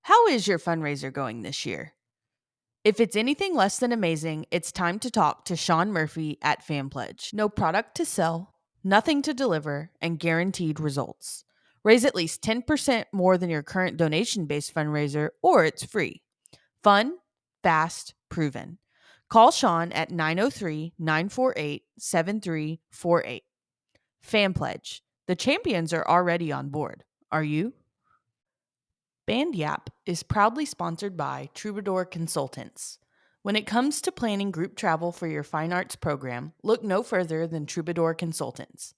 How is your fundraiser going this year? If it's anything less than amazing, it's time to talk to Shawn Murphy at FanPledge. No product to sell, nothing to deliver, and guaranteed results. Raise at least 10% more than your current donation based fundraiser, or it's free. Fun, fast, proven. Call Shawn at 903-948-7348. FanPledge. The champions are already on board. Are you? Band Yap is proudly sponsored by Troubadour Consultants. When it comes to planning group travel for your fine arts program, look no further than Troubadour Consultants.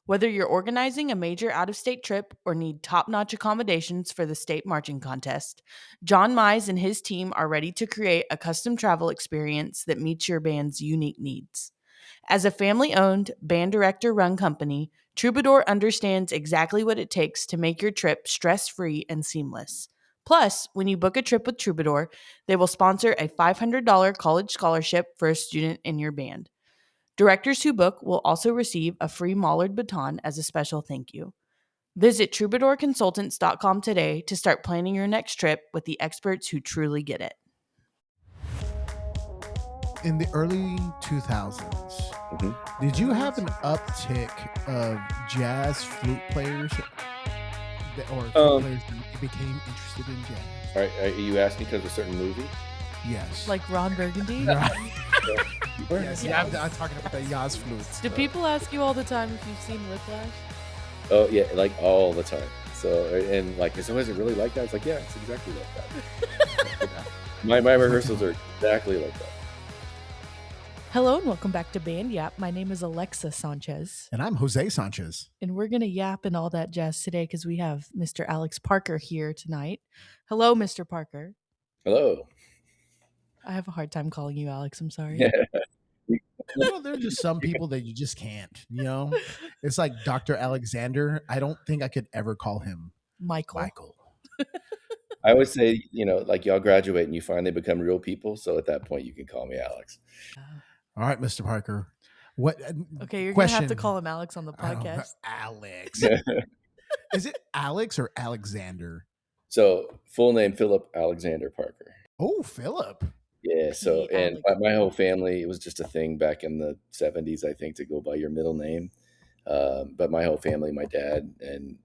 Whether you're organizing a major out of state trip or need top notch accommodations for the state marching contest, John Mize and his team are ready to create a custom travel experience that meets your band's unique needs. As a family owned, band director run company, Troubadour understands exactly what it takes to make your trip stress free and seamless. Plus, when you book a trip with Troubadour, they will sponsor a $500 college scholarship for a student in your band. Directors who book will also receive a free Mollard baton as a special thank you. Visit troubadourconsultants.com today to start planning your next trip with the experts who truly get it. In the early 2000s, did you have an uptick of jazz flute players or flute players that became interested in jazz? Are you asking because of a certain movie? Yes. Like Ron Burgundy? Yes, yeah, I'm talking about the jazz flutes. Do people ask you all the time if you've seen Whiplash? Oh, yeah, like all the time. So, and like, so is it really like that? It's like, yeah, it's exactly like that. My rehearsals are exactly like that. Hello and welcome back to Band Yap. My name is Alexa Sanchez. And I'm Jose Sanchez. And we're going to yap and all that jazz today because we have Mr. Alex Parker here tonight. Hello, Mr. Parker. Hello. I have a hard time calling you Alex. I'm sorry. There's just some people that you just can't, It's like Dr. Alexander. I don't think I could ever call him Michael. I would say, like y'all graduate and you finally become real people. So at that point, you can call me Alex. All right, Mr. Parker. What? Okay, you're going to have to call him Alex on the podcast. Alex. Is it Alex or Alexander? So full name, Philip Alexander Parker. Oh, Philip. Yeah. So, and my whole family, it was just a thing back in the 70s, I think, to go by your middle name. But my whole family, my dad and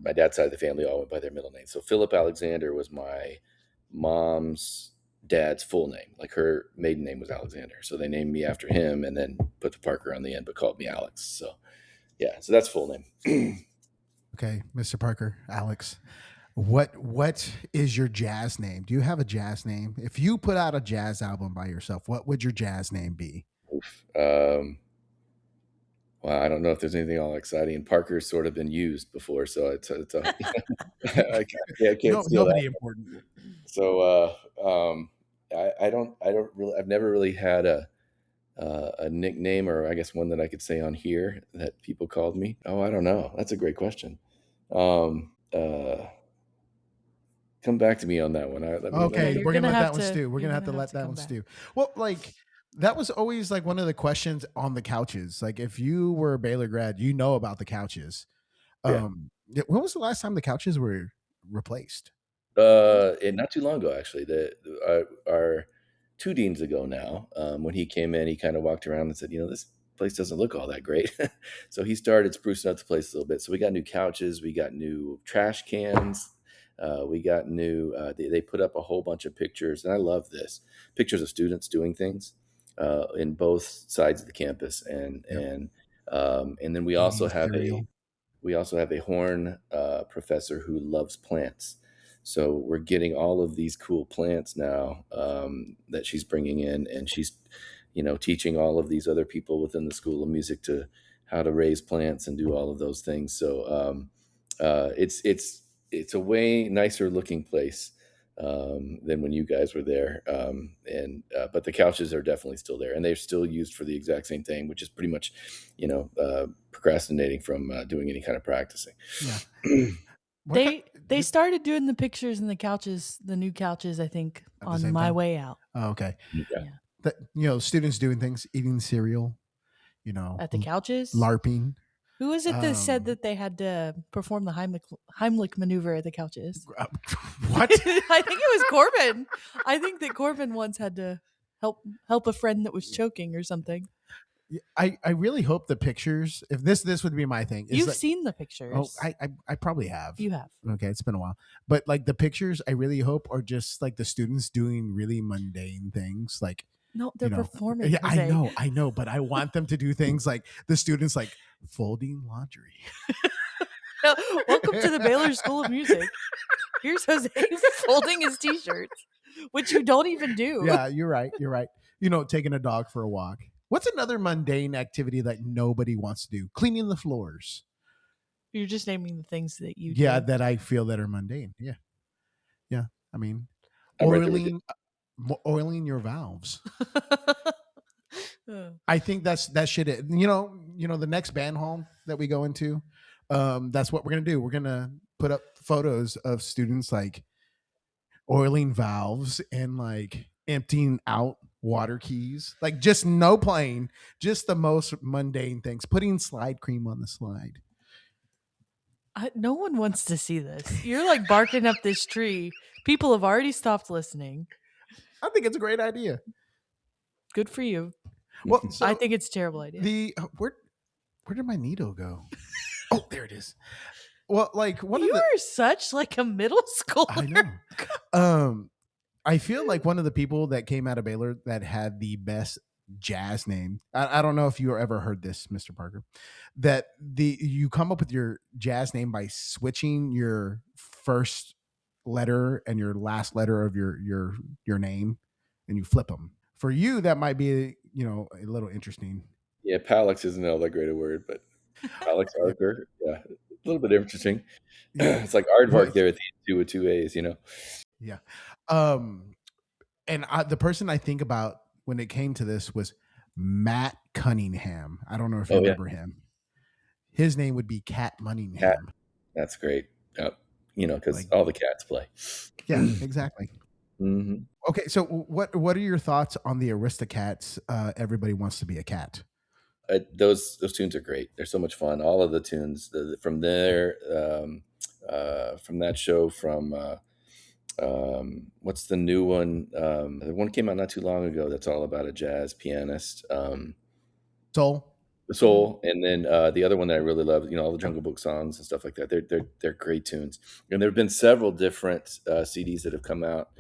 my dad's side of the family all went by their middle name. So Philip Alexander was my mom's dad's full name. Like her maiden name was Alexander. So they named me after him and then put the Parker on the end, but called me Alex. So yeah, so that's full name. Okay, Mr. Parker, Alex. What is your jazz name? Do you have a jazz name? If you put out a jazz album by yourself, what would your jazz name be? Well, I don't know if there's anything all exciting. Parker's sort of been used before, so it's I can't steal that. Important. So I don't really. I've never really had a nickname, or I guess one that I could say on here that people called me. Oh, I don't know. That's a great question. Come back to me on that one. Okay, we're gonna let that one stew. We're gonna have to let that one stew. Well, like. That was always like one of the questions on the couches. Like if you were a Baylor grad, about the couches. Yeah. When was the last time the couches were replaced? Not too long ago, actually. Our 2 deans ago now, when he came in, he kind of walked around and said, this place doesn't look all that great. So he started sprucing up the place a little bit. So we got new couches, we got new trash cans. We got new, they put up a whole bunch of pictures, and I love this, pictures of students doing things. In both sides of the campus, and then we also have a horn professor who loves plants. So we're getting all of these cool plants now that she's bringing in, and she's teaching all of these other people within the School of Music to how to raise plants and do all of those things. So it's a way nicer looking place than when you guys were there. But the couches are definitely still there, and they're still used for the exact same thing, which is pretty much, procrastinating from doing any kind of practicing. Yeah. They started doing the pictures and the new couches, I think, on my way out. Oh, okay. Yeah. Students doing things, eating cereal, at the couches, LARPing. Who was it that said Um, that they had to perform the Heimlich maneuver at the couches? what? I think it was Corbin. I think that Corbin once had to help a friend that was choking or something. I really hope the pictures. If this would be my thing. Is You've like, seen the oh, pictures. I probably have. You have. Okay, it's been a while, but like the pictures, I really hope are just like the students doing really mundane things, like No, they're performing. Yeah, Jose. I know, but I want them to do things like the students like folding laundry. Welcome to the Baylor School of Music. Here's Jose folding his t-shirts, which you don't even do. Yeah, you're right. You're right. Taking a dog for a walk. What's another mundane activity that nobody wants to do? Cleaning the floors. You're just naming the things that you Yeah, do. that I feel that are mundane. Yeah. Yeah. I mean, I'm right there with you. oiling your valves. I think that should it. The next band hall that we go into, that's what we're gonna do. We're gonna put up photos of students like oiling valves and like emptying out water keys, like just no playing, just the most mundane things, putting slide cream on the slide. No one wants to see this. You're like barking up this tree. People have already stopped listening. I think it's a great idea. Good for you. Well, so I think it's a terrible idea. Where did my needle go? Oh, there it is. Well, like You are such like a middle schooler. I know. I feel like one of the people that came out of Baylor that had the best jazz name. I don't know if you ever heard this, Mr. Parker, that you come up with your jazz name by switching your first letter and your last letter of your name, and you flip them. For you, that might be a little interesting. Yeah, Palex isn't all that great a word, but Alex Yeah, Arthur, yeah, a little bit interesting. yeah. It's like Well, aardvark there at the end, two with two A's, yeah. And the person I think about when it came to this was Matt Cunningham. I don't know if you Oh yeah, remember him. His name would be Cat cat. Munningham. That's great. Yep. Because Like, all the cats play. yeah, exactly. Hmm. Okay, so what are your thoughts on the Aristocats? Everybody wants to be a cat. Those tunes are great. They're so much fun. All of the tunes from there, from that show, from what's the new one? The one came out not too long ago. That's all about a jazz pianist. Soul. Soul, and then the other one that I really love, all the Jungle Book songs and stuff like that. They're great tunes, and there have been several different CDs that have come out,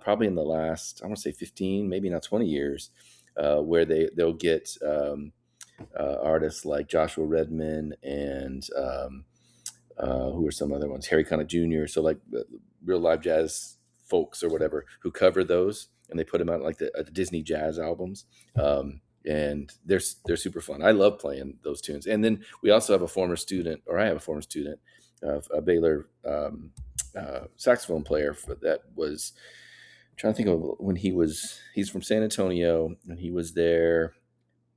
probably in the last, I want to say 15, maybe not 20 years, where they'll get artists like Joshua Redman and who are some other ones, Harry Connick Jr. So like real live jazz folks or whatever who cover those, and they put them out like the Disney jazz albums. And they're super fun. I love playing those tunes. And then we also have a former student, or I have a former student, a Baylor saxophone player that was trying to think of when he's from San Antonio, and he was there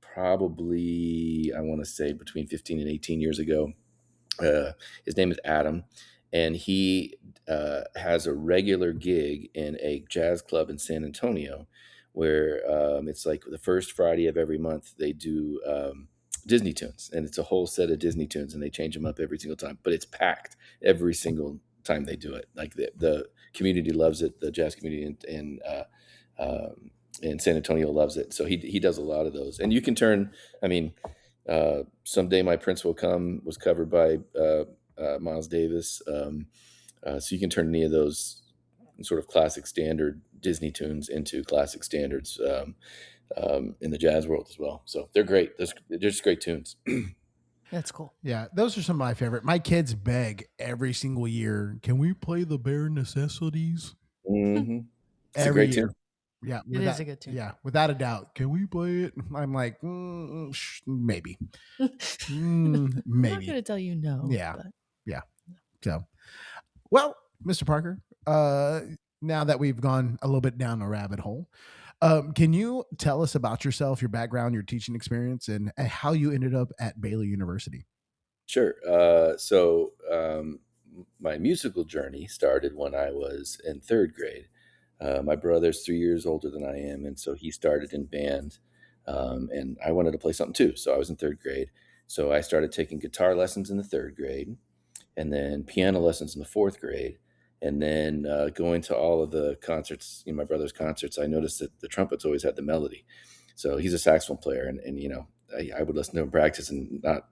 probably, I want to say between 15 and 18 years ago. His name is Adam, and he has a regular gig in a jazz club in San Antonio, where it's like the first Friday of every month they do Disney tunes, and it's a whole set of Disney tunes, and they change them up every single time. But it's packed every single time they do it. Like the community loves it, the jazz community in San Antonio loves it. So he does a lot of those, and you can turn. I mean, Someday My Prince Will Come was covered by Miles Davis. So you can turn any of those sort of classic standard Disney tunes into classic standards in the jazz world as well. So they're great. They're just great tunes. That's cool. Yeah, those are some of my favorite. My kids beg every single year, can we play the Bare Necessities? Mm-hmm. It's a Every great year. tune. Yeah, It is a good tune. Yeah, without a doubt. Can we play it? I'm like, maybe. I'm not Maybe. going to tell you no. Yeah. But. Yeah. So, well, Mr. Parker, now that we've gone a little bit down a rabbit hole, can you tell us about yourself, your background, your teaching experience, and how you ended up at Baylor University? Sure. My musical journey started when I was in third grade. My brother's 3 years older than I am, and so he started in band, and I wanted to play something too. So I was in third grade, So I started taking guitar lessons in the 3rd grade, and then piano lessons in the 4th grade. And then going to all of the concerts, my brother's concerts, I noticed that the trumpets always had the melody. So he's a saxophone player, and I would listen to him practice and not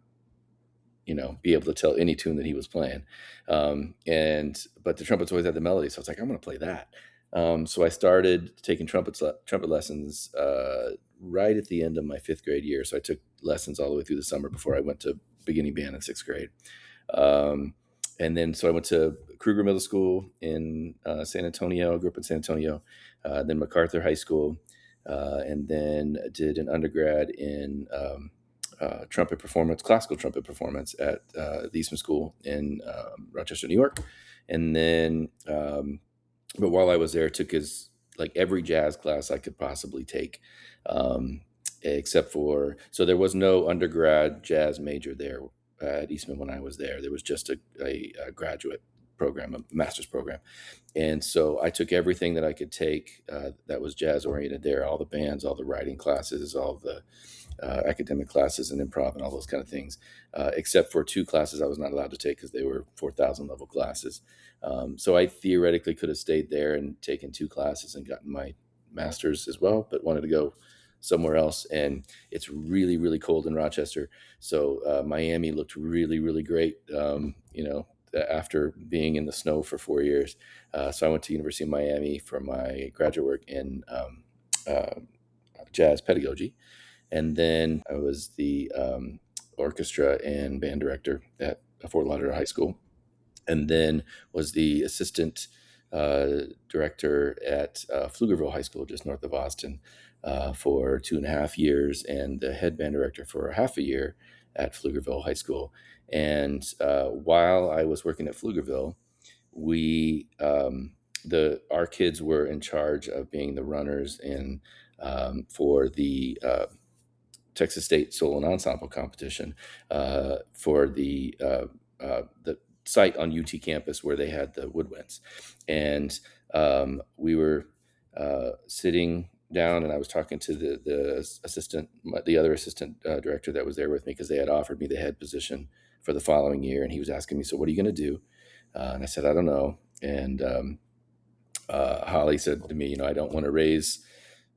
be able to tell any tune that he was playing. But the trumpets always had the melody. So I was like, I'm going to play that. So I started taking trumpet lessons right at the end of my 5th grade year. So I took lessons all the way through the summer before I went to beginning band in 6th grade. And then, so I went to Kruger Middle School in San Antonio. I grew up in San Antonio. Then MacArthur High School, and then did an undergrad in trumpet performance, classical trumpet performance at the Eastman School in Rochester, New York. And then, but while I was there, took every jazz class I could possibly take, except for, so there was no undergrad jazz major there at Eastman when I was there. There was just a graduate program, a master's program. And so I took everything that I could take that was jazz oriented there, all the bands, all the writing classes, all the academic classes and improv and all those kind of things, except for 2 classes I was not allowed to take because they were 4,000 level classes. So I theoretically could have stayed there and taken 2 classes and gotten my master's as well, but wanted to go somewhere else. And it's really, really cold in Rochester. So Miami looked really, really great, after being in the snow for 4 years. So I went to University of Miami for my graduate work in jazz pedagogy. And then I was the orchestra and band director at Fort Lauderdale High School, and then was the assistant director at Pflugerville High School, just north of Austin, for 2.5 years, and the head band director for half a year at Pflugerville High School. And while I was working at Pflugerville, our kids were in charge of being the runners and for the Texas State Solo and Ensemble competition for the site on UT campus where they had the woodwinds. And we were sitting down, and I was talking to the other assistant director that was there with me, because they had offered me the head position for the following year. And he was asking me, so what are you going to do? And I said, I don't know. And Holly said to me, I don't want to raise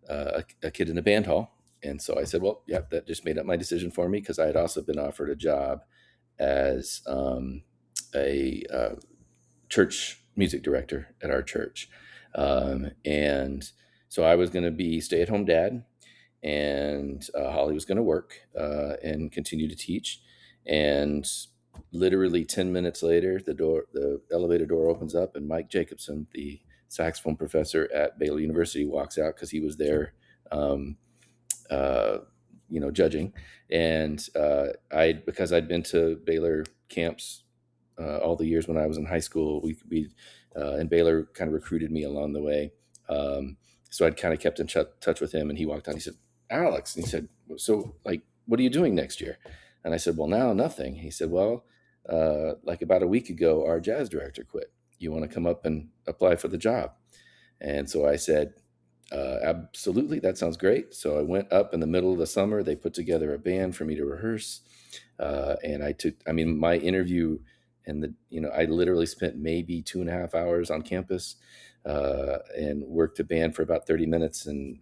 a kid in a band hall. And so I said, well, yeah, that just made up my decision for me, because I had also been offered a job as a church music director at our church. And so I was going to be stay-at-home dad, and Holly was going to work and continue to teach. And literally 10 minutes later, the elevator door opens up, and Mike Jacobson, the saxophone professor at Baylor University, walks out, because he was there judging. And because I'd been to Baylor camps all the years when I was in high school, and Baylor kind of recruited me along the way. So I'd kind of kept in touch with him, and he walked on. He said, Alex, and he said, so what are you doing next year? And I said, well, now nothing. He said, well, about a week ago, our jazz director quit. You want to come up and apply for the job? And so I said, absolutely, that sounds great. So I went up in the middle of the summer. They put together a band for me to rehearse. And my interview, and I literally spent maybe 2.5 hours on campus and worked the band for about 30 minutes, and,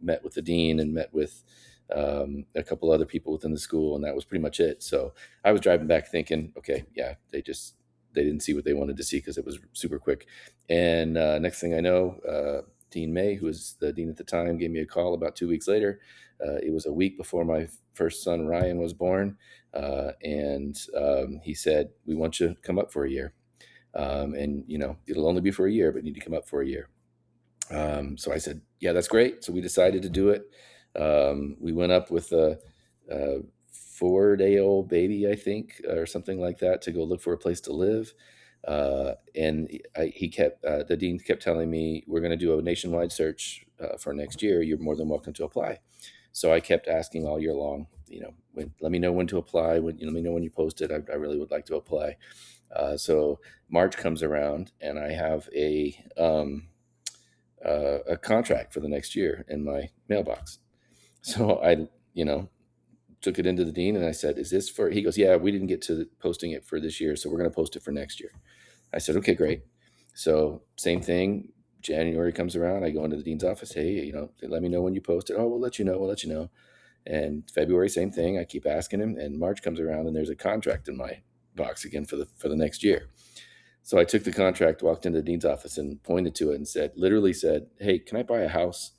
met with the dean and met with a couple other people within the school. And that was pretty much it. So I was driving back thinking, okay, yeah, they didn't see what they wanted to see, because it was super quick. And next thing I know, Dean May, who was the dean at the time, gave me a call about 2 weeks later. It was a week before my first son, Ryan, was born. And he said, we want you to come up for a year. And, it'll only be for a year, but you need to come up for a year. So I said, yeah, that's great. So we decided to do it. We went up with a 4-day-old baby, I think, or something like that, to go look for a place to live. And the dean kept telling me, we're going to do a nationwide search for next year. You're more than welcome to apply. So I kept asking all year long, let me know when to apply. Let me know when you post it. I really would like to apply. So March comes around, and I have a contract for the next year in my mailbox. So I, took it into the dean and I said, "Is this for?" He goes, "Yeah, we didn't get to posting it for this year, so we're going to post it for next year." I said, "Okay, great." So same thing. January comes around. I go into the dean's office. "Hey, they let me know when you post it." "Oh, we'll let you know. We'll let you know." And February, same thing. I keep asking him. And March comes around, and there's a contract in my box again for the next year. So I took the contract, walked into the dean's office, and pointed to it and literally said, "Hey, can I buy a house?"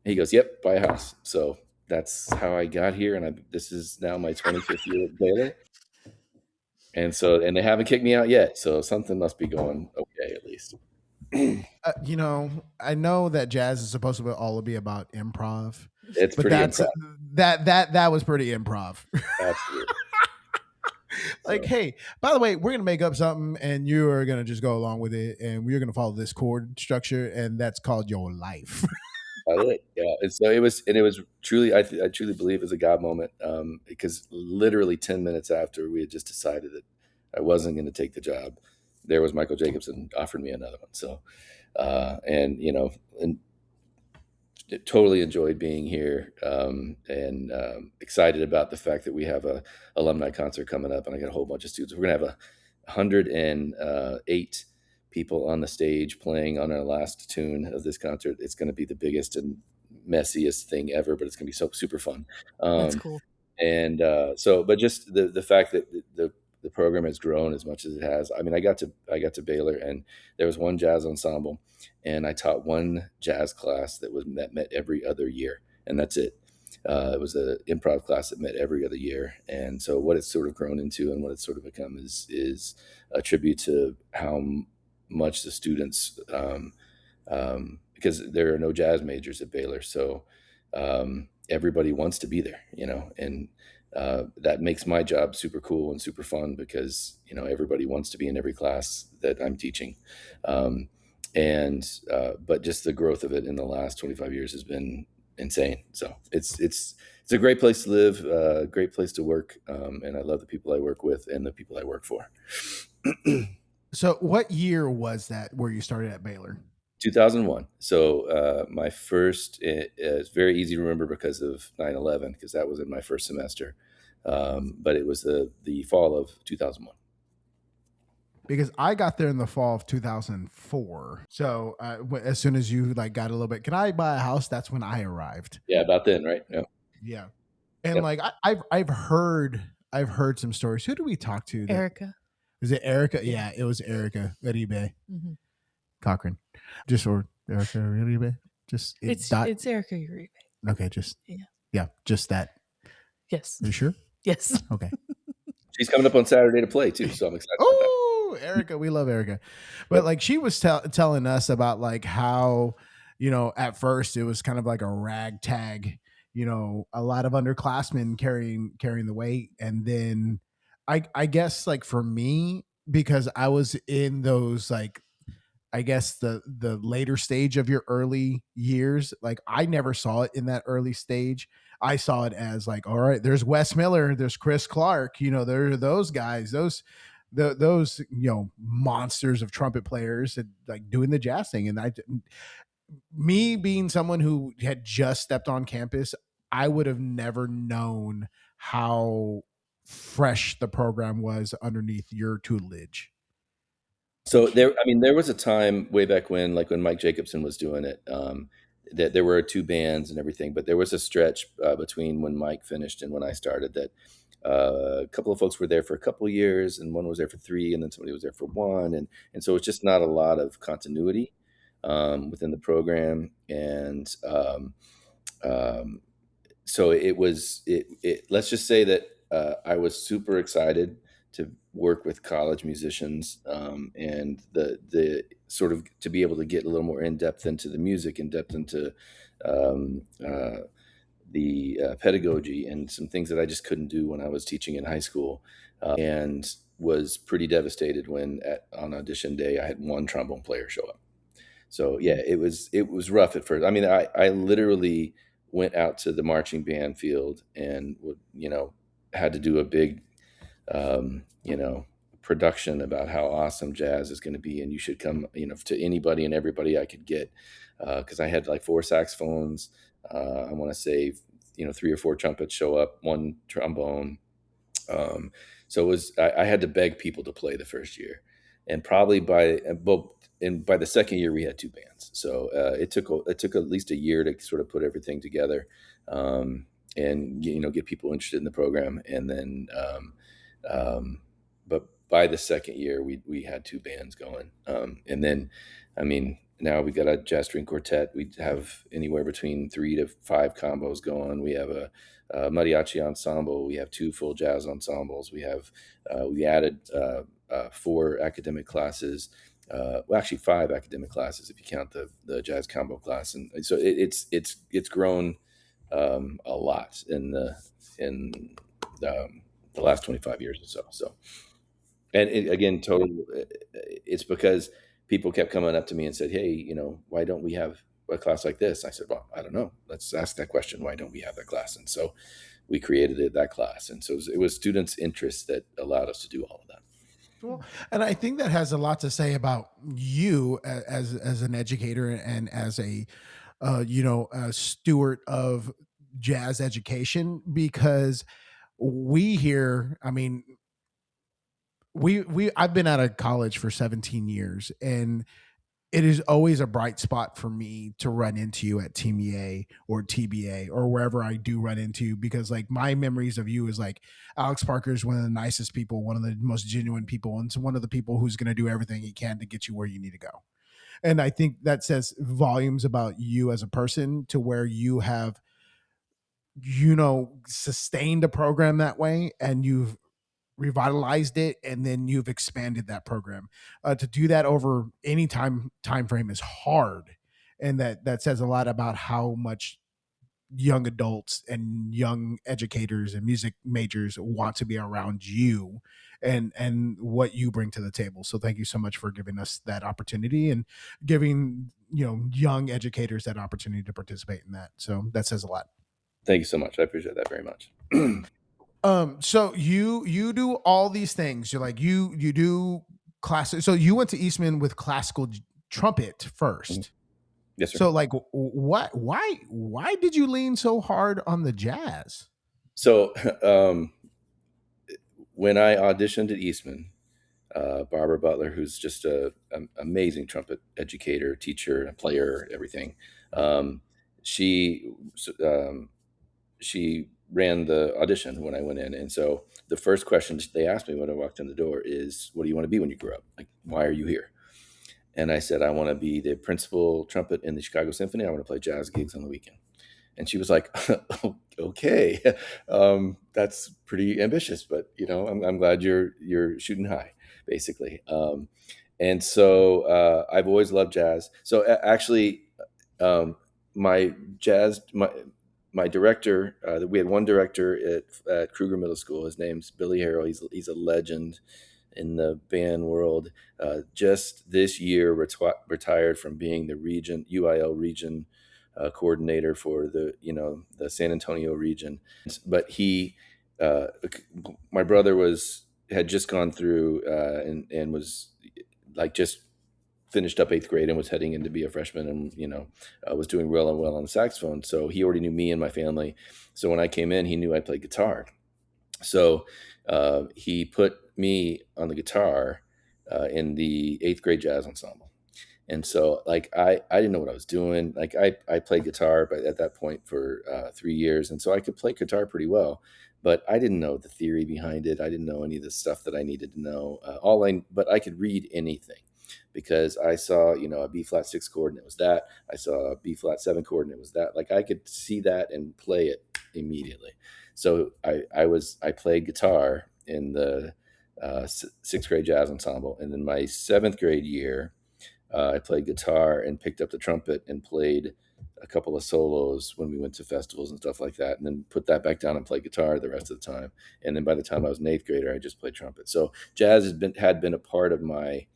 And he goes, "Yep, buy a house." So that's how I got here, and this is now my 25th year at Baylor. And they haven't kicked me out yet, so something must be going okay at least. I know that jazz is supposed to all be about improv. It's But pretty improv. that was pretty improv. Absolutely. Like, hey, by the way, we're gonna make up something, and you are gonna just go along with it, and we're gonna follow this chord structure, and that's called your life. Yeah. And so it was truly, I truly believe it was a God moment, because literally 10 minutes after we had just decided that I wasn't going to take the job, there was Michael Jacobson offered me another one. So, and totally enjoyed being here, and excited about the fact that we have a alumni concert coming up, and I got a whole bunch of students. We're gonna have 108 people on the stage playing on our last tune of this concert. It's going to be the biggest and messiest thing ever, but it's going to be so super fun. That's cool. And but just the fact that the program has grown as much as it has. I mean, I got to Baylor, and there was one jazz ensemble, and I taught one jazz class that met every other year, and that's it. It was an improv class that met every other year, and so what it's sort of grown into and what it's sort of become is a tribute to how much the students, because there are no jazz majors at Baylor, so everybody wants to be there, and that makes my job super cool and super fun because everybody wants to be in every class that I'm teaching. But just the growth of it in the last 25 years has been insane. So it's a great place to live, a great place to work, and I love the people I work with and the people I work for. So what year was that where you started at Baylor? 2001. So my first, it's very easy to remember because of 9/11, because that was in my first semester. But it was the fall of 2001. Because I got there in the fall of 2004. So as soon as you got a little bit, can I buy a house? That's when I arrived. Yeah, about then, right? Yeah. Yeah. And I've heard some stories. Who do we talk to? Erica. Is it Erica? Yeah, it was Erica Uribe Cochran. Just or Erica Uribe. Just it's Erica Uribe. Okay, just just that. Yes. Are you sure? Yes. Okay. She's coming up on Saturday to play too, so I'm excited. Oh, Erica, we love Erica. But she was telling us about how, at first it was kind of like a ragtag, a lot of underclassmen carrying the weight. And then I guess for me, because I was in those I guess the later stage of your early years, I never saw it in that early stage. I saw it as all right, there's Wes Miller, there's Chris Clark, there are those guys, those monsters of trumpet players and doing the jazz thing. And me being someone who had just stepped on campus, I would have never known how fresh the program was underneath your tutelage. So there was a time way back when, when Mike Jacobson was doing it, that there were two bands and everything, but there was a stretch between when Mike finished and when I started that a couple of folks were there for a couple of years, and one was there for 3, and then somebody was there for 1, and so it's just not a lot of continuity within the program, and so let's just say that I was super excited to work with college musicians, and the sort of to be able to get a little more in depth into the music, in depth into the pedagogy, and some things that I just couldn't do when I was teaching in high school, and was pretty devastated when on audition day I had one trombone player show up. So yeah, it was rough at first. I mean, I literally went out to the marching band field and had to do a big production about how awesome jazz is going to be, and you should come to anybody and everybody I could get, because I had 4 saxophones, I want to say 3 or 4 trumpets show up, 1 trombone. So it was I had to beg people to play the first year, and probably by the second year we had 2 bands. So it took at least a year to sort of put everything together, and get people interested in the program, and then um, but by the second year we had 2 bands going, and then I mean now we got a jazz string quartet. We have anywhere between 3 to 5 combos going. We have a mariachi ensemble. We have 2 full jazz ensembles. We added 4 academic classes. Well, actually 5 academic classes if you count the jazz combo class, and so it's grown a lot in the last 25 years or so. So, and again, it's because people kept coming up to me and said, "Hey, why don't we have a class like this?" I said, "Well, I don't know. Let's ask that question. Why don't we have that class?" And so we created that class. And so it was students' interest that allowed us to do all of that. Well, and I think that has a lot to say about you as an educator and as a a steward of jazz education, because we here, I mean, we I've been out of college for 17 years, and it is always a bright spot for me to run into you at Team EA or TBA or wherever I do run into you, because like my memories of you is like Alex Parker is one of the nicest people, one of the most genuine people, and it's one of the people who's going to do everything he can to get you where you need to go. And I think that says volumes about you as a person, to where you have sustained a program that way, and you've revitalized it, and then you've expanded that program. To do that over any time frame is hard, and that says a lot about how much young adults and young educators and music majors want to be around you and what you bring to the table. So thank you so much for giving us that opportunity and giving young educators that opportunity to participate in that. So that says a lot. Thank you so much. I appreciate that very much. So you do all these things. You're like you do classes. So you went to Eastman with classical trumpet first. Yes, sir. So like why did you lean so hard on the jazz? So when I auditioned at Eastman, Barbara Butler, who's just an amazing trumpet educator, teacher, player, everything, she she ran the audition when I went in. And so the first question they asked me when I walked in the door is, "What do you want to be when you grow up? Like, why are you here?" And I said, "I want to be the principal trumpet in the Chicago Symphony. I want to play jazz gigs on the weekend." And she was like, "Okay, that's pretty ambitious, but I'm glad you're shooting high, basically." And so I've always loved jazz. So actually, my jazz my director, we had one director at Kruger Middle School. His name's Billy Harrell. He's a legend in the band world. Just this year retired from being the UIL region coordinator for the San Antonio region. But my brother had just gone through and was like just finished up 8th grade and was heading in to be a freshman, and was doing well on the saxophone. So he already knew me and my family. So when I came in, he knew I played guitar. So he put me on the guitar in the 8th grade jazz ensemble. And so like I didn't know what I was doing. Like I played guitar but at that point for 3 years, and so I could play guitar pretty well, but I didn't know the theory behind it. I didn't know any of the stuff that I needed to know. But I could read anything, because I saw a B flat 6 chord and it was that. I saw a B flat 7 chord and it was that. Like I could see that and play it immediately. So I played guitar in the 6th grade jazz ensemble, and then my 7th grade year, I played guitar and picked up the trumpet and played a couple of solos when we went to festivals and stuff like that, and then put that back down and played guitar the rest of the time. And then by the time I was an 8th grader, I just played trumpet. So jazz had been a part of my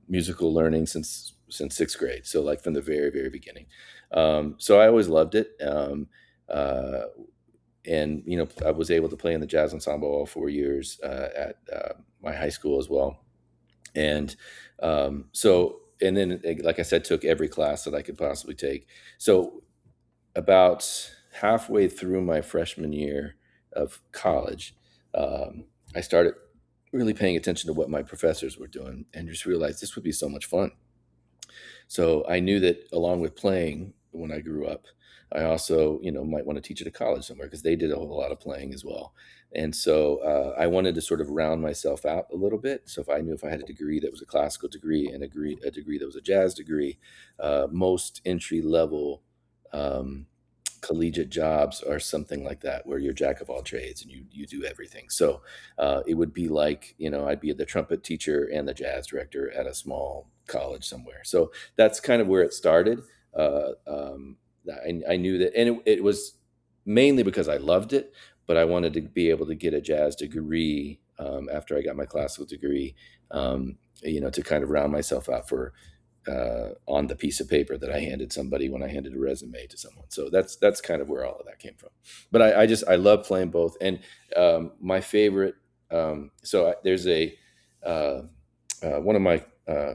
musical learning since 6th grade. So like from the very, very beginning. So I always loved it. And I was able to play in the jazz ensemble all 4 years at my high school as well. And and then, like I said, took every class that I could possibly take. So about halfway through my freshman year of college, I started really paying attention to what my professors were doing and just realized this would be so much fun. So I knew that along with playing when I grew up, I also, might want to teach at a college somewhere because they did a whole lot of playing as well. And so I wanted to sort of round myself out a little bit. So if I had a degree that was a classical degree and a degree that was a jazz degree, most entry level um, collegiate jobs are something like that, where you're jack of all trades and you do everything. So it would be like, I'd be the trumpet teacher and the jazz director at a small college somewhere. So that's kind of where it started. I knew that, and it was mainly because I loved it, but I wanted to be able to get a jazz degree after I got my classical degree, to kind of round myself out for on the piece of paper that I handed somebody when I handed a resume to someone. So that's kind of where all of that came from. But I love playing both, and my favorite. There's a one of my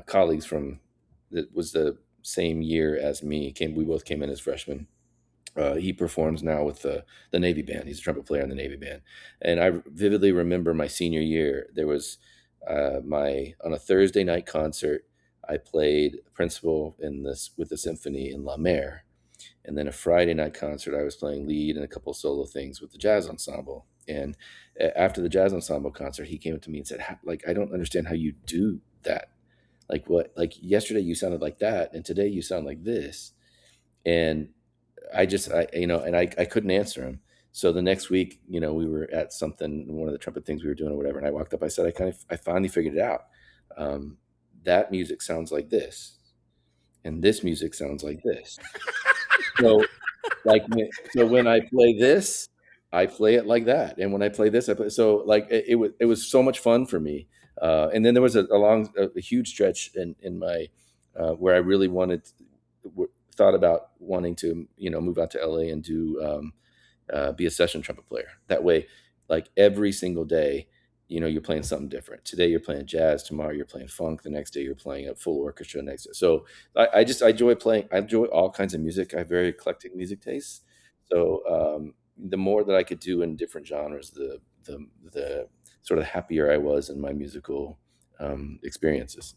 colleagues from that was the same year as me. We both came in as freshmen. He performs now with the Navy band. He's a trumpet player in the Navy band, and I vividly remember my senior year. There was my on a Thursday night concert. I played principal in this with the symphony in La Mer, and then a Friday night concert. I was playing lead and a couple solo things with the jazz ensemble. And after the jazz ensemble concert, he came up to me and said, "Like, I don't understand how you do that. Like, what? Like yesterday you sounded like that, and today you sound like this." And I couldn't answer him. So the next week, we were at something, one of the trumpet things we were doing or whatever. And I walked up, I said, I finally figured it out. Um, that music sounds like this. And this music sounds like this. So when I play this, I play it like that. And when I play this, I play, so like, it was so much fun for me. And then there was a huge stretch in my, where I really thought about wanting to, move out to LA and do, be a session trumpet player. That way, like every single day, you're playing something different. Today you're playing jazz. Tomorrow you're playing funk. The next day you're playing a full orchestra. Next, so I enjoy playing. I enjoy all kinds of music. I have very eclectic music tastes. So the more that I could do in different genres, the sort of happier I was in my musical experiences.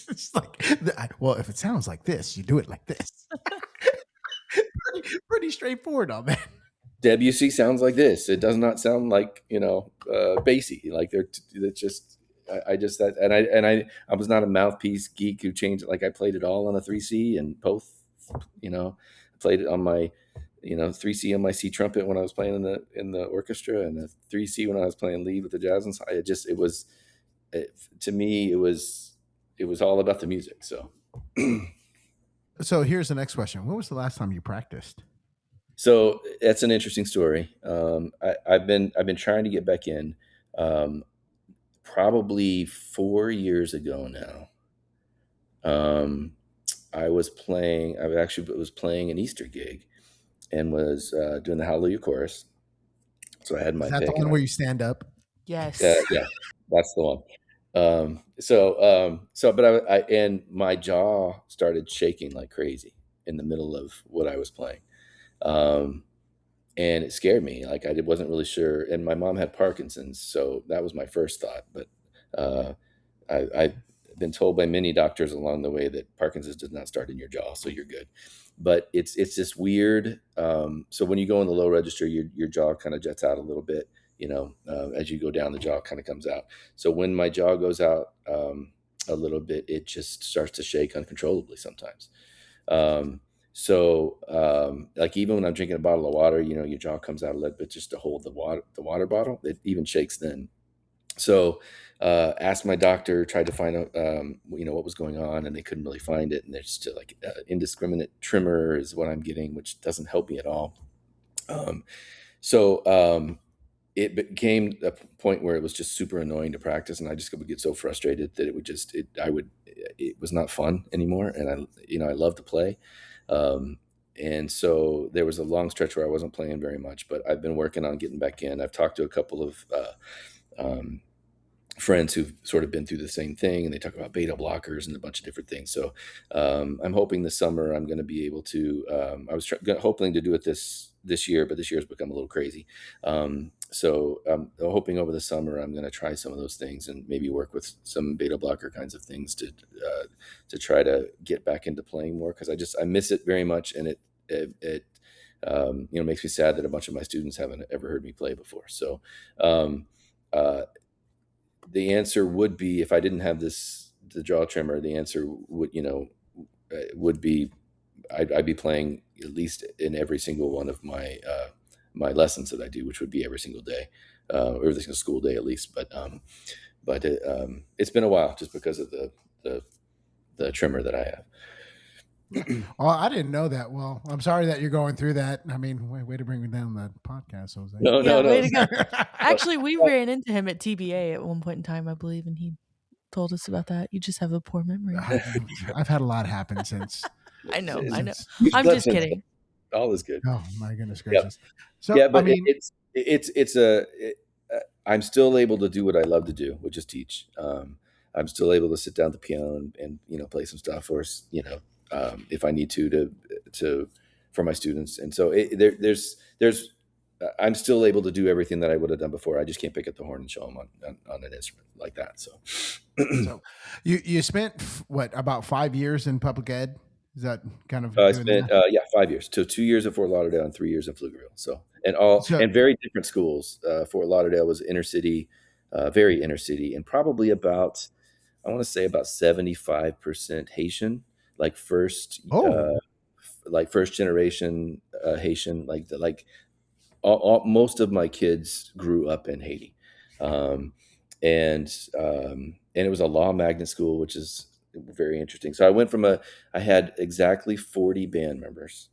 It's like, well, if it sounds like this, you do it like this. Pretty straightforward on that. Debussy sounds like this. It does not sound like bassy. Like it's just I just that I was not a mouthpiece geek who changed it. Like I played it all on a 3C and both. I played it on my 3C on my C trumpet when I was playing in the orchestra, and a 3C when I was playing lead with the jazz. And to me it was all about the music. So. So here's the next question. When was the last time you practiced? So that's an interesting story. I've been trying to get back in, probably 4 years ago now. I actually was playing an Easter gig and was doing the Hallelujah chorus. So I had my Is that pick. the one where you stand up? Yes. Yeah, that's the one. And my jaw started shaking like crazy in the middle of what I was playing. And it scared me. Like wasn't really sure. And my mom had Parkinson's, so that was my first thought. But I've been told by many doctors along the way that Parkinson's does not start in your jaw, so you're good. But it's this weird. So when you go in the low register, your jaw kind of jets out a little bit. As you go down, the jaw kind of comes out. So when my jaw goes out a little bit, it just starts to shake uncontrollably sometimes. Like even when I'm drinking a bottle of water, your jaw comes out a little bit just to hold the water bottle. It even shakes then. So, asked my doctor, tried to find out, what was going on, and they couldn't really find it. And there's still like indiscriminate tremor is what I'm getting, which doesn't help me at all. Um, so it became a point where it was just super annoying to practice, and I just would get so frustrated that it was not fun anymore. And I love to play. And so there was a long stretch where I wasn't playing very much, but I've been working on getting back in. I've talked to a couple of friends who've sort of been through the same thing, and they talk about beta blockers and a bunch of different things. So I'm hoping this summer I'm going to be able to. I was hoping to do it this year, but this year has become a little crazy. So I'm hoping over the summer I'm going to try some of those things and maybe work with some beta blocker kinds of things to try to get back into playing more, because I miss it very much, and it makes me sad that a bunch of my students haven't ever heard me play before. So. Uh, the answer would be, if I didn't have the jaw trimmer, the answer would be I'd be playing at least in every single one of my my lessons that I do, which would be every single day, or every single school day at least. But it's been a while just because of the trimmer that I have. Oh, I didn't know that. Well, I'm sorry that you're going through that. I mean, way to bring me down the podcast, Jose. No. Way to go. Actually, we ran into him at TBA at one point in time, I believe, and he told us about that. You just have a poor memory. I've had a lot happen since. I know. I'm just kidding. All is good. Oh my goodness gracious! Yep. So yeah, but I mean, I'm still able to do what I love to do, which is teach. I'm still able to sit down at the piano and play some stuff, or if I need to for my students. And so there's I'm still able to do everything that I would have done before. I just can't pick up the horn and show them on an instrument like that. So, so you spent about 5 years in public ed? Is that kind of? I spent 5 years. So 2 years at Fort Lauderdale and 3 years in Pflugerville. So and very different schools. Fort Lauderdale was inner city, very inner city, and probably about, I want to say about 75% Haitian, like first generation Haitian, most of my kids grew up in Haiti, and it was a law magnet school, which is very interesting. So I had exactly 40 band members.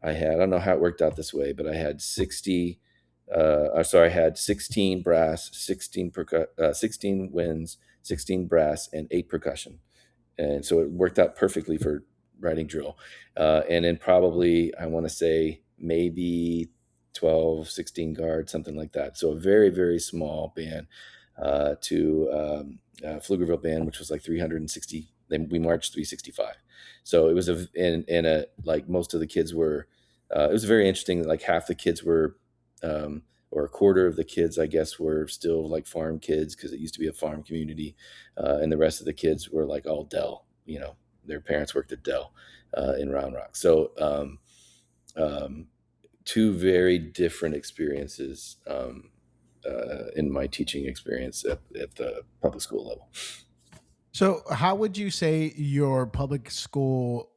I don't know how it worked out this way, but I had 60. I had 16 brass, 16 winds, 16 brass, and 8 percussion, and so it worked out perfectly for writing drill. And then probably, I want to say, maybe 12, 16 guards, something like that. So a very, very small band to Pflugerville band, which was like 360. Then we marched 365. So it was most of the kids were, it was very interesting. Like half the kids were, or a quarter of the kids, I guess, were still like farm kids, because it used to be a farm community. And the rest of the kids were like all Dell, their parents worked at Dell in Round Rock. So two very different experiences in my teaching experience at the public school level. So how would you say your public school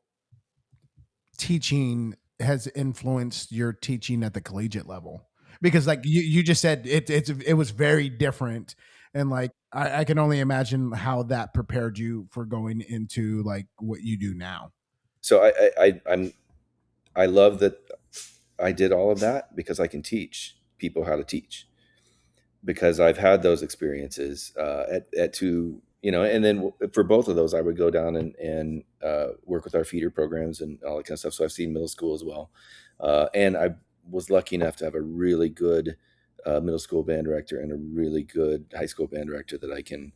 teaching has influenced your teaching at the collegiate level? Because like you just said, it was very different. And like, I can only imagine how that prepared you for going into like what you do now. So I love that I did all of that, because I can teach people how to teach, because I've had those experiences at two, and then for both of those, I would go down and work with our feeder programs and all that kind of stuff. So I've seen middle school as well. And I was lucky enough to have a really good middle school band director and a really good high school band director that I can,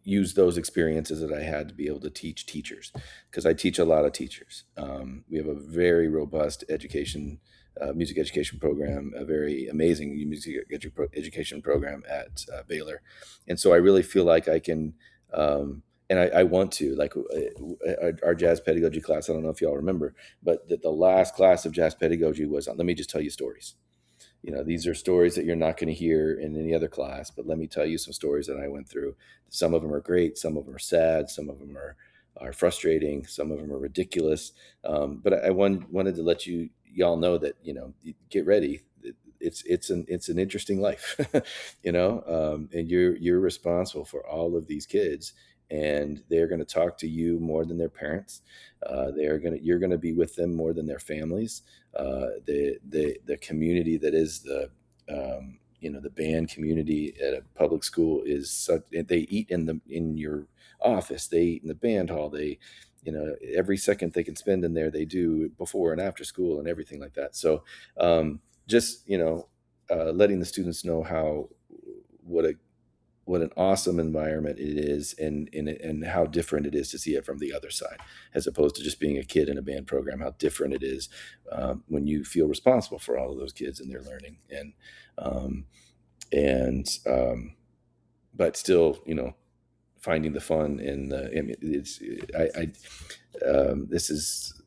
use those experiences that I had to be able to teach teachers, because I teach a lot of teachers. We have a very robust music education program, a very amazing music education program at Baylor. And so I really feel like I can, and I want to, like our jazz pedagogy class, I don't know if y'all remember, but the last class of jazz pedagogy was on, let me just tell you stories. These are stories that you're not going to hear in any other class, but let me tell you some stories that I went through. Some of them are great. Some of them are sad. Some of them are frustrating. Some of them are ridiculous. But I wanted to let y'all know that, get ready. It's an interesting life, and you're responsible for all of these kids, and they're going to talk to you more than their parents. You're going to be with them more than their families. The community that is the band community at a public school is such. They eat in your office. They eat in the band hall. They, every second they can spend in there, they do before and after school and everything like that. So just letting the students know what an awesome environment it is, and how different it is to see it from the other side, as opposed to just being a kid in a band program. How different it is when you feel responsible for all of those kids and their learning, um, and but still, finding the fun in the. I mean, this is.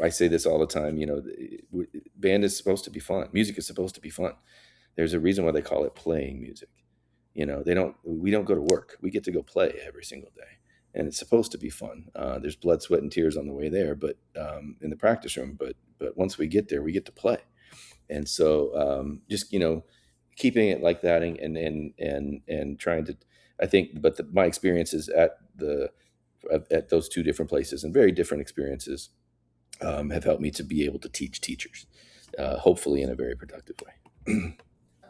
I say this all the time. Band is supposed to be fun. Music is supposed to be fun. There's a reason why they call it playing music. We don't go to work. We get to go play every single day, and it's supposed to be fun. There's blood, sweat, and tears on the way there, but in the practice room. But once we get there, we get to play. And so just keeping it like that, and trying to, I think. But my experiences at those two different places, and very different experiences, have helped me to be able to teach teachers, hopefully in a very productive way.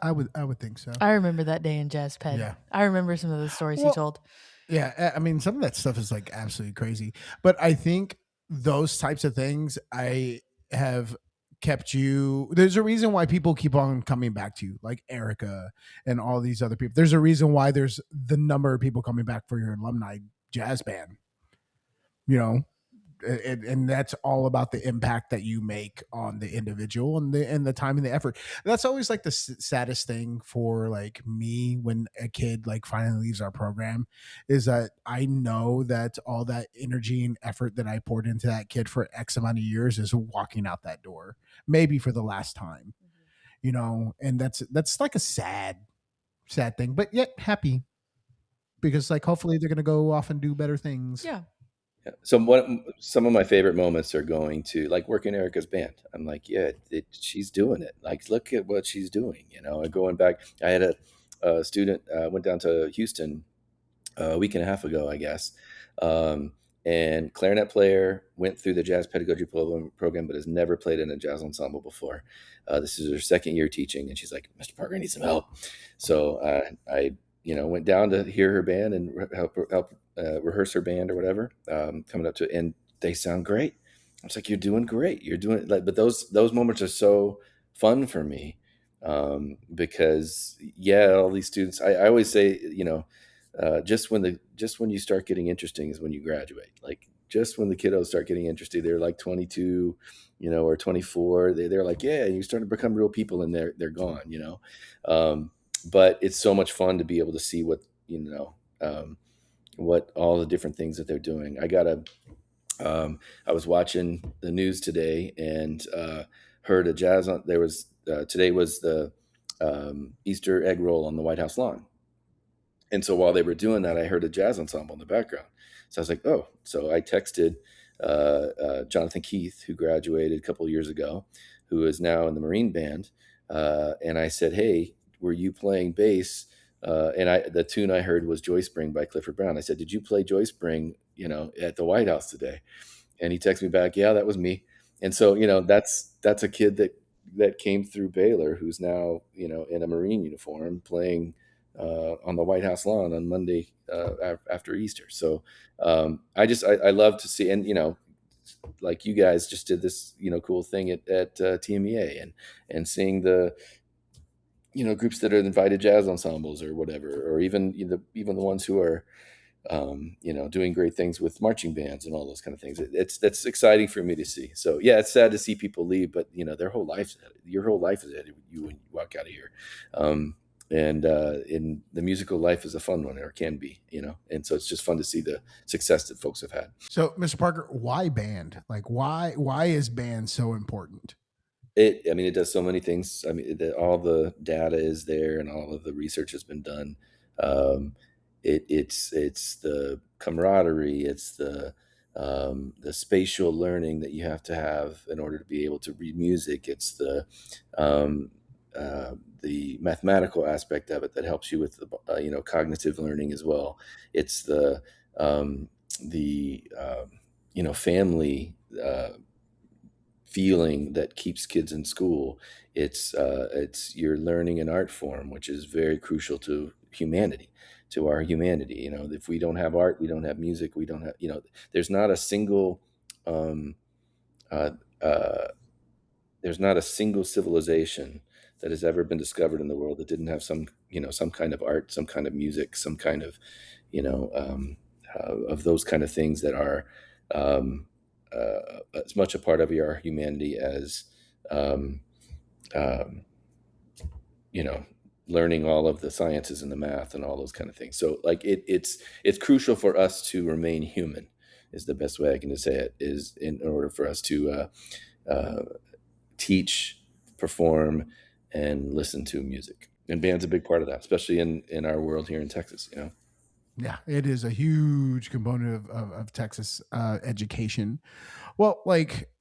I would think so. I remember that day in Jazz Ped. Yeah. I remember some of the stories he told. Yeah, I mean, some of that stuff is like absolutely crazy. But I think those types of things I have kept you. There's a reason why people keep on coming back to you, like Erica and all these other people. There's a reason why there's the number of people coming back for your alumni jazz band. You know, and that's all about the impact that you make on the individual and the time and the effort. That's always like the saddest thing for like me when a kid like finally leaves our program, is that I know that all that energy and effort that I poured into that kid for X amount of years is walking out that door, maybe for the last time. And that's like a sad thing, but yet happy, because like hopefully they're gonna go off and do better things. Yeah. Yeah. So some of my favorite moments are going to like working Erica's band. I'm like, yeah, she's doing it. Like, look at what she's doing. Going back, I had a student went down to Houston a week and a half ago, I guess, and clarinet player, went through the jazz pedagogy program, but has never played in a jazz ensemble before. This is her second year teaching, and she's like, Mr. Parker, I need some help. So I went down to hear her band and help rehearse her band or whatever, coming up to, and they sound great. I was like, you're doing great. You're doing like, but those moments are so fun for me, because all these students, I always say, just when you start getting interesting is when you graduate. Like, just when the kiddos start getting interested, they're like 22, or 24. They're like, yeah, you start to become real people, and they're gone. But it's so much fun to be able to see what all the different things that they're doing. I was watching the news today and heard a jazz on. There was today was the Easter egg roll on the White House lawn. And so while they were doing that, I heard a jazz ensemble in the background. So I was like, oh. So I texted Jonathan Keith, who graduated a couple of years ago, who is now in the Marine band. And I said, hey, were you playing bass? And the tune I heard was Joy Spring by Clifford Brown. I said, did you play Joy Spring, at the White House today? And he texted me back, yeah, that was me. And so, that's a kid that came through Baylor, who's now, in a Marine uniform playing on the White House lawn on Monday after Easter. So I love to see, and like you guys just did this cool thing at TMEA, and seeing the groups that are invited jazz ensembles or whatever, or even the ones who are doing great things with marching bands and all those kind of things. That's exciting for me to see. So yeah, it's sad to see people leave, but your whole life is ahead of you when you walk out of here. And in the musical life is a fun one, or can be, and so it's just fun to see the success that folks have had. So, Mr. Parker, why band? Like, why is band so important? It does so many things. I mean, all the data is there, and all of the research has been done. It's the camaraderie, it's the spatial learning that you have to have in order to be able to read music. It's the mathematical aspect of it that helps you with the cognitive learning as well. It's the family feeling that keeps kids in school. It's you're learning an art form, which is very crucial to humanity, to our humanity. If we don't have art, we don't have music, we don't have, there's not a single there's not a single civilization that has ever been discovered in the world that didn't have some kind of art, some kind of music, some kind of of those kind of things that are as much a part of our humanity as um, um, learning all of the sciences and the math and all those kind of things. So like it's crucial for us to remain human, is the best way I can say it, is in order for us to teach, perform, and listen to music. And band's a big part of that, especially in our world here in Texas. Yeah, it is a huge component of Texas education. Well, like,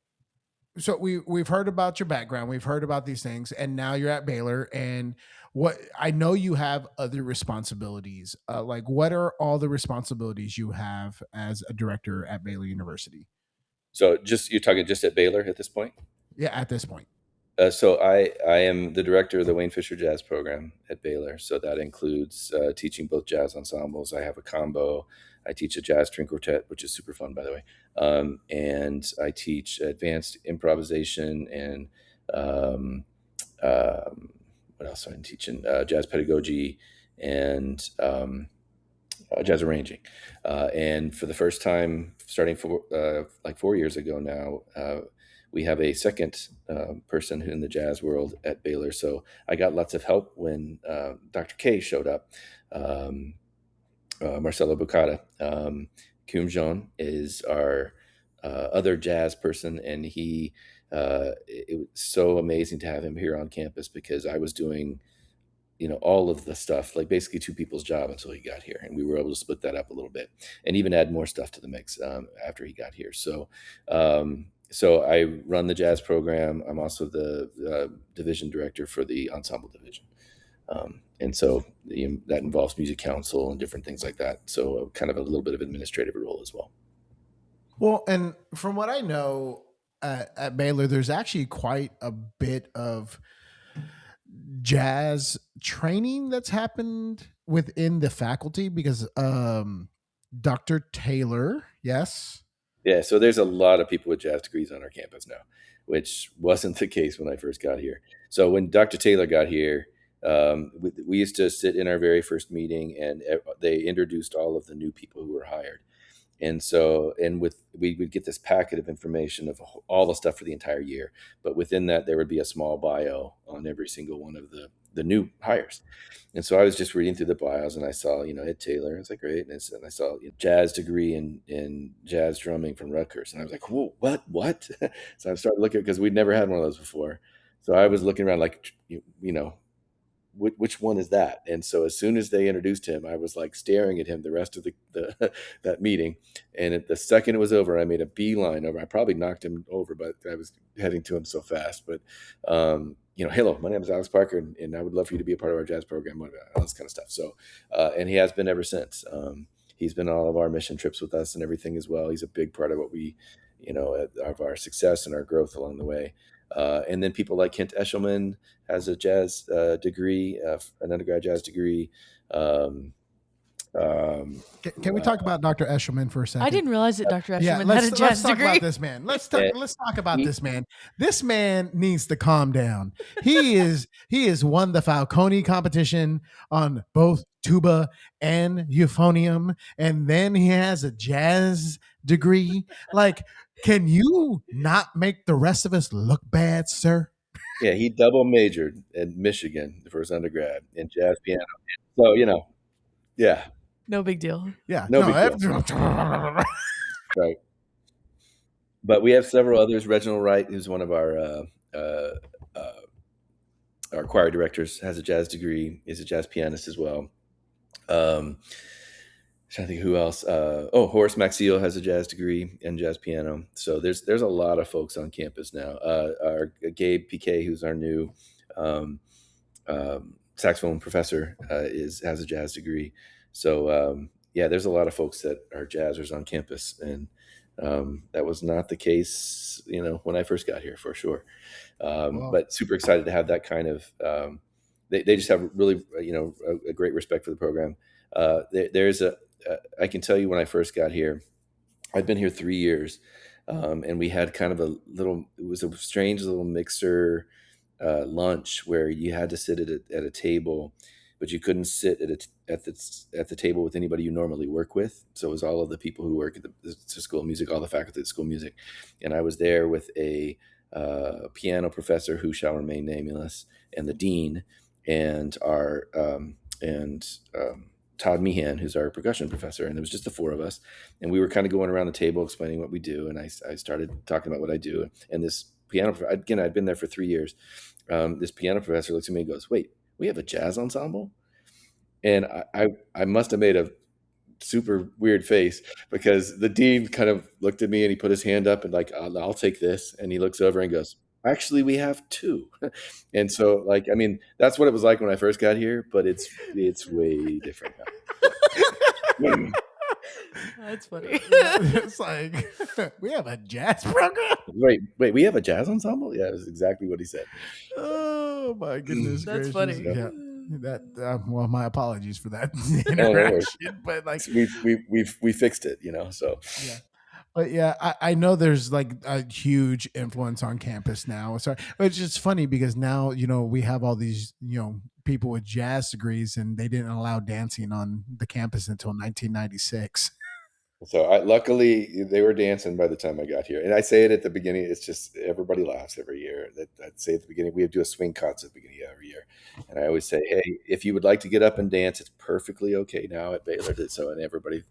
so we've heard about your background, we've heard about these things, and now you're at Baylor. And what I know, you have other responsibilities. Like, what are all the responsibilities you have as a director at Baylor University? So you're talking just at Baylor at this point? Yeah, at this point. So I am the director of the Wayne Fisher Jazz Program at Baylor. So that includes teaching both jazz ensembles. I have a combo. I teach a jazz string quartet, which is super fun, by the way. And I teach advanced improvisation and what else am I teaching? Jazz pedagogy and jazz arranging. And for the first time, starting like 4 years ago now, we have a second person in the jazz world at Baylor. So I got lots of help when Dr. K showed up. Marcelo Bucata. Kim Jean is our other jazz person, and it was so amazing to have him here on campus, because I was doing all of the stuff, like basically two people's job until he got here. And we were able to split that up a little bit and even add more stuff to the mix after he got here. So I run the jazz program. I'm also the division director for the ensemble division. And so that involves music council and different things like that. So kind of a little bit of administrative role as well. Well, and from what I know, at Baylor, there's actually quite a bit of jazz training that's happened within the faculty, because Dr. Taylor, yes. Yeah, so there's a lot of people with jazz degrees on our campus now, which wasn't the case when I first got here. So when Dr. Taylor got here, we used to sit in our very first meeting, and they introduced all of the new people who were hired. And so, we would get this packet of information of all the stuff for the entire year. But within that, there would be a small bio on every single one of the new hires. And so I was just reading through the bios, and I saw, Ed Taylor. It's like, great. And I saw jazz degree in jazz drumming from Rutgers. And I was like, whoa, what? So I started looking, because we'd never had one of those before. So I was looking around like, which one is that? And so as soon as they introduced him, I was like staring at him the rest of the that meeting. And the second it was over, I made a beeline over. I probably knocked him over, but I was heading to him so fast. But hello, my name is Alex Parker, and I would love for you to be a part of our jazz program, all this kind of stuff. So, and he has been ever since. He's been on all of our mission trips with us and everything as well. He's a big part of what we, of our success and our growth along the way. And then people like Kent Eshelman has a jazz degree, an undergrad jazz degree. Can we talk about Dr. Eshelman for a second? I didn't realize that Dr. Eshelman had a jazz degree. Let's talk about this man. Let's talk about this man. This man needs to calm down. He has won the Falcone competition on both tuba and euphonium, and then he has a jazz degree. Like, can you not make the rest of us look bad, sir? Yeah, he double majored at Michigan for his undergrad in jazz piano. So, yeah. No big deal. Yeah. No big deal. Right. But we have several others. Reginald Wright, who's one of our choir directors, has a jazz degree, is a jazz pianist as well. Trying to think who else. Horace Maxiel has a jazz degree and jazz piano. So there's a lot of folks on campus now. Our Gabe PK, who's our new saxophone professor, has a jazz degree. So there's a lot of folks that are jazzers on campus, and that was not the case, when I first got here, for sure. Wow. But super excited to have that kind of. They just have really, a great respect for the program. I can tell you, when I first got here, I'd been here 3 years, and we had kind of it was a strange little mixer lunch where you had to sit at a table, but you couldn't sit at the table with anybody you normally work with. So it was all of the people who work at the School of Music, all the faculty at the School of Music, and I was there with a piano professor who shall remain nameless, and the dean, and our Todd Meehan, who's our percussion professor, and it was just the four of us, and we were kind of going around the table explaining what we do, and I started talking about what I do, and this piano, again, I'd been there for 3 years. This piano professor looks at me and goes, "Wait, we have a jazz ensemble?" And I must have made a super weird face, because the dean kind of looked at me and he put his hand up and like, I'll take this. And he looks over and goes, "Actually, we have two." And so, like, I mean, that's what it was like when I first got here, but it's way different now. That's funny. It's like, we have a jazz program. Wait, we have a jazz ensemble? Yeah, that's exactly what he said. Oh my goodness That's gracious! funny. Yeah, that. Well, my apologies for that interaction, but like we fixed it, So yeah. But yeah, I know there's like a huge influence on campus now. Sorry, but it's just funny because now we have all these people with jazz degrees, and they didn't allow dancing on the campus until 1996. So luckily they were dancing by the time I got here. And I say it at the beginning, it's just everybody laughs every year. I'd say at the beginning, we do a swing concert at the beginning of every year. And I always say, hey, if you would like to get up and dance, it's perfectly okay now at Baylor. So, and everybody,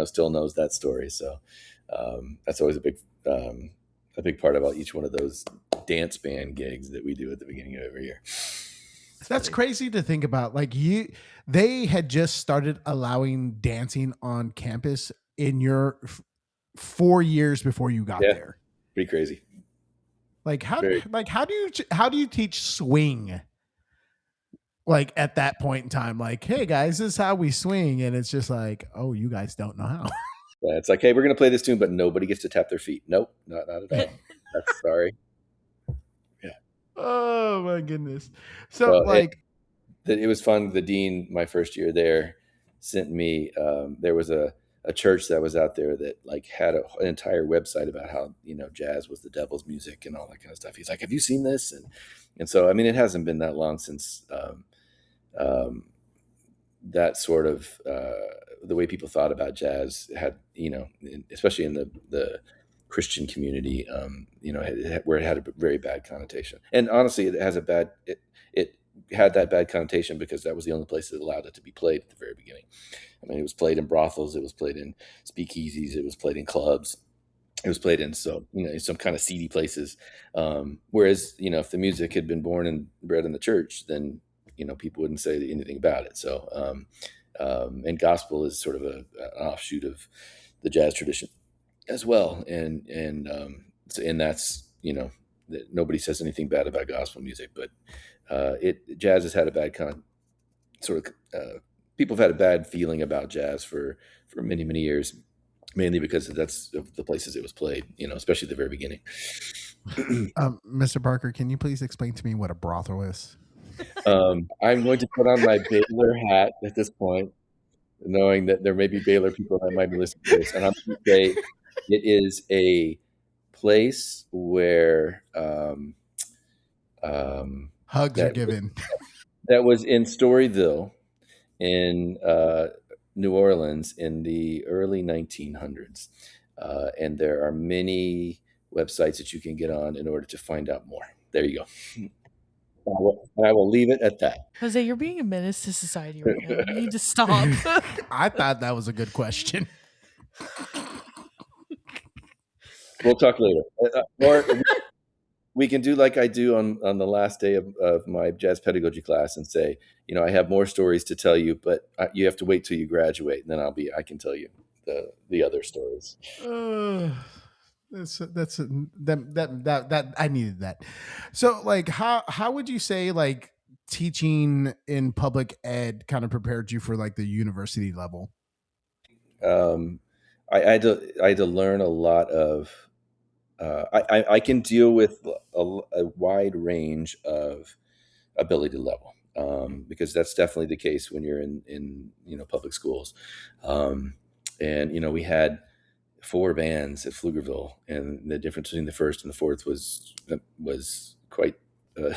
still knows that story. So that's always a big part about each one of those dance band gigs that we do at the beginning of every year. That's crazy to think about. Like they had just started allowing dancing on campus in your 4 years before you got there. Pretty crazy. Like how do you teach swing? Like at that point in time, like, hey guys, this is how we swing, and it's just like, oh, you guys don't know how. Yeah, it's like, hey, we're gonna play this tune, but nobody gets to tap their feet. Nope, not at all. That's sorry. Yeah. Oh my goodness. So it was fun. The dean, my first year there, sent me. There was a church that was out there that like had an entire website about how jazz was the devil's music and all that kind of stuff. He's like, "Have you seen this?" And so, I mean, it hasn't been that long since that sort of the way people thought about jazz had, especially in the Christian community, where it had a very bad connotation. And honestly, it had that bad connotation because that was the only place that allowed it to be played at the very beginning. I mean, it was played in brothels, it was played in speakeasies, it was played in clubs, it was played in some kind of seedy places. Whereas, if the music had been born and bred in the church, then people wouldn't say anything about it. So, and gospel is sort of an offshoot of the jazz tradition as well, and that's that nobody says anything bad about gospel music, but jazz has had a bad people have had a bad feeling about jazz for many years, mainly because that's the places it was played, especially at the very beginning. Mr. Parker, can you please explain to me what a brothel is? I'm going to put on my Baylor hat at this point, knowing that there may be Baylor people that might be listening to this, and I'm going to say it is a place where hugs are given. That was in Storyville, in New Orleans, in the early 1900s, and there are many websites that you can get on in order to find out more. There you go. I will leave it at that. Jose, you're being a menace to society right now. You need to stop. I thought that was a good question. We'll talk later. Or we can do like I do on the last day of my jazz pedagogy class and say, I have more stories to tell you, but you have to wait till you graduate, and then I can tell you the other stories. That I needed that. So like how would you say like teaching in public ed kind of prepared you for like the university level? I had to learn a lot of I can deal with a wide range of ability level, because that's definitely the case when you're in public schools. And we had 4 bands at Pflugerville, and the difference between the first and the fourth was quite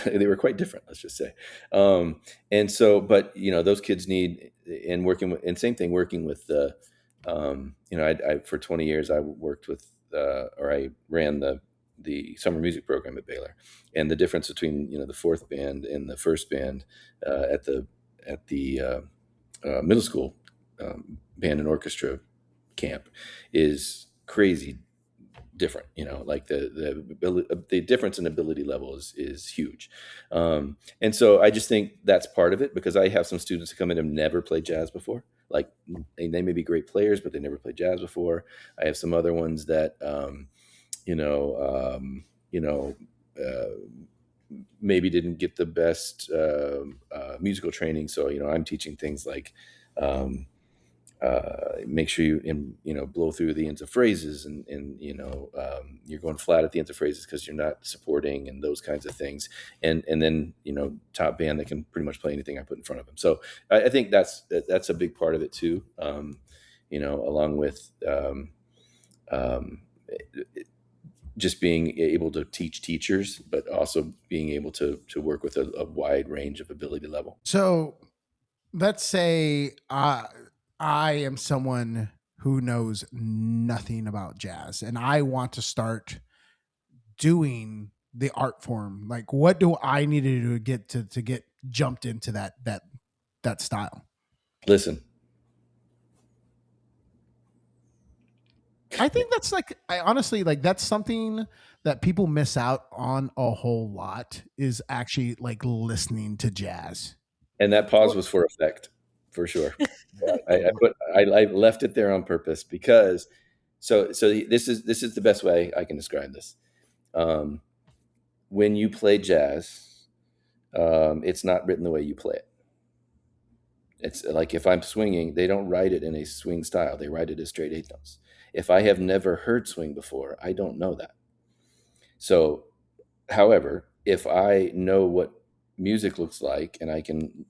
they were quite different, let's just say. And so, but those kids need, and working with, and same thing, working with the, I for 20 years I worked with, or I ran the summer music program at Baylor, and the difference between the fourth band and the first band at the middle school band and orchestra camp is crazy different. Like the difference in ability level is huge. And so I just think that's part of it, because I have some students who come in and never played jazz before. Like, and they may be great players, but they never played jazz before. I have some other ones that maybe didn't get the best musical training. So I'm teaching things like make sure you blow through the ends of phrases, and you're going flat at the ends of phrases because you're not supporting, and those kinds of things. And then top band that can pretty much play anything I put in front of them. So I think that's a big part of it too. Along with just being able to teach teachers, but also being able to work with a wide range of ability level. So let's say I am someone who knows nothing about jazz and I want to start doing the art form. Like, what do I need to do to get jumped into that style? Listen. I think that's honestly, that's something that people miss out on a whole lot, is actually like listening to jazz. And that pause was for effect, for sure. I left it there on purpose because this is the best way I can describe this. When you play jazz, it's not written the way you play it. It's like, if I'm swinging, they don't write it in a swing style. They write it as straight eighth notes. If I have never heard swing before, I don't know that. So, however, if I know what music looks like, and I can,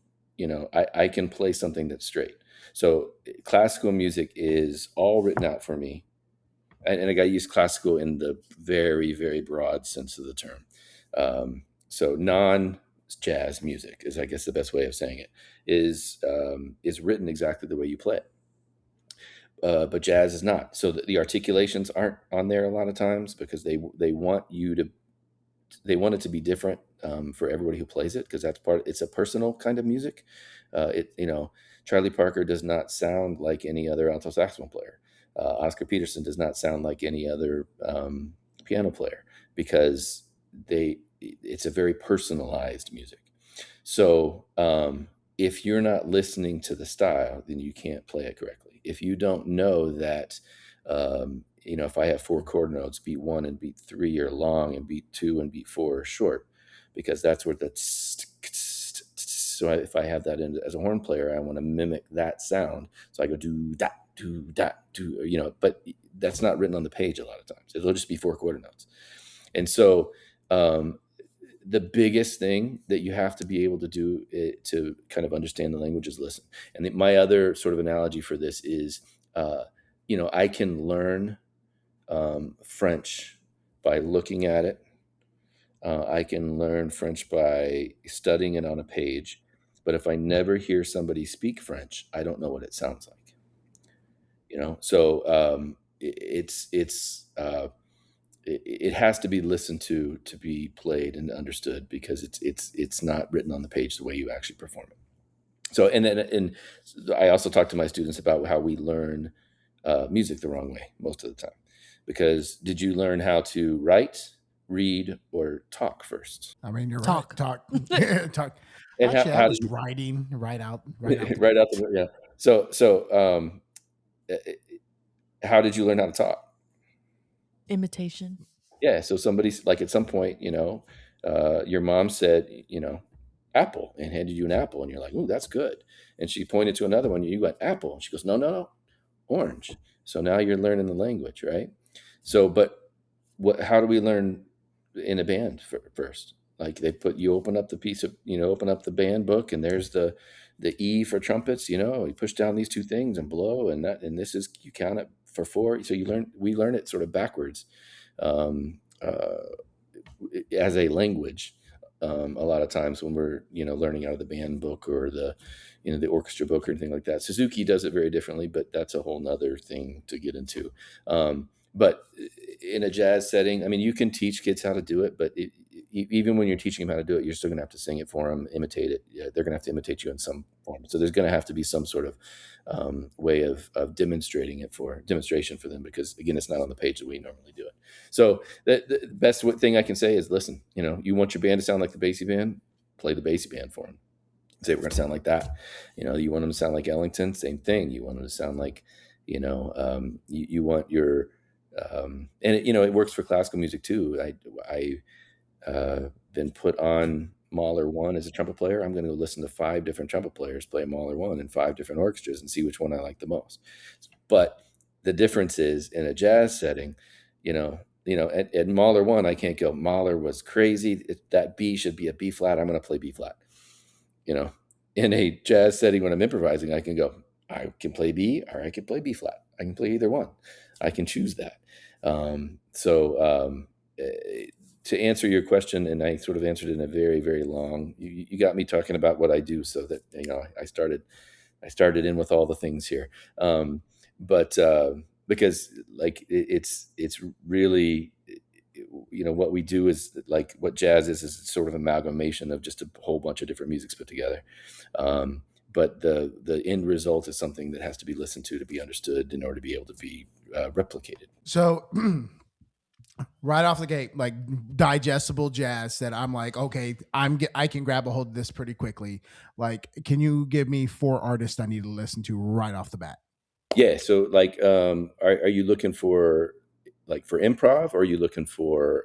I can play something that's straight. So classical music is all written out for me. And I got to use classical in the very, very broad sense of the term. So non-jazz music is, I guess, the best way of saying it, is written exactly the way you play it. But jazz is not. So the articulations aren't on there a lot of times, because they want it to be different for everybody who plays it, because it's a personal kind of music. Charlie Parker does not sound like any other alto saxophone player. Oscar Peterson does not sound like any other piano player, because it's a very personalized music. So if you're not listening to the style, then you can't play it correctly. If you don't know that, if I have 4 chord notes, beat 1 and beat 3 are long, and beat 2 and beat 4 are short, because that's where so if I have that as a horn player, I want to mimic that sound. So I go do that, do, but that's not written on the page a lot of times. It'll just be 4 quarter notes. And so the biggest thing that you have to be able to do to kind of understand the language is listen. And my other sort of analogy for this is, I can learn French by looking at it. I can learn French by studying it on a page. But if I never hear somebody speak French, I don't know what it sounds like. So it has to be listened to be played and understood, because it's not written on the page the way you actually perform it. So, and I also talk to my students about how we learn music the wrong way most of the time. Because did you learn how to write, read, or talk first? I mean, you're Talk. right. Talk. And Actually, how I was did you, writing right out. right out the, yeah. So how did you learn how to talk? Imitation. Yeah. So somebody's like, at some point, your mom said, apple, and handed you an apple, and you're like, "Ooh, that's good." And she pointed to another one, and you went, apple. And she goes, no, orange. So now you're learning the language, right? So, but how do we learn in a band first? Like, you open up the open up the band book, and there's the E for trumpets, you push down these 2 things and blow, and this is, you count it for 4. So we learn it sort of backwards, as a language. a lot of times when we're, learning out of the band book or the orchestra book or anything like that. Suzuki does it very differently, but that's a whole nother thing to get into. But in a jazz setting, I mean, you can teach kids how to do it, but even when you're teaching them how to do it, you're still going to have to sing it for them, imitate it. Yeah, they're going to have to imitate you in some form. So there's going to have to be some sort of way of demonstration for them, because again, it's not on the page that we normally do it. So the best thing I can say is, listen, you want your band to sound like the Basie band, play the Basie band for them. Say we're going to sound like that. You want them to sound like Ellington, same thing. You want them to sound like, you want your, and it works for classical music too. I been put on Mahler 1 as a trumpet player. I'm going to go listen to 5 different trumpet players play Mahler 1 in 5 different orchestras and see which one I like the most. But the difference is, in a jazz setting, at Mahler 1, I can't go, Mahler was crazy. That B should be a B flat. I'm going to play B flat. In a jazz setting, when I'm improvising, I can go, I can play B or I can play B flat. I can play either one. I can choose that. To answer your question, and I sort of answered it in a very, very long, you got me talking about what I do, so that, I started in with all the things here. But because like it's really, what we do is like what jazz is sort of amalgamation of just a whole bunch of different musics put together. But the end result is something that has to be listened to be understood in order to be able to be replicated. So right off the gate, like digestible jazz that I'm like, okay, I can grab a hold of this pretty quickly. Like, can you give me 4 artists I need to listen to right off the bat? Yeah. So like, are you looking for like for improv, or are you looking for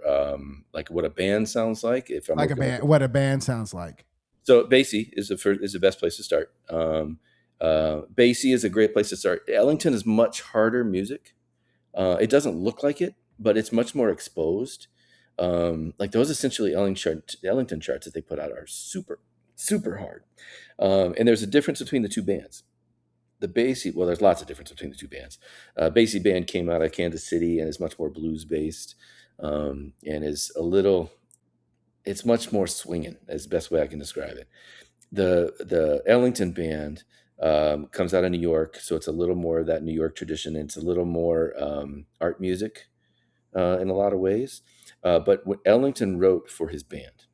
like what a band sounds like? If I'm like a band, what a band sounds like. So Basie is the best place to start. Basie is a great place to start. Ellington is much harder music. It doesn't look like it, but it's much more exposed. Like those essentially Ellington charts that they put out are super, super hard. And there's a difference between the two bands. The Basie, well, there's lots of difference between the two bands. Basie band came out of Kansas City and is much more blues based, and is it's much more swinging, is the best way I can describe it. The Ellington band comes out of New York, so it's a little more of that New York tradition. It's a little more art music in a lot of ways. But what Ellington wrote for his band,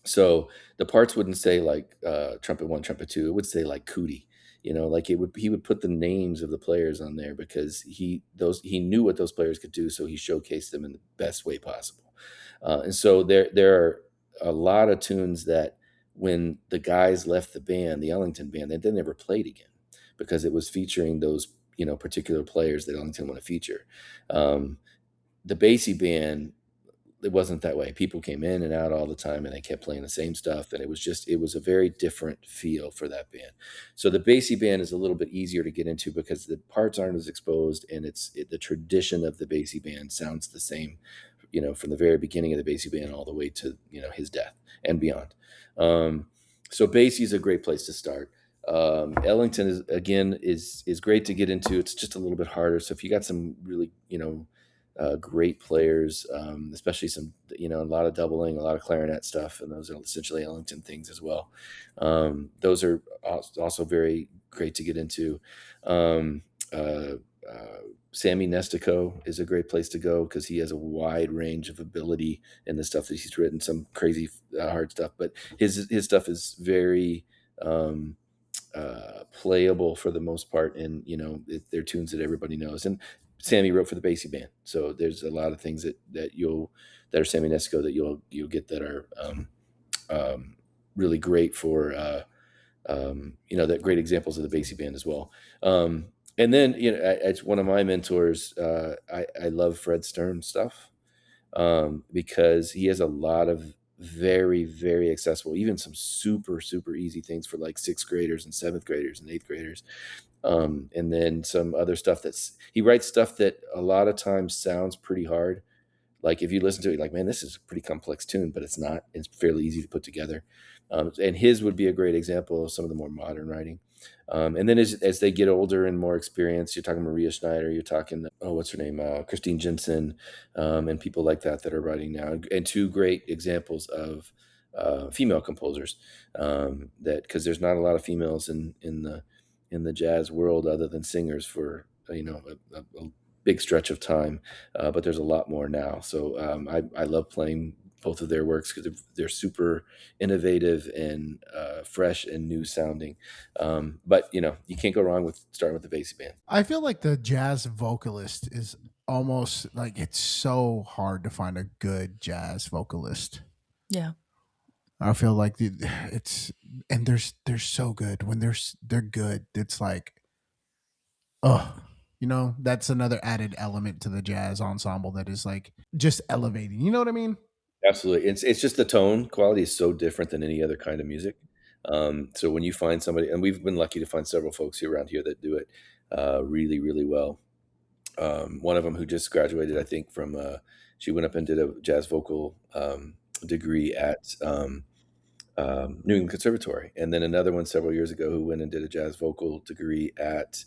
so the parts wouldn't say like trumpet 1, trumpet 2. It would say like cootie. Like he would put the names of the players on there because he knew what those players could do, so he showcased them in the best way possible. And so there are a lot of tunes that when the guys left the band, the Ellington band, they never played again because it was featuring those particular players that Ellington want to feature. The Basie band, it wasn't that way. People came in and out all the time and they kept playing the same stuff. And it was a very different feel for that band. So the Basie band is a little bit easier to get into because the parts aren't as exposed, and the tradition of the Basie band sounds the same, from the very beginning of the Basie band all the way to, his death and beyond. So Basie is a great place to start. Ellington is great to get into. It's just a little bit harder. So if you got some really, great players, especially some, a lot of doubling, a lot of clarinet stuff, and those are essentially Ellington things as well. Those are also very great to get into. Sammy Nestico is a great place to go because he has a wide range of ability in the stuff that he's written, some crazy hard stuff, but his stuff is very playable for the most part, and they're tunes that everybody knows. And Sammy wrote for the Basie band, so there's a lot of things that are Sammy Nestico that you'll get that are really great for that great examples of the Basie band as well. And then it's one of my mentors. I love Fred Stern stuff because he has a lot of very, very accessible, even some super, super easy things for like 6th graders and 7th graders and 8th graders. And then some other stuff he writes stuff that a lot of times sounds pretty hard. Like if you listen to it, like, man, this is a pretty complex tune, but it's not. It's fairly easy to put together. And his would be a great example of some of the more modern writing. And then as they get older and more experienced, you're talking Maria Schneider, you're talking, what's her name? Christine Jensen, and people like that are writing now. And 2 great examples of female composers, that because there's not a lot of females in the jazz world other than singers for a big stretch of time, but there's a lot more now. So I love playing both of their works because they're super innovative and fresh and new sounding. But you can't go wrong with starting with the Basie band. I feel like the jazz vocalist is almost like it's so hard to find a good jazz vocalist. Yeah. I feel like it's and they're so good when they're good. It's like, oh, that's another added element to the jazz ensemble that is like just elevating. You know what I mean? Absolutely. It's just the tone quality is so different than any other kind of music. So when you find somebody, and we've been lucky to find several folks here around here that do it really, really well. One of them who just graduated, I think, from she went up and did a jazz vocal degree at New England Conservatory, and then another one several years ago who went and did a jazz vocal degree at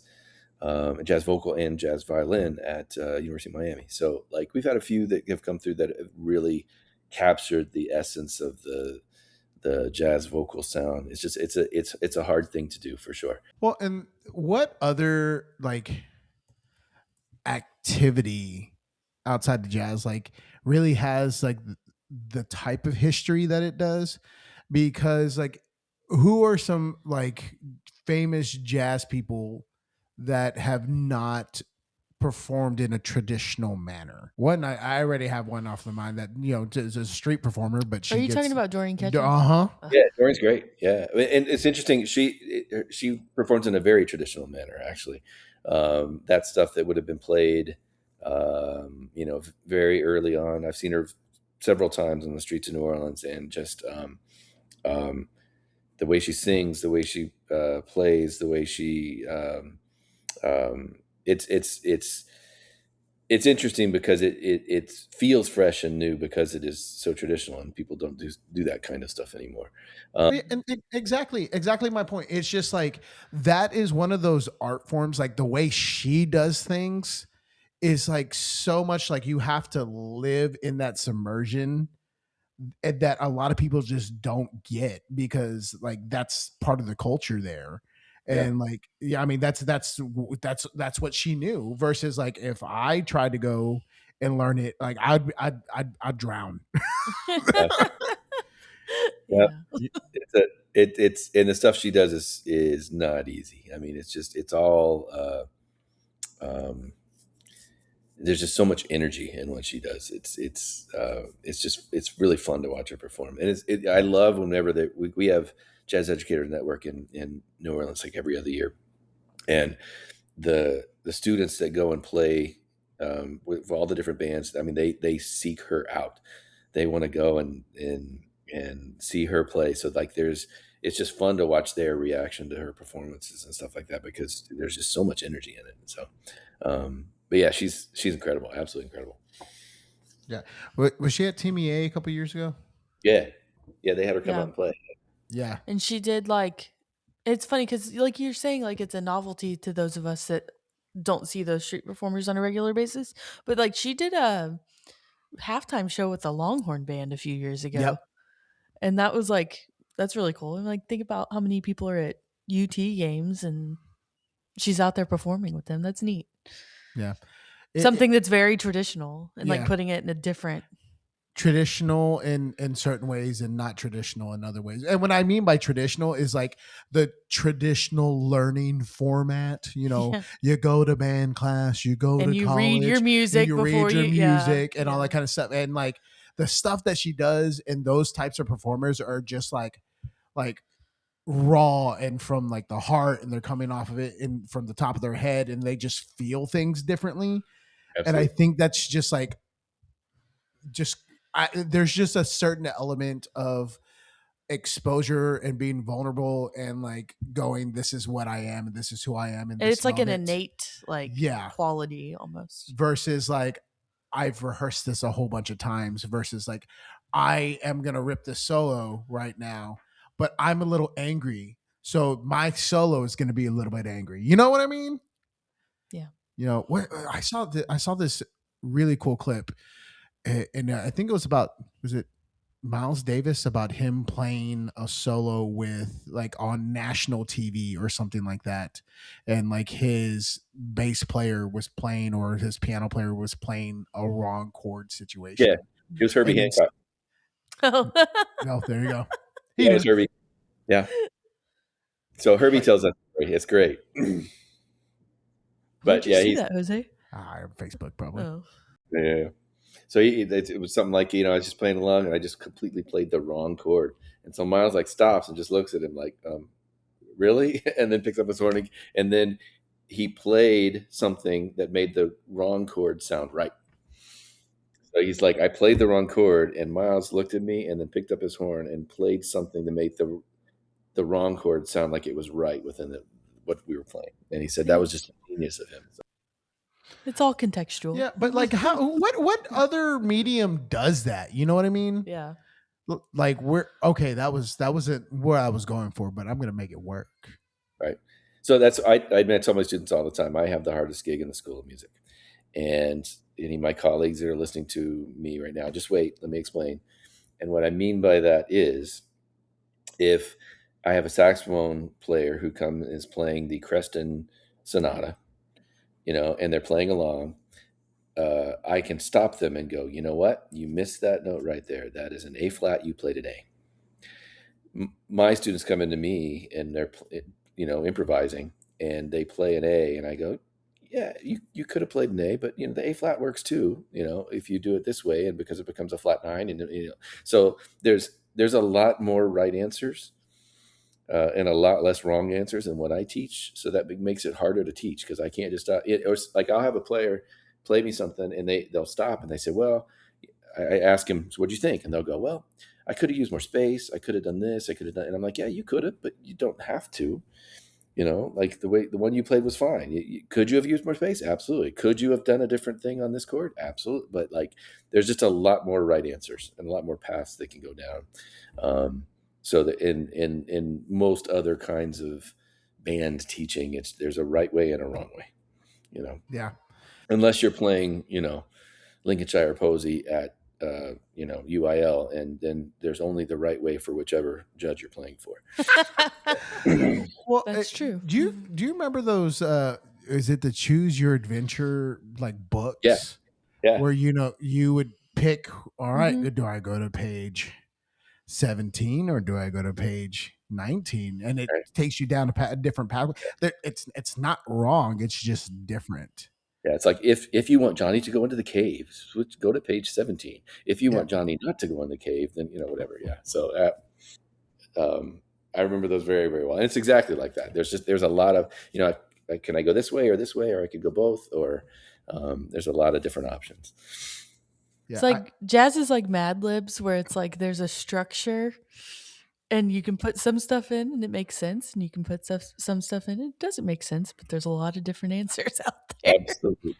jazz vocal and jazz violin at University of Miami. So like we've had a few that have come through that have really captured the essence of the jazz vocal sound. It's just it's a hard thing to do for sure. Well, and what other like activity outside the jazz like really has like the type of history that it does? Because like who are some like famous jazz people that have not performed in a traditional manner? One, I already have one off the mind that is a street performer, but Are you talking about Dorian Ketchum? Uh-huh. Yeah, Dorian's great. Yeah, and it's interesting. She performs in a very traditional manner. Actually, that stuff that would have been played, very early on. I've seen her several times on the streets of New Orleans, and just the way she sings, the way she plays, the way she it's interesting because it feels fresh and new because it is so traditional and people don't do that kind of stuff anymore. Exactly my point. It's just like that is one of those art forms, like the way she does things is like so much like you have to live in that submersion that a lot of people just don't get because like that's part of the culture there. Yeah. And like, yeah, I mean, that's what she knew versus like, if I tried to go and learn it, like I'd drown. Yeah. It's and the stuff she does is not easy. I mean, it's all there's just so much energy in what she does. It's really fun to watch her perform. And I love whenever we have Jazz Educators Network in New Orleans like every other year, and the students that go and play with all the different bands. I mean, they seek her out. They want to go and see her play. So like it's just fun to watch their reaction to her performances and stuff like that because there's just so much energy in it. And so, but yeah, she's incredible, absolutely incredible. Yeah, was she at Team EA a couple years ago? Yeah, they had her come out and play. Yeah, and she did like. It's funny because like you're saying, like it's a novelty to those of us that don't see those street performers on a regular basis. But like she did a halftime show with the Longhorn Band a few years ago. Yep. And that was like, that's really cool. And like, think about how many people are at UT games and she's out there performing with them. That's neat. Yeah. Something that's very traditional and like Yeah. putting it in a different. Traditional in certain ways and not traditional in other ways. And what I mean by traditional is like the traditional learning format. Yeah. You go to band class, you go And to you college, read your music you before read your you- yeah, music and all yeah. that kind of stuff. And like the stuff that she does and those types of performers are just like raw and from like the heart, and they're coming off of it and from the top of their head, and they just feel things differently. Absolutely. And I think that's just like there's just a certain element of exposure and being vulnerable and like going, this is what I am and this is who I am, and It's like an moment. innate like Yeah. quality almost. Versus like I've rehearsed this a whole bunch of times versus like I am gonna rip this solo right now, but I'm a little angry, so my solo is gonna be a little bit angry. You know what I mean? Yeah. I saw this really cool clip, and I think it was Miles Davis about him playing a solo with like on national TV or something like that, and like his bass player was playing or his piano player was playing a wrong chord Yeah, situation, it was Herbie and Hancock. Oh. oh, there you go. Yeah, it was Herbie. Yeah. So Herbie tells that story. It's great. Where'd But you yeah, see that, Jose? Facebook probably. Oh. yeah. So it was something like, I was just playing along and I just completely played the wrong chord. And so Miles like stops and just looks at him like, really? And then picks up his horn and then he played something that made the wrong chord sound right. So he's like, I played the wrong chord, and Miles looked at me and then picked up his horn and played something to make the wrong chord sound like it was right within what we were playing. And he said that was just genius of him. So. It's all contextual. Yeah, but like what other medium does that? You know what I mean? Yeah. Like that wasn't where I was going for, but I'm gonna make it work. Right. So I tell my students all the time, I have the hardest gig in the School of Music. And any of my colleagues that are listening to me right now, just wait, let me explain. And what I mean by that is if I have a saxophone player who is playing the Creston Sonata, and they're playing along, I can stop them and go, you know what? You missed that note right there. That is an A flat. You played an A. My students come into me and they're, improvising, and they play an A, and I go, yeah, you could have played an A, but the A flat works too. If you do it this way, and because it becomes a flat 9, and so there's a lot more right answers. And a lot less wrong answers than what I teach. So that makes it harder to teach because I can't just or like I'll have a player play me something and they'll stop and they say, well, I ask him, so what'd you think? And they'll go, well, I could have used more space. I could have done this. I could have done, and I'm like, yeah, you could have, but you don't have to. Like the one you played was fine. Could you have used more space? Absolutely. Could you have done a different thing on this chord? Absolutely. But like, there's just a lot more right answers and a lot more paths they can go down. So that in most other kinds of band teaching, there's a right way and a wrong way. Yeah. Unless you're playing, Lincolnshire Posey at UIL, and then there's only the right way for whichever judge you're playing for. Well, that's true. Do you remember those? Is it the Choose Your Adventure like books? Yeah. Where you would pick. All right, do I go to page 17 or do I go to page 19? And it takes you down a different pathway. It's not wrong. It's just different. Yeah, it's like if you want Johnny to go into the cave, go to page 17. If you want Johnny not to go in the cave, then whatever. Yeah. So I remember those very, very well, and it's exactly like that. There's a lot of can I go this way, or I could go both, or there's a lot of different options. Yeah, it's like jazz is like Mad Libs, where it's like there's a structure, and you can put some stuff in and it makes sense, and you can put some stuff in and it doesn't make sense, but there's a lot of different answers out there. Absolutely.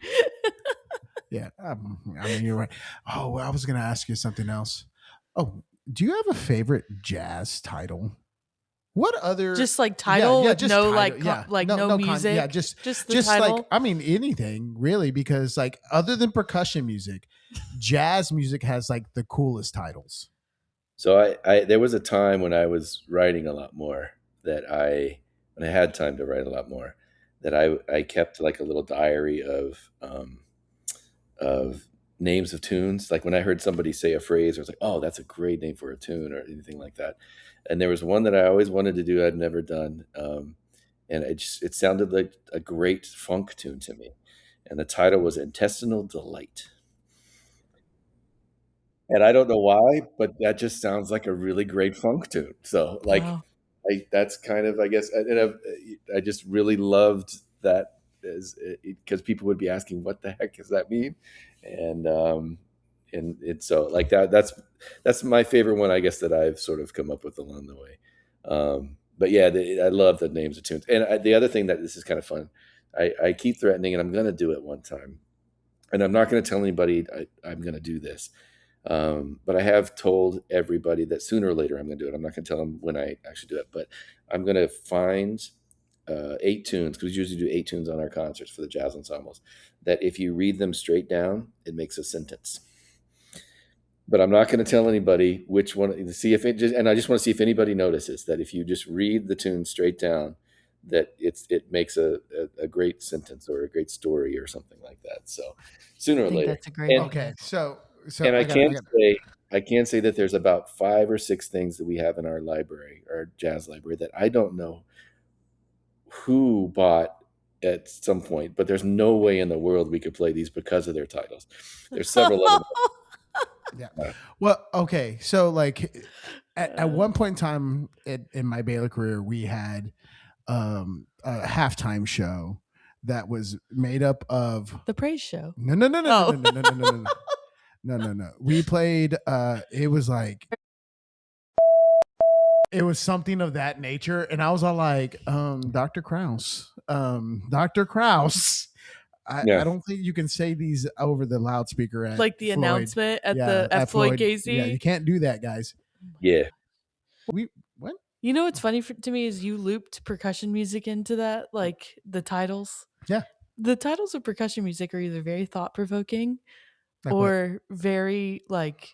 Yeah, I mean, you're right. Oh, I was going to ask you something else. Oh, do you have a favorite jazz title? What other just like title with no title. like no music? Just the title. Like, I mean, anything really, because like other than percussion music, jazz music has like the coolest titles. So there was a time when I was writing a lot more when I had time to write a lot more, that I kept like a little diary of names of tunes. Like when I heard somebody say a phrase, I was like, oh, that's a great name for a tune, or anything like that. And there was one that I always wanted to do, I'd never done. And it sounded like a great funk tune to me. And the title was Intestinal Delight. And I don't know why, but that just sounds like a really great funk tune. So like, wow. That's kind of, I guess, I just really loved that, because people would be asking, what the heck does that mean? And it's so like that's my favorite one, I guess, that I've sort of come up with along the way. But yeah, I love the names of tunes. And the other thing that this is kind of fun, I keep threatening, and I'm going to do it one time, and I'm not going to tell anybody I'm going to do this. But I have told everybody that sooner or later I'm going to do it. I'm not going to tell them when I actually do it, but I'm going to find 8 tunes, because we usually do 8 tunes on our concerts for the jazz ensembles, that if you read them straight down, it makes a sentence. but I'm not going to tell anybody which one to see if it just, and I just want to see if anybody notices that if you just read the tune straight down, that it makes a great sentence or a great story or something like that. So sooner I or think later. that's a great Okay, idea. so And I got I can say that there's about 5 or 6 things that we have in our library, our jazz library, that I don't know who bought at some point, but there's no way in the world we could play these because of their titles. There's several of them. yeah. Well, okay, so like at one point in time in my Baylor career, we had a halftime show that was made up of The praise show. no. We played it was something of that nature, and I was all like, Dr. Kraus, Dr. Kraus. I Yeah. don't think you can say these over the loudspeaker at Like the Floyd. announcement at Yeah, at Floyd Casey. Yeah, you can't do that, guys. Yeah. We what? You know what's funny to me is you looped percussion music into that, like the titles. Yeah. The titles of percussion music are either very thought provoking Like what? or very like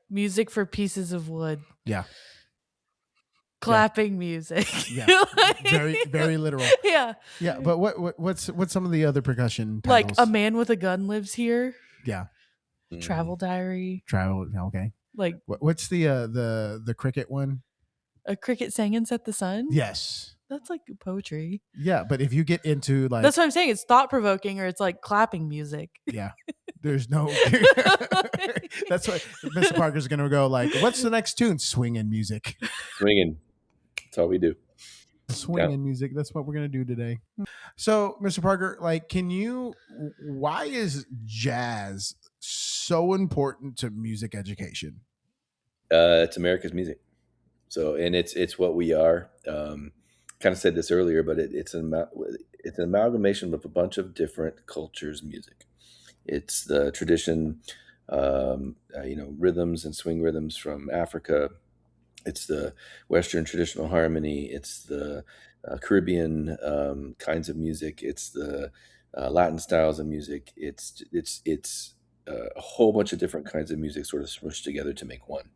music for pieces of wood. Yeah. Clapping music. Yeah. Very literal. Yeah. Yeah, but what's some of the other percussion Like titles? A Man with a Gun Lives Here. Yeah. Travel Diary. Travel. Okay. Like What's the cricket one? A Cricket Sang and Set the Sun. Yes. That's like poetry. Yeah, but if you get into like That's what I'm saying. It's thought provoking or it's like clapping music. yeah, there's no. That's what Mr. Parker's gonna go like. What's the next tune? Swinging music. Swinging. That's all we do. Swinging music. That's what we're gonna do today. So, Mr. Parker, like, why is jazz so important to music education? It's America's music. So, and it's what we are. Kind of said this earlier, but it's an amalgamation of a bunch of different cultures' music. It's the tradition, rhythms and swing rhythms from Africa. It's the Western traditional harmony. It's the Caribbean kinds of music. It's the Latin styles of music. It's a whole bunch of different kinds of music sort of smushed together to make one,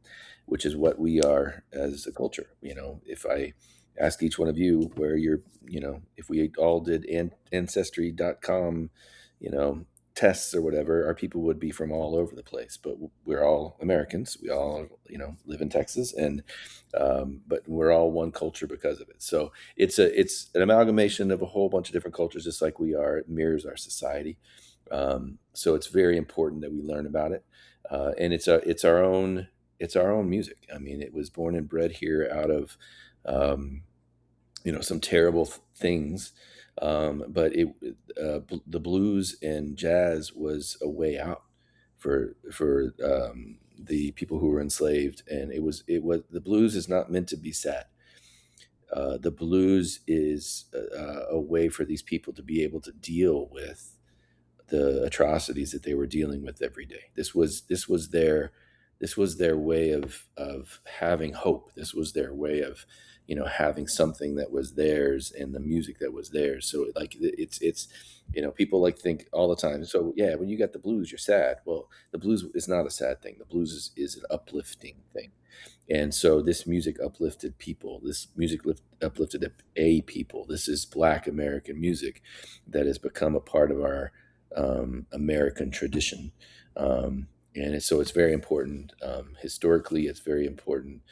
which is what we are as a culture. If I ask each one of you where if we all did ancestry.com, tests or whatever, our people would be from all over the place, but we're all Americans. We all, live in Texas, and but we're all one culture because of it. So it's an amalgamation of a whole bunch of different cultures, just like we are. It mirrors our society. So it's very important that we learn about it, and it's our own music. I mean, it was born and bred here out of some terrible things. But the blues and jazz was a way out for the people who were enslaved, and it was the blues is not meant to be sad. The blues is a way for these people to be able to deal with the atrocities that they were dealing with every day. This was their way of having hope. This was their way of having something that was theirs and the music that was theirs. So like it's people like think all the time, so yeah, when you got the blues you're sad. Well, the blues is not a sad thing. The blues is an uplifting thing. And so this music uplifted people. This music uplifted a people. This is Black American music that has become a part of our American tradition. So it's very important. Historically, it's very important,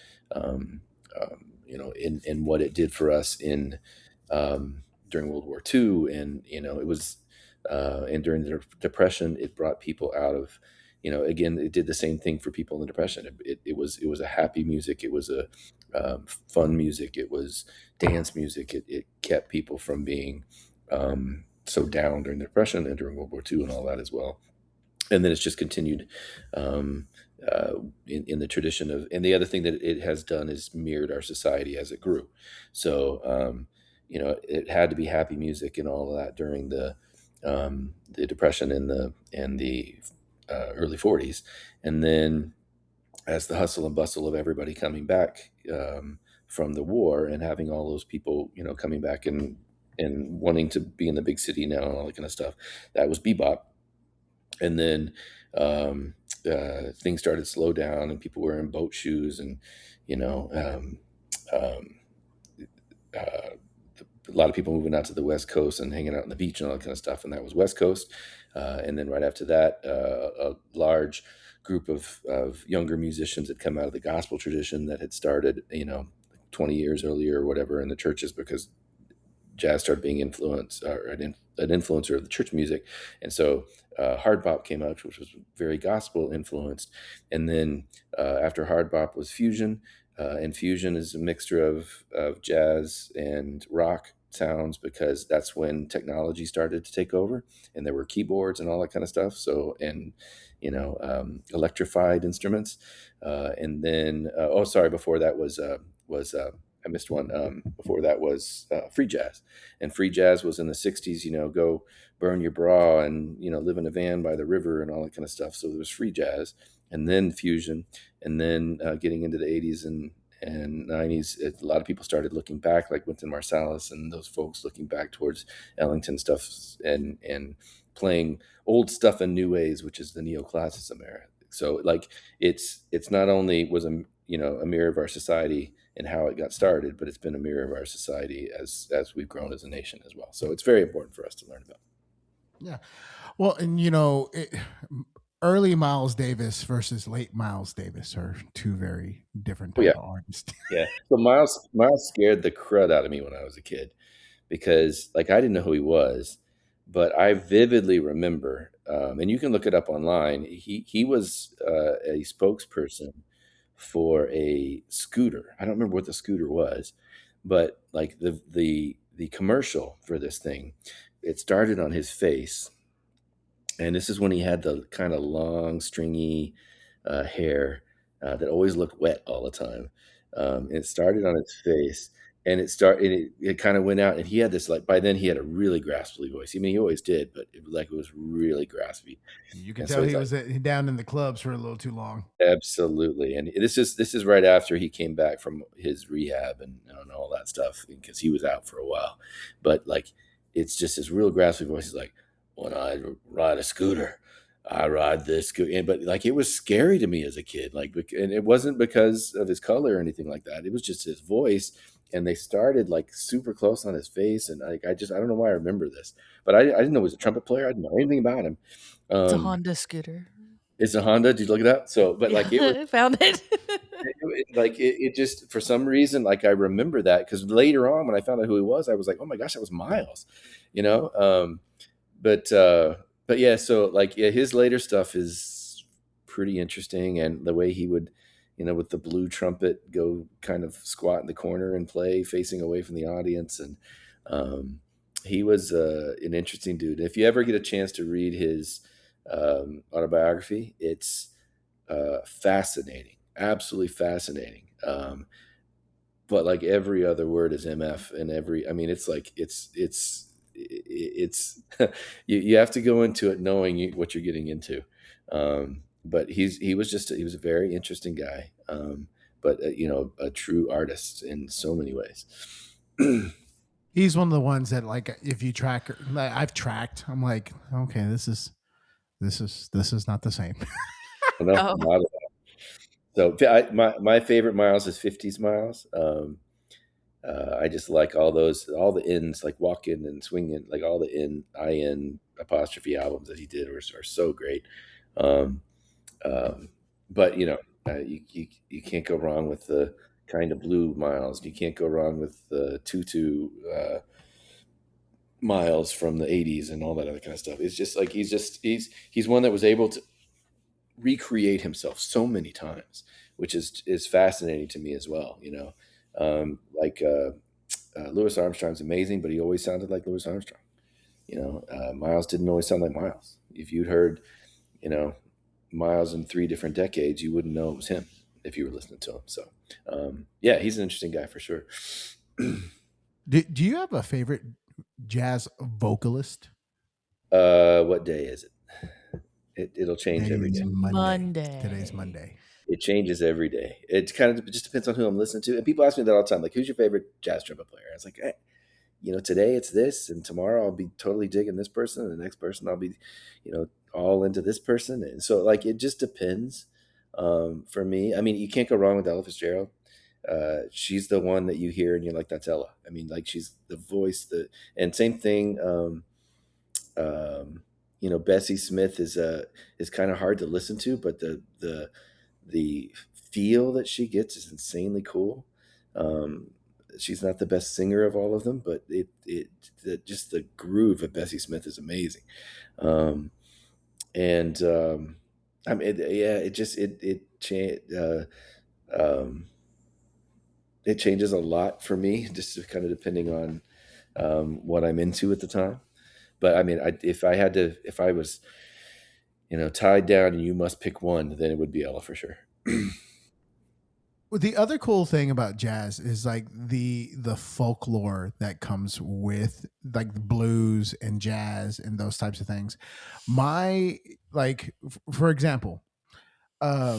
in what it did for us during World War II. And, it was, and during the Depression, it brought people out of, again, it did the same thing for people in the Depression. It was a happy music. It was a fun music. It was dance music. It kept people from being so down during the Depression and during World War II and all that as well. And then it's just continued in the tradition of, and the other thing that it has done is mirrored our society as it grew. So, it had to be happy music and all of that during the Depression and the early 40s. And then as the hustle and bustle of everybody coming back from the war and having all those people, coming back and wanting to be in the big city now and all that kind of stuff, that was bebop. And then things started to slow down and people were in boat shoes and, you know, um, uh, a lot of people moving out to the West Coast and hanging out on the beach and all that kind of stuff. And that was West Coast. And then right after that, a large group of younger musicians had come out of the gospel tradition that had started, 20 years earlier or whatever in the churches, because jazz started being influenced or an influencer of the church music. And so hard bop came out, which was very gospel influenced. And then after hard bop was fusion. And fusion is a mixture of jazz and rock sounds, because that's when technology started to take over and there were keyboards and all that kind of stuff. So, and, electrified instruments. And then, before that was I missed one. Before that was free jazz, and free jazz was in the '60s. Go burn your bra and live in a van by the river and all that kind of stuff. So there was free jazz, and then fusion, and then getting into the '80s and '90s, a lot of people started looking back, like Wynton Marsalis and those folks looking back towards Ellington stuff and playing old stuff in new ways, which is the neoclassicism era. So like it's not only was a mirror of our society and how it got started, but it's been a mirror of our society as we've grown as a nation as well. So it's very important for us to learn about. Yeah. Well, and early Miles Davis versus late Miles Davis are two very different type of artists. Yeah. So Miles scared the crud out of me when I was a kid, because like I didn't know who he was, but I vividly remember, and you can look it up online. He was a spokesperson for a scooter. I don't remember what the scooter was, but like the commercial for this thing, it started on his face, and this is when he had the kind of long, stringy hair that always looked wet all the time. It started on his face, and it kind of went out, and he had this, like, by then he had a really graspy voice. I mean, he always did, but it was really graspy. You can And tell so he it's was down in the clubs for a little too long. absolutely. And this is right after he came back from his rehab and all that stuff, because he was out for a while. But like, it's just this real graspy voice. He's like, when I ride a scooter, I ride this scooter. But like, it was scary to me as a kid. Like, and it wasn't because of his color or anything like that. It was just his voice. And they started like super close on his face. And like, I don't know why I remember this, but I didn't know he was a trumpet player. I didn't know anything about him. It's a Honda scooter. It's a Honda. Did you look it up? So, but like, it was, I found it. it just, for some reason, like I remember that, because later on when I found out who he was, I was like, oh my gosh, that was Miles, you know. But yeah, so like, yeah, his later stuff is pretty interesting, and the way he would, with the blue trumpet, go kind of squat in the corner and play facing away from the audience, and he was an interesting dude. If you ever get a chance to read his autobiography, it's fascinating, absolutely fascinating. But like every other word is MF, and it's like it's you have to go into it knowing what you're getting into. But he was a very interesting guy, but a true artist in so many ways. He's one of the ones that, like, if you track, like, I've tracked, I'm like, okay, this is not the same. No, not at all. So my favorite Miles is 50s Miles. I just like all the ends, like Walk In and Swing In, like all the IN apostrophe albums that he did are so great. But you can't go wrong with the Kind of Blue Miles. You can't go wrong with the Tutu Miles from the 80s and all that other kind of stuff. It's just like he's one that was able to recreate himself so many times, which is fascinating to me as well. Louis Armstrong's amazing, but he always sounded like Louis Armstrong. Miles didn't always sound like Miles. If you'd heard, Miles in 3 different decades, you wouldn't know it was him if you were listening to him. So, yeah, he's an interesting guy for sure. Do you have a favorite jazz vocalist? What day is it? It'll change every day. Monday. Today's Monday. It changes every day. It kind of just depends on who I'm listening to. And people ask me that all the time, like, who's your favorite jazz trumpet player? I was like, today it's this, and tomorrow I'll be totally digging this person, and the next person I'll be, all into this person. And so like it just depends. For me, I mean, you can't go wrong with Ella Fitzgerald. She's the one that you hear and you're like, that's Ella. I mean, like she's the voice, and same thing. Bessie Smith is kind of hard to listen to, but the feel that she gets is insanely cool. She's not the best singer of all of them, but just the groove of Bessie Smith is amazing. And I mean, yeah, it changes a lot for me, just kind of depending on what I'm into at the time. But I mean, if I was, tied down and you must pick one, then it would be Ella for sure. Well, the other cool thing about jazz is like the folklore that comes with like blues and jazz and those types of things. My like for example, a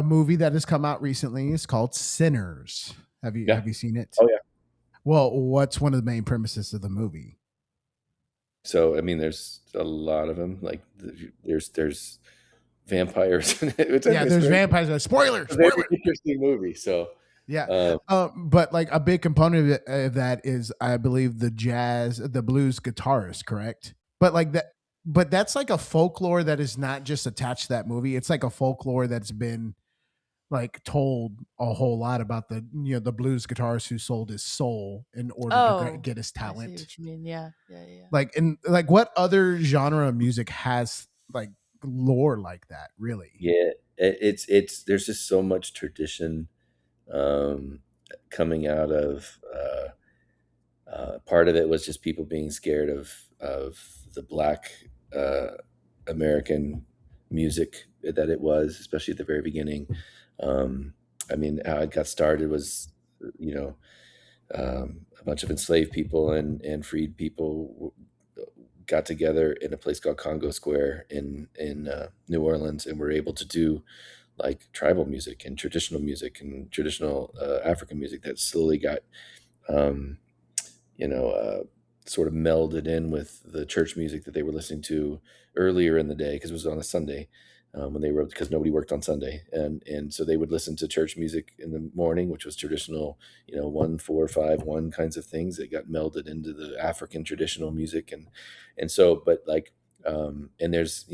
movie that has come out recently is called Sinners. Yeah. Have you seen it? Oh yeah. Well, what's one of the main premises of the movie? So I mean, there's a lot of them. Like there's vampires in it. Yeah, there's vampires. Spoiler. It's a very interesting movie. So yeah, but like a big component of that is, I believe, the blues guitarist, correct? But like that, but that's like a folklore that is not just attached to that movie. It's like a folklore that's been like told a whole lot about the blues guitarist who sold his soul in order to get his talent. I see what you mean. Yeah. Like, and like, what other genre of music has like lore like that? Really? Yeah, it's there's just so much tradition coming out of. Part of it was just people being scared of the Black American music that it was, especially at the very beginning. I mean, how it got started was, a bunch of enslaved people and freed people got together in a place called Congo Square in New Orleans, and were able to do like tribal music and traditional African music that slowly got um, sort of melded in with the church music that they were listening to earlier in the day, because it was on a Sunday when they wrote, because nobody worked on Sunday, and so they would listen to church music in the morning, which was traditional, 1-4-5-1 kinds of things that got melded into the African traditional music, and so, but like, and there's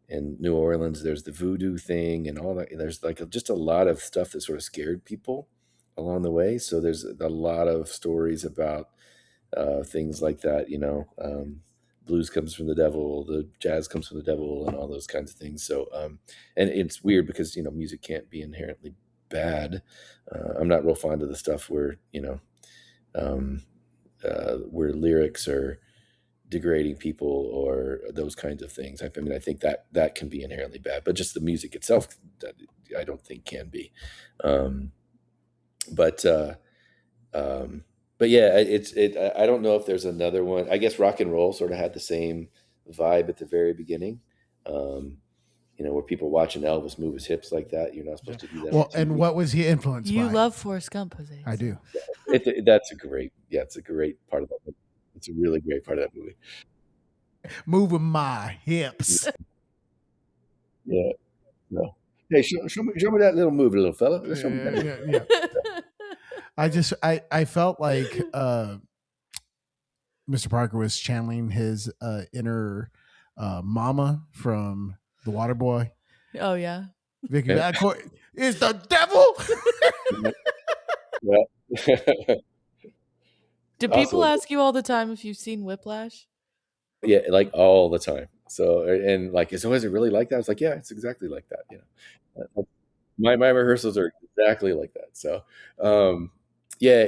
in New Orleans, there's the voodoo thing and all that. There's like just a lot of stuff that sort of scared people along the way. So there's a lot of stories about things like that, blues comes from the devil, the jazz comes from the devil, and all those kinds of things. So, and it's weird because, music can't be inherently bad. I'm not real fond of the stuff where lyrics are degrading people or those kinds of things. I mean, I think that can be inherently bad, but just the music itself, that I don't think can be. But yeah, I don't know if there's another one. I guess rock and roll sort of had the same vibe at the very beginning. Where people watching Elvis move his hips like that. You're not supposed to do that. Well, and what was he influenced by? You love Forrest Gump, Jose. I do. It's a great part of that movie. It's a really great part of that movie. Moving my hips. Yeah. No. Hey, show me that little move, little fella. Let's show me that. Yeah. I felt like Mr. Parker was channeling his inner mama from The Waterboy. Oh yeah. Vicky Valcourt is the devil. Yeah. Do people ask you all the time if you've seen Whiplash? Yeah, like all the time. So, and like, is it really like that? I was like, yeah, it's exactly like that. My rehearsals are exactly like that. So, yeah,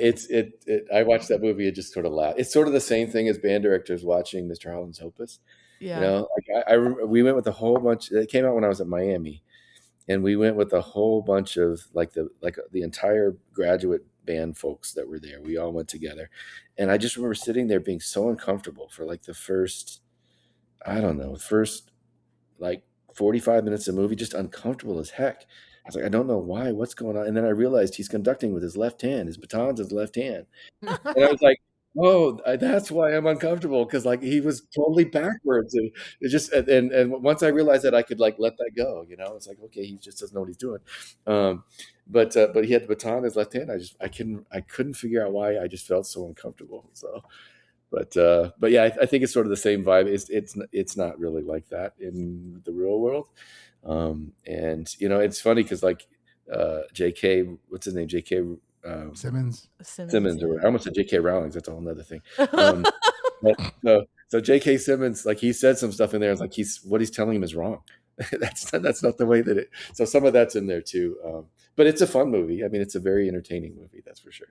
I watched that movie and just sort of laughed. It's sort of the same thing as band directors watching Mr. Holland's Opus. Yeah. Like we went with a whole bunch. It came out when I was at Miami, and we went with a whole bunch of the entire graduate band folks that were there. We all went together, and I just remember sitting there being so uncomfortable for like the first, I don't know, like 45 minutes of the movie, just uncomfortable as heck. I was like, I don't know why, what's going on. And then I realized he's conducting with his left hand. His baton's his left hand. And I was like, Oh, that's why I'm uncomfortable, because like he was totally backwards, and it just and once I realized that I could like let that go, it's like okay, he just doesn't know what he's doing. Um, but he had the baton in his left hand. I couldn't figure out why. I just felt so uncomfortable. So, but yeah, I think it's sort of the same vibe. It's not really like that in the real world. And it's funny because like J.K. what's his name? J.K. Simmons. Simmons, Yeah. or I almost said J.K. Rowling's. That's a whole nother thing. Um, but so J.K. Simmons, like he said some stuff in there. It's like what he's telling him is wrong. That's not the way that it. So some of that's in there too. But it's a fun movie. I mean, it's a very entertaining movie. That's for sure.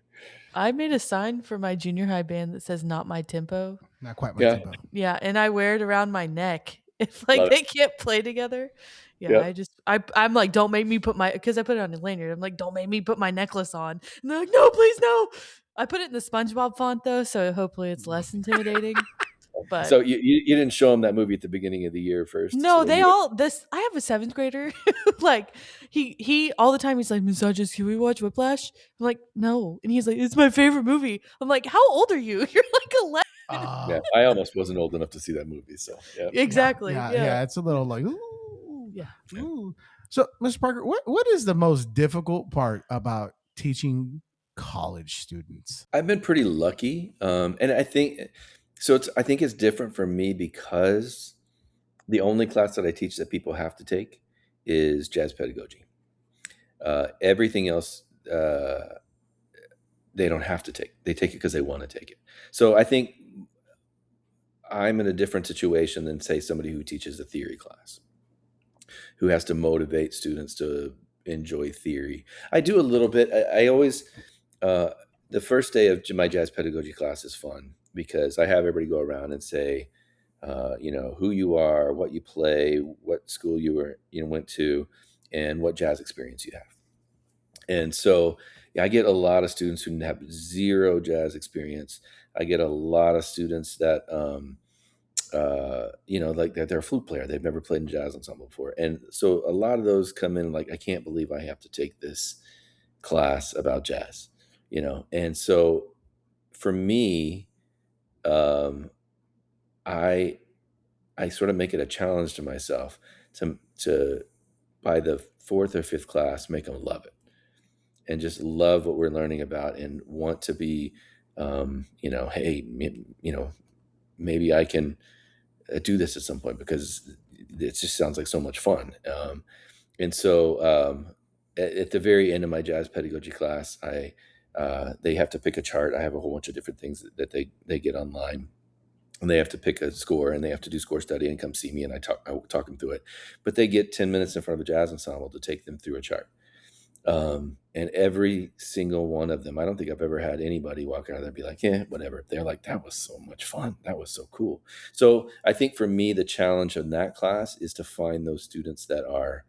I made a sign for my junior high band that says "Not my tempo." Not quite my Yeah, tempo. Yeah, and I wear it around my neck if like love it. they can't play together. Yeah, Yep. I'm like, don't make me put my because I put it on a lanyard. I'm like, don't make me put my necklace on. And they're like, no, please no. I put it in the SpongeBob font though, so hopefully it's less intimidating. But So you didn't show him that movie at the beginning of the year first, so no, when they you went. all this. I have a seventh grader. Like he all the time he's like, Miss Hodges, can we watch Whiplash? I'm like, no, and he's like, it's my favorite movie. I'm like, how old are you? You're like 11. Yeah, Uh, I almost wasn't old enough to see that movie. So yeah, yeah, Exactly. yeah, Yeah. yeah. It's a little like, ooh, Yeah. yeah. ooh. So, Mr. Parker, what is the most difficult part about teaching college students? I've been pretty lucky, and I think so. I think it's different for me because the only class that I teach that people have to take is jazz pedagogy. Everything else, they don't have to take. They take it because they want to take it. So I think I'm in a different situation than, say, somebody who teaches a theory class, who has to motivate students to enjoy theory. I do a little bit. I always, uh, the first day of my jazz pedagogy class is fun because I have everybody go around and say, who you are, what you play, what school went to, and what jazz experience you have. And so yeah, I get a lot of students who have zero jazz experience. I get a lot of students that, like they're a flute player. They've never played in jazz ensemble before. And so a lot of those come in like, I can't believe I have to take this class about jazz, And so for me, um, I I sort of make it a challenge to myself to by the fourth or fifth class make them love it and just love what we're learning about and want to be, hey, maybe I can do this at some point because it just sounds like so much fun. And so at the very end of my jazz pedagogy class, they have to pick a chart. I have a whole bunch of different things that they get online, and they have to pick a score, and they have to do score study and come see me, and I talk them through it. But they get 10 minutes in front of a jazz ensemble to take them through a chart. And every single one of them, I don't think I've ever had anybody walk out of there and be like, yeah, whatever. They're like, that was so much fun. That was so cool. So I think for me, the challenge in that class is to find those students that are,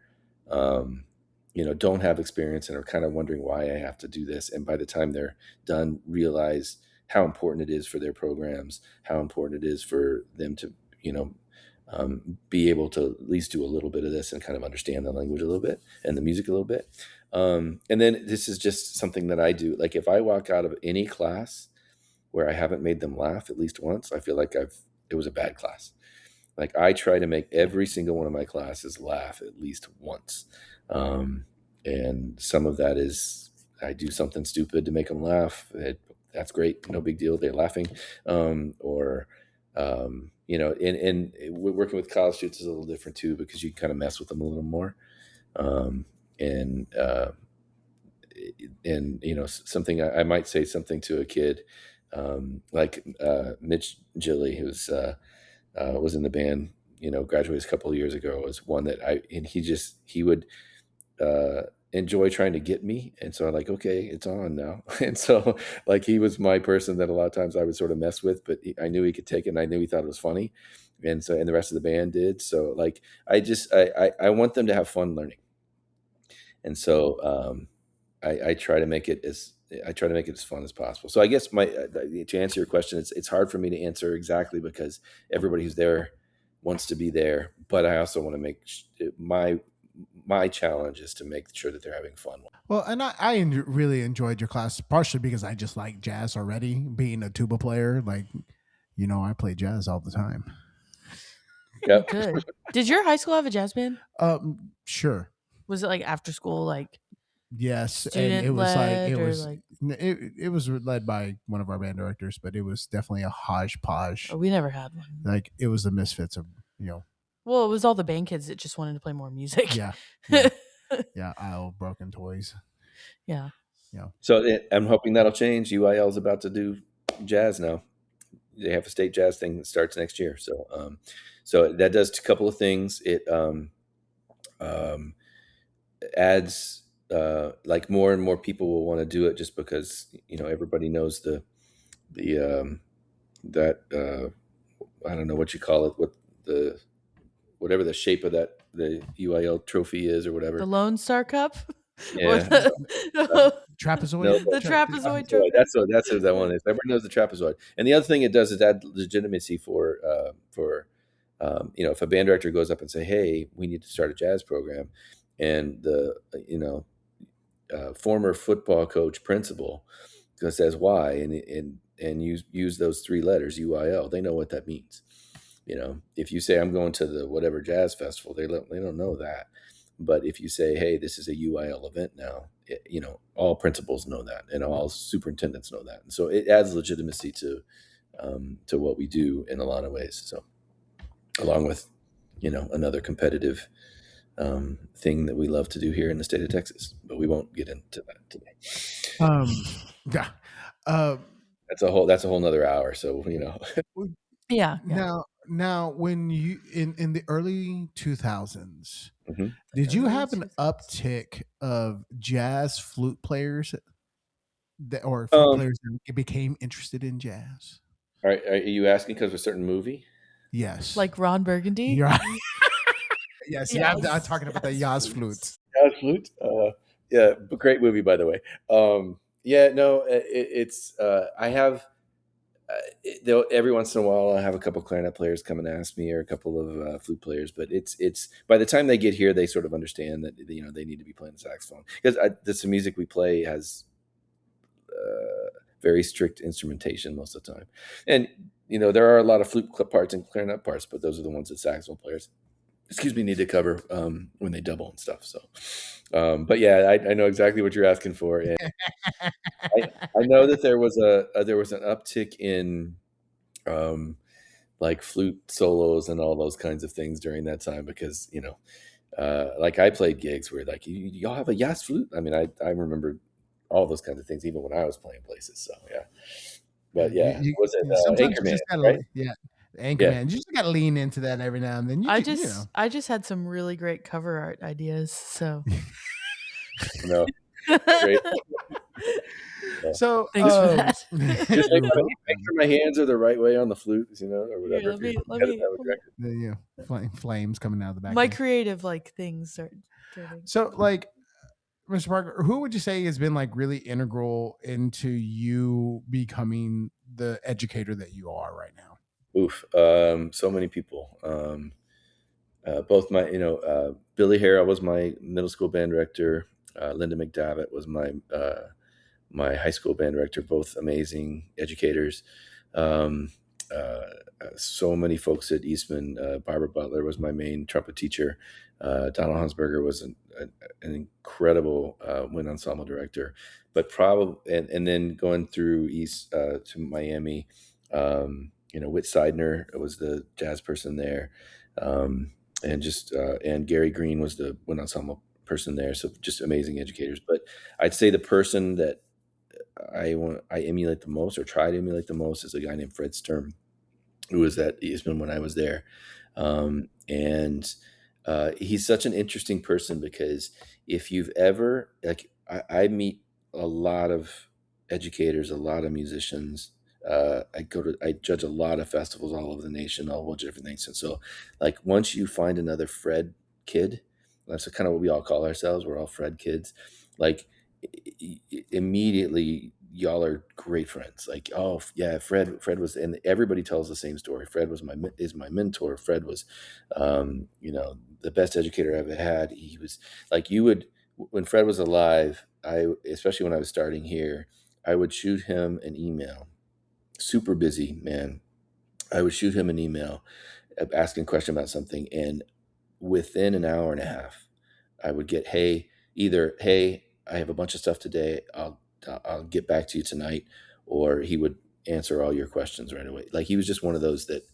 don't have experience and are kind of wondering why I have to do this. And by the time they're done, realize how important it is for their programs, how important it is for them to, be able to at least do a little bit of this and kind of understand the language a little bit and the music a little bit. And then this is just something that I do. Like if I walk out of any class where I haven't made them laugh at least once, I feel like it was a bad class. Like I try to make every single one of my classes laugh at least once. And some of that is I do something stupid to make them laugh. That's great. No big deal. They're laughing. Or, and working with college students is a little different too, because you kind of mess with them a little more. Um, and, something I might say something to a kid, like Mitch Gilly, who's was in the band, graduated a couple of years ago, was one that he would enjoy trying to get me. And so I'm like, okay, it's on now. And so like, he was my person that a lot of times I would sort of mess with, but I knew he could take it and I knew he thought it was funny. And so, and the rest of the band did. So like, I want them to have fun learning. And so, I try to make it as fun as possible. So I guess to answer your question, it's hard for me to answer exactly because everybody who's there wants to be there, but I also want to make my my challenge is to make sure that they're having fun. Well, and I really enjoyed your class, partially because I just like jazz already. Being a tuba player, like, I play jazz all the time. Yep. Good. Did your high school have a jazz band? Sure. Was it like after school, like Yes, and student it was like led, or like? it was led by one of our band directors, but it was definitely a hodgepodge. Oh, we never had one. Like, it was the misfits of Well, it was all the band kids that just wanted to play more music. yeah, aisle broken toys. Yeah. So I'm hoping that'll change. UIL is about to do jazz now. They have a state jazz thing that starts next year. So, so that does a couple of things. It adds like more and more people will want to do it, just because everybody knows that I don't know what you call it, whatever the shape of the UIL trophy is or whatever. The Lone Star Cup. Yeah. Or Trapezoid. No, the trapezoid trophy. That's what that one is. Everyone knows the trapezoid. And the other thing it does is add legitimacy for if a band director goes up and say, "Hey, we need to start a jazz program," and the former football coach principal says why, and use those three letters UIL, they know what that means. If you say I'm going to the whatever jazz festival, they don't know that. But if you say, hey, this is a UIL event now, all principals know that, and all superintendents know that. And so it adds legitimacy to what we do in a lot of ways. So along with, another competitive thing that we love to do here in the state of Texas, but we won't get into that today. Yeah. That's a whole nother hour. So, Yeah. Now, when you in the early 2000s, mm-hmm. did you have an uptick of jazz flute players or flute players that became interested in jazz? Are you asking because of a certain movie? Yes. Like Ron Burgundy? Yes. Yeah, I'm talking about the Yaz flutes. Yaz flute? Yeah, great movie, by the way. Yeah, no, it's I have every once in a while I have a couple clarinet players come and ask me, or a couple of flute players, but it's by the time they get here, they sort of understand that they need to be playing the saxophone, because the music we play has very strict instrumentation most of the time, and there are a lot of flute parts and clarinet parts, but those are the ones that saxophone players need to cover when they double and stuff. So, but yeah, I know exactly what you're asking for, and I know that there was an uptick in like flute solos and all those kinds of things during that time, because like I played gigs where like y'all have a Yas flute. I mean, I remember all those kinds of things even when I was playing places. So yeah, but yeah, was it Anchorman? Right? Yeah. Anchorman. You just got to lean into that every now and then. I just had some really great cover art ideas. So, no, great. So thanks for that. Just make sure my hands are the right way on the flute, or whatever. Flames coming out of the back. My creative things start. So Mr. Parker, who would you say has been really integral into you becoming the educator that you are right now? Oof. So many people. Both my, Billy Hara was my middle school band director. Linda McDavitt was my high school band director, both amazing educators. So many folks at Eastman. Barbara Butler was my main trumpet teacher. Donald Hansberger was an incredible wind ensemble director. But and then going through east to Miami, Whit Seidner was the jazz person there, and Gary Green was the wind ensemble person there. So just amazing educators. But I'd say the person that I emulate the most, or try to emulate the most, is a guy named Fred Sturm, who was at Eastman when I was there. And he's such an interesting person, because if you've ever, I meet a lot of educators, a lot of musicians. I judge a lot of festivals all over the nation, all bunch of different things. And so once you find another Fred kid, that's kind of what we all call ourselves. We're all Fred kids. Immediately y'all are great friends. Like, oh yeah, Fred was, and everybody tells the same story. Fred was is my mentor. Fred was, the best educator I've ever had. He was like, when Fred was alive, especially when I was starting here, I would shoot him an email. Super busy man. I would shoot him an email asking a question about something, and within an hour and a half, I would get, hey, I have a bunch of stuff today. I'll get back to you tonight, or he would answer all your questions right away. Like, he was just one of those that,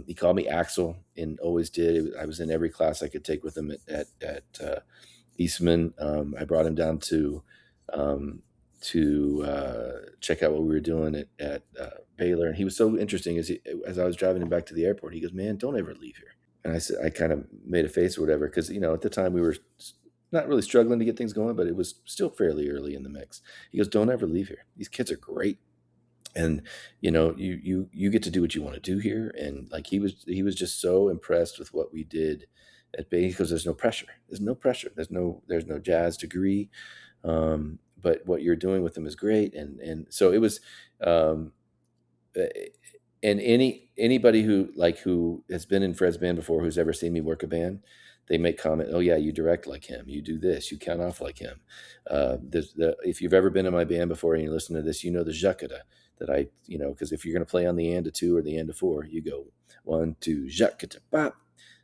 he called me Axel and always did. I was in every class I could take with him at Eastman. I brought him down um, to check out what we were doing at Baylor, and he was so interesting. As I was driving him back to the airport, he goes, "Man, don't ever leave here." And I said, I kind of made a face or whatever, because at the time we were not really struggling to get things going, but it was still fairly early in the mix. He goes, "Don't ever leave here. These kids are great, and you get to do what you want to do here." And like, he was just so impressed with what we did at Bay, because there's no pressure. There's no pressure. There's no jazz degree, but what you're doing with them is great. And so it was. And anybody who has been in Fred's band before, who's ever seen me work a band, they make comment, "Oh yeah, you direct like him, you do this, you count off like him." If you've ever been in my band before and you listen to this, the jacqueta that because if you're going to play on the and of 2 or the and of 4, you go 1 2 jacqueta bop.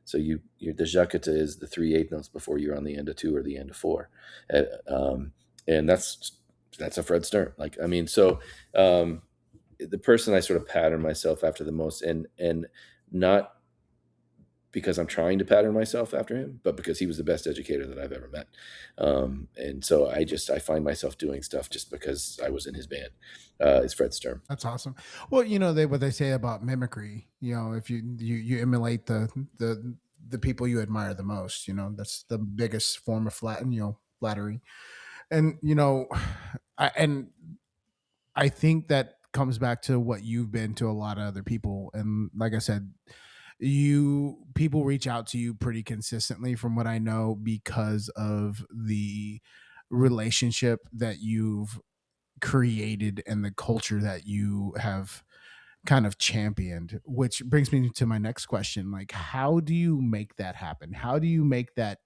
So the jacqueta is the 3/8 notes before you're on the end of 2 or the end of 4, and that's a Fred Stern. Like, I mean, so. The person I sort of pattern myself after the most, and not because I'm trying to pattern myself after him, but because he was the best educator that I've ever met. And so I find myself doing stuff just because I was in his band. It's Fred Stern. That's awesome. Well, what they say about mimicry, if you emulate the people you admire the most, that's the biggest form of flattery. And I think that comes back to what you've been to a lot of other people. And like I said, people reach out to you pretty consistently, from what I know, because of the relationship that you've created and the culture that you have kind of championed. Which brings me to my next question. Like, how do you make that happen? How do you make that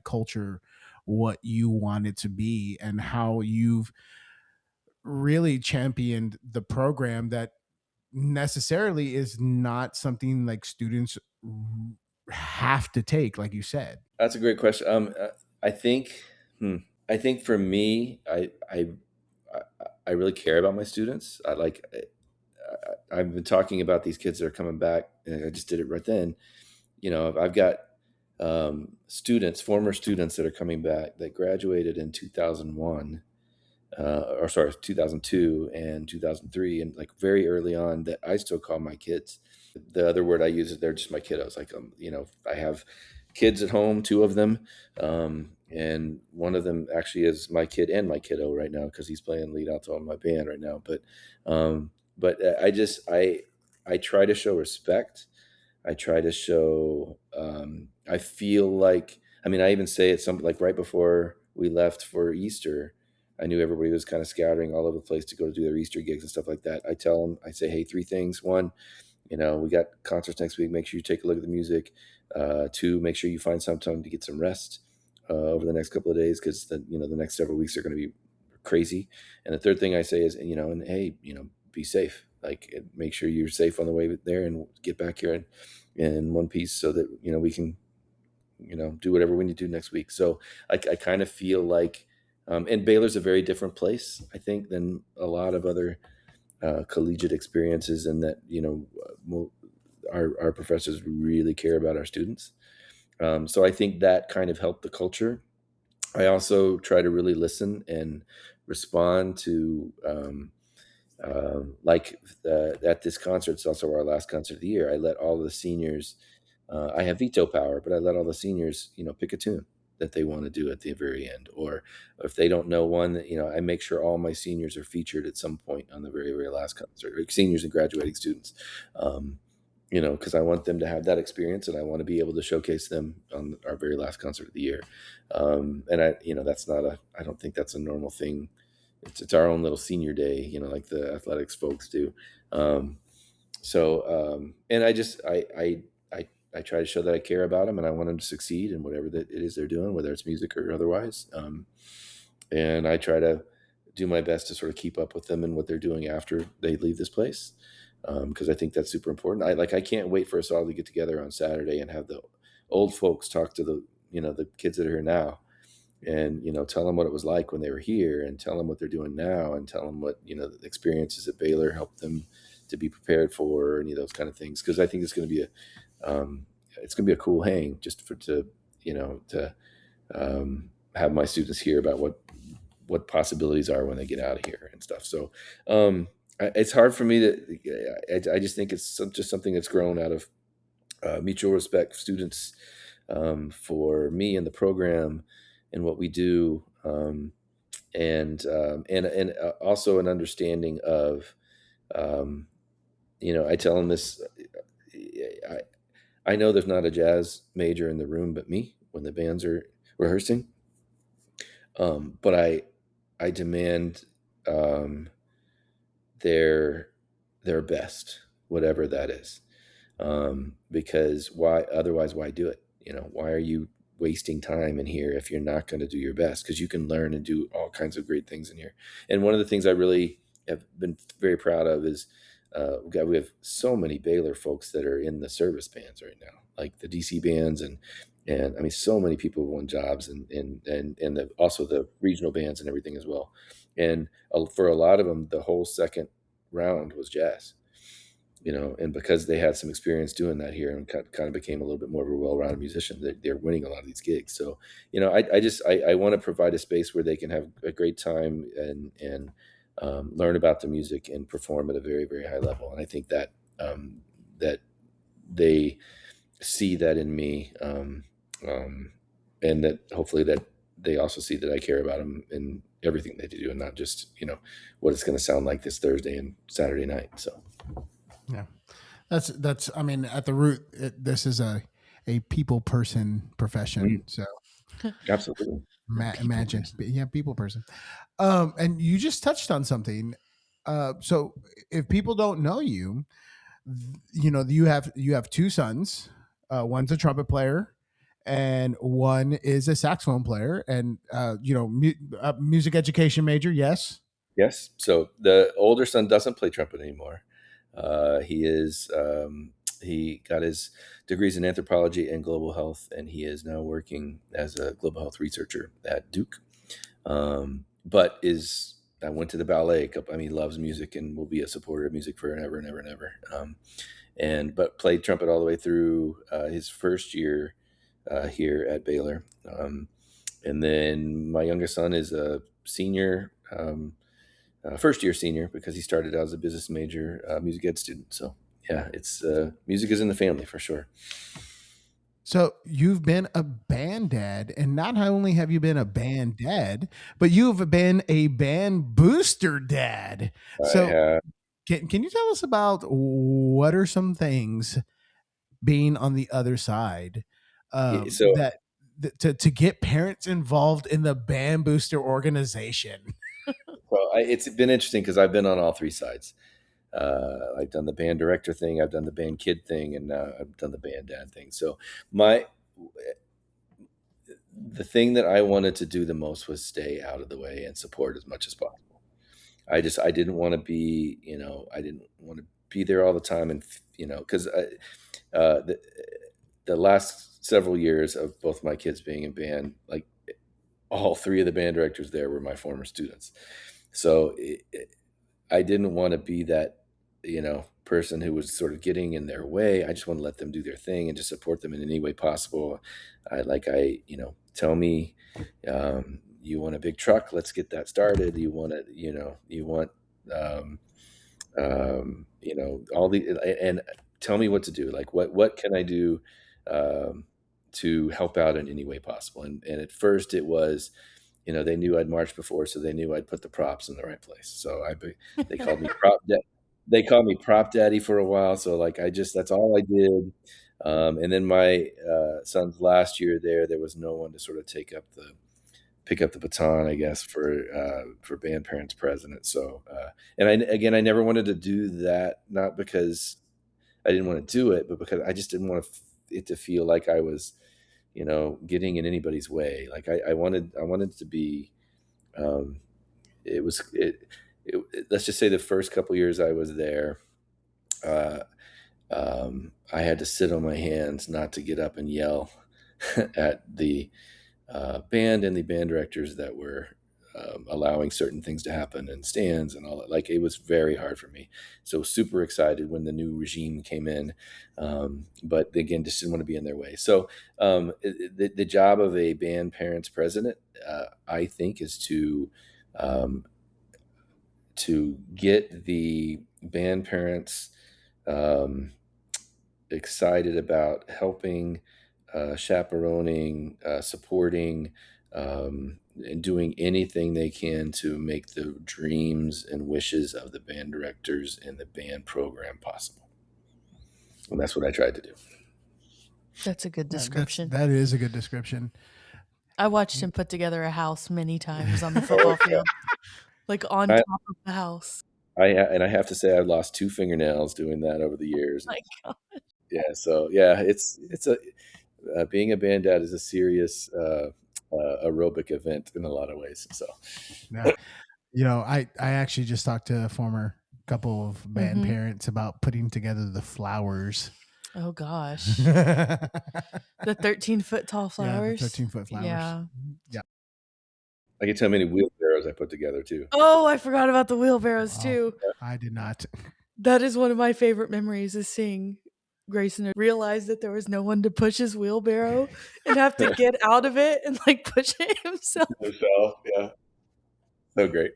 culture what you want it to be, and how you've really championed the program that necessarily is not something like students have to take, like you said? That's a great question. I think, I think for me, I really care about my students. I've been talking about these kids that are coming back, and I just did it right then. I've got former students that are coming back that graduated in 2001, or sorry, 2002 and 2003, and like very early on, that I still call my kids. The other word I use is they're just my kiddos. Like, I have kids at home, 2 of them, and one of them actually is my kid and my kiddo right now, because he's playing lead alto in my band right now. But I try to show respect. I try to show. I feel like, I mean, I even say it like right before we left for Easter, I knew everybody was kind of scattering all over the place to go to do their Easter gigs and stuff like that. I tell them, I say, hey, 3 things. 1, we got concerts next week. Make sure you take a look at the music. 2, make sure you find some time to get some rest over the next couple of days, because the next several weeks are going to be crazy. And the 3rd thing I say is, and hey, be safe. Like, make sure you're safe on the way there, and get back here in one piece, so that we can do whatever we need to do next week. So I kind of feel like, and Baylor's a very different place, I think, than a lot of other collegiate experiences, and that our professors really care about our students. So I think that kind of helped the culture. I also try to really listen and respond to, at this concert. It's also our last concert of the year. I let all of the seniors. I have veto power, but I let all the seniors, pick a tune that they want to do at the very end, or if they don't know one, I make sure all my seniors are featured at some point on the very, very last concert, or seniors and graduating students. Because I want them to have that experience, and I want to be able to showcase them on our very last concert of the year. And I don't think that's a normal thing it's our own little senior day, like the athletics folks do. And I try to show that I care about them and I want them to succeed in whatever that it is they're doing, whether it's music or otherwise. And I try to do my best to sort of keep up with them and what they're doing after they leave this place. Because I think that's super important. I can't wait for us all to get together on Saturday and have the old folks talk to the kids that are here now, and tell them what it was like when they were here, and tell them what they're doing now, and tell them what the experiences at Baylor helped them to be prepared for any of those kind of things. Because I think it's going to be a cool hang just to have my students hear about what possibilities are when they get out of here and stuff. So it's hard for me to. I just think it's just something that's grown out of mutual respect, students for me and the program and what we do, and also an understanding of, I tell them this. I know there's not a jazz major in the room but me when the bands are rehearsing, but I demand their best, whatever that is, because why do it? Why are you wasting time in here if you're not going to do your best? Because you can learn and do all kinds of great things in here. And one of the things I really have been very proud of is we have so many Baylor folks that are in the service bands right now, like the DC bands, and I mean, so many people have won jobs, and also the regional bands and everything as well. And for a lot of them, the whole second round was jazz. And because they had some experience doing that here and kind of became a little bit more of a well-rounded musician, they're winning a lot of these gigs. So, I want to provide a space where they can have a great time and learn about the music and perform at a very, very high level. And I think that that they see that in me, and that hopefully that they also see that I care about them in everything they do, and not just what it's going to sound like this Thursday and Saturday night. So. Yeah, that's. I mean, at the root, this is a people person profession. So, absolutely, imagine, yeah, people person. And you just touched on something. So, if people don't know you, you have two sons. One's a trumpet player, and one is a saxophone player, and music education major. Yes. Yes. So the older son doesn't play trumpet anymore. He got his degrees in anthropology and global health, and he is now working as a global health researcher at Duke. But I went to the ballet. I mean, loves music and will be a supporter of music forever and ever and ever. But played trumpet all the way through his first year here at Baylor. And then my youngest son is a senior. First year senior, because he started out as a business major music ed student. So yeah, it's music is in the family for sure. So you've been a band dad, and not only have you been a band dad, but you've been a band booster dad. So can you tell us about what are some things being on the other side to get parents involved in the band booster organization? Well, it's been interesting because I've been on all three sides. I've done the band director thing, I've done the band kid thing, and now I've done the band dad thing. So the thing that I wanted to do the most was stay out of the way and support as much as possible. I didn't want to be, I didn't want to be there all the time, and because the last several years of both my kids being in band, like all three of the band directors there were my former students. So I didn't want to be that, person who was sort of getting in their way. I just want to let them do their thing and just support them in any way possible. Tell me, you want a big truck? Let's get that started. You want all and tell me what to do. Like, what can I do to help out in any way possible? And at first it was, they knew I'd marched before, so they knew I'd put the props in the right place. So they called me they called me prop daddy for a while. So that's all I did. And then my son's last year there was no one to sort of take up pick up the baton, I guess, for band parents president. So, and I never wanted to do that, not because I didn't want to do it, but because I just didn't want it to feel like I was, getting in anybody's way. Like I wanted to be, um, it was, let's just say the first couple years I was there, uh, I had to sit on my hands not to get up and yell at the band and the band directors that were allowing certain things to happen in stands and all that. Like, it was very hard for me. So super excited when the new regime came in, but again, just didn't want to be in their way. So the job of a band parents president, I think, is um, to get the band parents um, excited about helping, chaperoning, supporting, and doing anything they can to make the dreams and wishes of the band directors and the band program possible. And that's what I tried to do. That's a good description. That is a good description. I watched him put together a house many times on the football field, like on I, top of the house. I have to say I've lost 2 fingernails doing that over the years. My God. Yeah, so yeah, it's a being a band dad is a serious aerobic event in a lot of ways. So, yeah. I actually just talked to a former couple of band parents about putting together the flowers. Oh gosh, the 13-foot tall flowers. Yeah, the 13-foot flowers. Yeah. I can tell how many wheelbarrows I put together too. Oh, I forgot about the wheelbarrows too. I did not. That is one of my favorite memories, is seeing Grayson realize that there was no one to push his wheelbarrow and have to get out of it and like push it himself. Yeah. So great.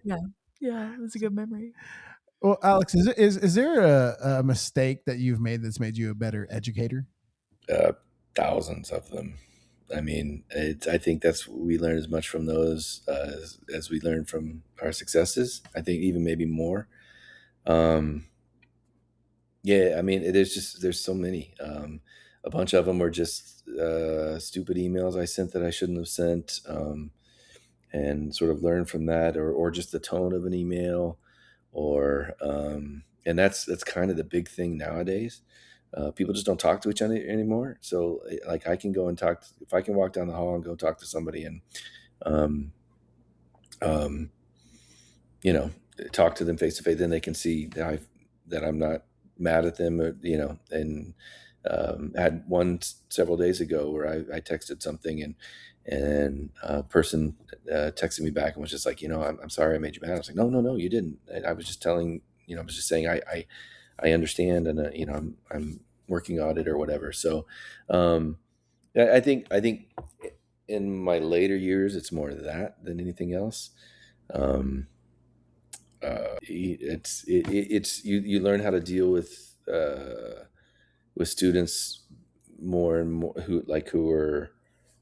Yeah, it was a good memory. Well, Alex, is there a mistake that you've made that's made you a better educator? Thousands of them. I mean, I think we learn as much from those as we learn from our successes. I think even maybe more. Yeah, I mean, there's so many. A bunch of them were just stupid emails I sent that I shouldn't have sent, and sort of learn from that, or just the tone of an email, or and that's kind of the big thing nowadays. People just don't talk to each other anymore. So, like, I can go and if I can walk down the hall and go talk to somebody and, um, um, talk to them face to face, then they can see that I'm not mad at them, or, and had one several days ago where I texted something, and a person texted me back and was just like, I'm sorry I made you mad. I was like, no, you didn't. I was just telling, I was just saying I understand, and I'm working on it or whatever. So, I think in my later years, it's more that than anything else. It's you learn how to deal with students more and more who are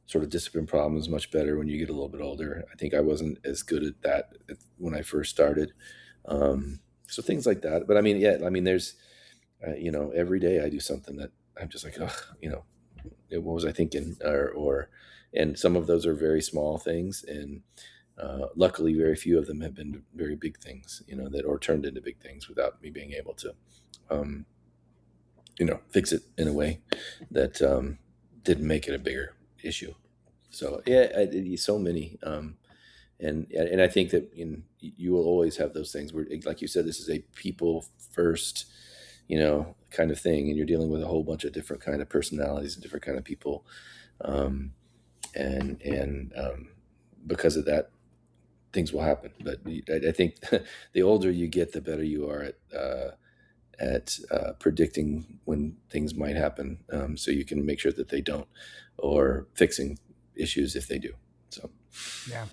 sort of discipline problems much better when you get a little bit older. I think I wasn't as good at that when I first started. So things like that. But I mean, yeah, I mean, there's, every day I do something that I'm just like, what was I thinking? And some of those are very small things. And luckily, very few of them have been very big things, or turned into big things without me being able to, fix it in a way that didn't make it a bigger issue. So yeah, so many. And I think that you will always have those things where, like you said, this is a people first, kind of thing, and you're dealing with a whole bunch of different kind of personalities and different kind of people, and because of that, things will happen. But I think the older you get, the better you are at predicting when things might happen, so you can make sure that they don't, or fixing issues if they do. So yeah.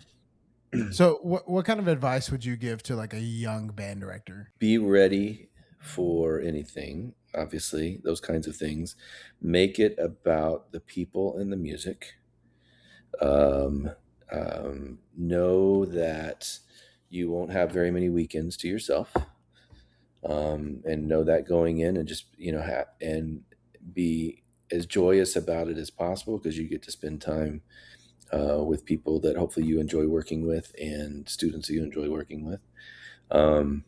So what kind of advice would you give to like a young band director? Be ready for anything, obviously, those kinds of things. Make it about the people and the music. Know that you won't have very many weekends to yourself, and know that going in, and just, and be as joyous about it as possible, because you get to spend time with people that hopefully you enjoy working with and students that you enjoy working with. Um,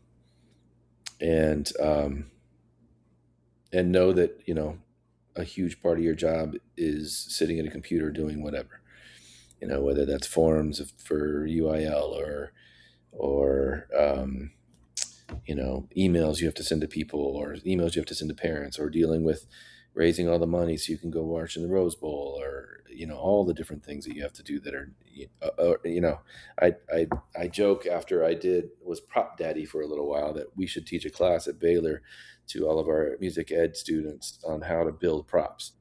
and and know that, you know, a huge part of your job is sitting at a computer doing whatever, you know, whether that's forms for UIL or you know, emails you have to send to people or emails you have to send to parents, or dealing with raising all the money so you can go watch in the Rose Bowl, or, you know, all the different things that you have to do that are, you know, I joke after was prop daddy for a little while that we should teach a class at Baylor to all of our music ed students on how to build props,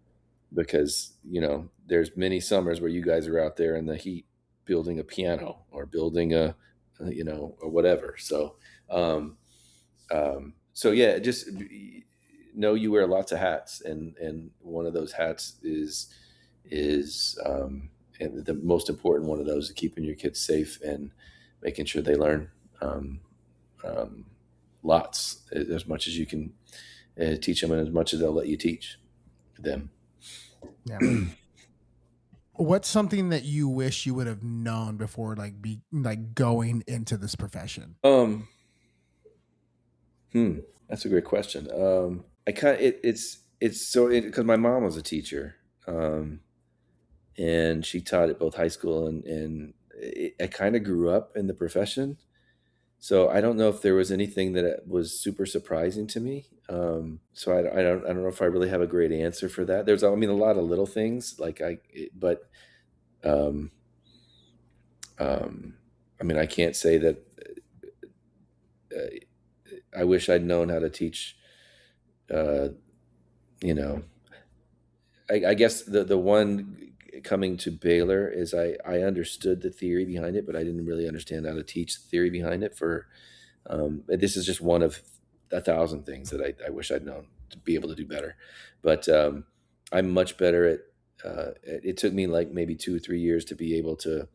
because, you know, there's many summers where you guys are out there in the heat building a piano or building you know, or whatever. So yeah, just know you wear lots of hats, and one of those hats is and the most important one of those is keeping your kids safe and making sure they learn um, lots, as much as you can teach them, and as much as they'll let you teach them. Yeah. What's something that you wish you would have known before, like going into this profession? That's a great question. I kind of it's so because my mom was a teacher, and she taught at both high school and I kind of grew up in the profession. So I don't know if there was anything that was super surprising to me. So I don't know if I really have a great answer for that. There's, I mean, a lot of little things like but um, um, I mean, I can't say that I wish I'd known how to teach. Uh, you know, I guess the one coming to Baylor is I understood the theory behind it, but I didn't really understand how to teach the theory behind it. This is just one of a thousand things that I wish I'd known to be able to do better. But I'm much better at. It took me like maybe 2 or 3 years to be able to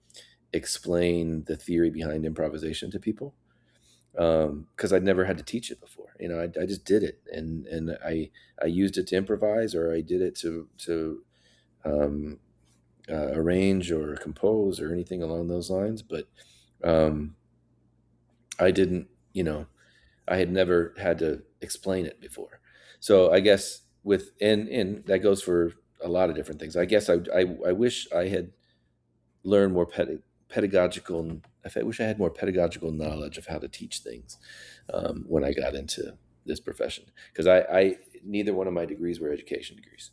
explain the theory behind improvisation to people, because I'd never had to teach it before. You know, I just did it, and I used it to improvise, or I did it to um, arrange or compose or anything along those lines. But um, I didn't, you know, I had never had to explain it before. So I guess and that goes for a lot of different things. I guess I wish I had learn more pedagogical. I wish I had more pedagogical knowledge of how to teach things when I got into this profession, because I neither one of my degrees were education degrees.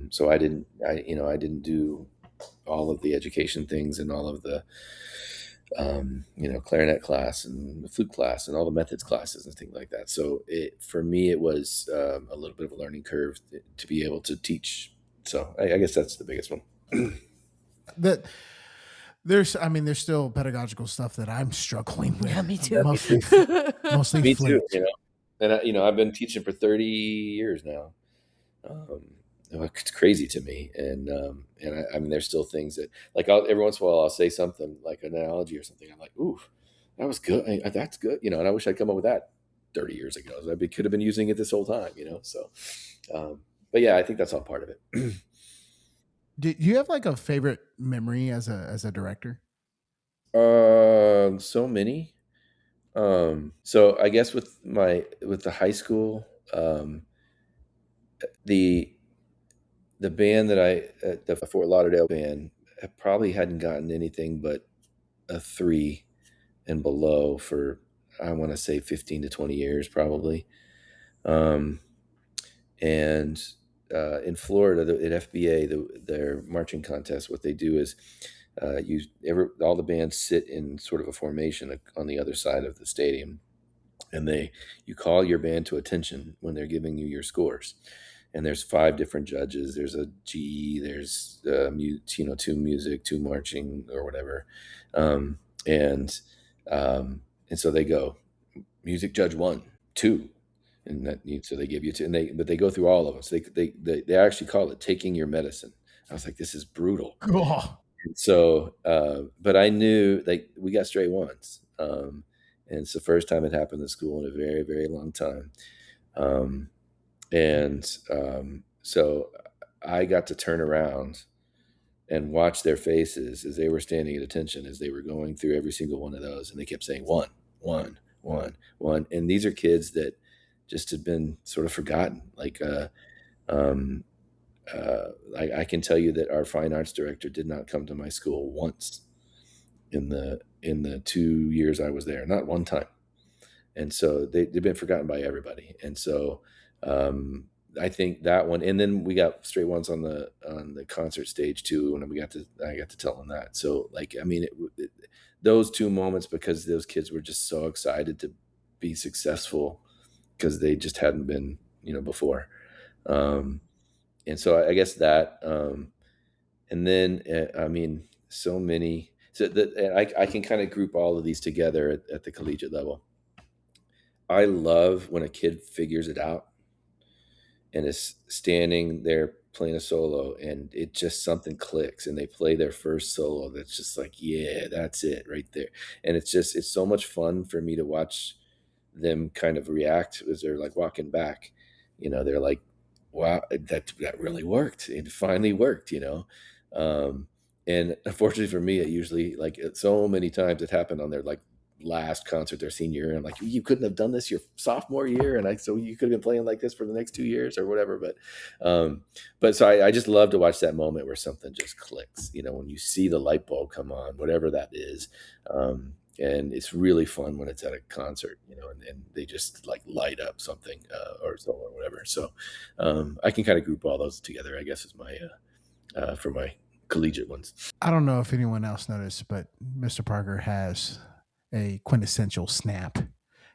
So I didn't do all of the education things and all of the you know, clarinet class and the flute class and all the methods classes and things like that. So for me it was a little bit of a learning curve to be able to teach. So I guess that's the biggest one. That there's still pedagogical stuff that I'm struggling with. Yeah, me too. Mostly Me too, flute. you know. And you know, I've been teaching for 30 years now. Um, it's crazy to me, and I mean, there's still things that, like, every once in a while I'll say something like an analogy or something. I'm like, "Ooh, that was good. That's good," you know. And I wish I'd come up with that 30 years ago. Could have been using it this whole time, you know. So, but yeah, I think that's all part of it. Do you have like a favorite memory as a director? So many. So I guess with the high school, the the band that the Fort Lauderdale band, probably hadn't gotten anything but a 3 and below for, I want to say, 15 to 20 years probably. Um, and in Florida, at FBA, their marching contest, what they do is all the bands sit in sort of a formation on the other side of the stadium, and you call your band to attention when they're giving you your scores. And there's 5 different judges. There's a GE. There's you know, 2 music, 2 marching, or whatever. Um, and and so they go, music judge 1, 2, and so they give you 2, but they go through all of us. They actually call it taking your medicine. I was like, this is brutal. Oh, And so, but I knew, like, we got straight ones. And it's the first time it happened in school in a very, very long time. Um, and so I got to turn around and watch their faces as they were standing at attention as they were going through every single one of those, and they kept saying one, one, one, one. And these are kids that just had been sort of forgotten. Like um, I can tell you that our fine arts director did not come to my school once in the 2 years I was there, not one time. And so they've been forgotten by everybody. And so I think that one, and then we got straight ones on the concert stage too, and I got to tell them that. So like, I mean, those two moments, because those kids were just so excited to be successful because they just hadn't been, before. And so I guess that, and then I mean, so many. So that I can kind of group all of these together at the collegiate level. I love when a kid figures it out and is standing there playing a solo, and it just something clicks, and they play their first solo that's just like, yeah, that's it right there. And it's so much fun for me to watch them kind of react as they're like walking back. They're like, wow, that really worked. It finally worked. And unfortunately for me, it usually, like, so many times it happened on their like last concert their senior year. I'm like, you couldn't have done this your sophomore year, and so you could have been playing like this for the next 2 years or whatever. But so I just love to watch that moment where something just clicks, when you see the light bulb come on, whatever that is. And it's really fun when it's at a concert, and they just like light up something or so or whatever. So I can kind of group all those together, I guess, is my for my collegiate ones. I don't know if anyone else noticed, but Mr. Parker has a quintessential snap.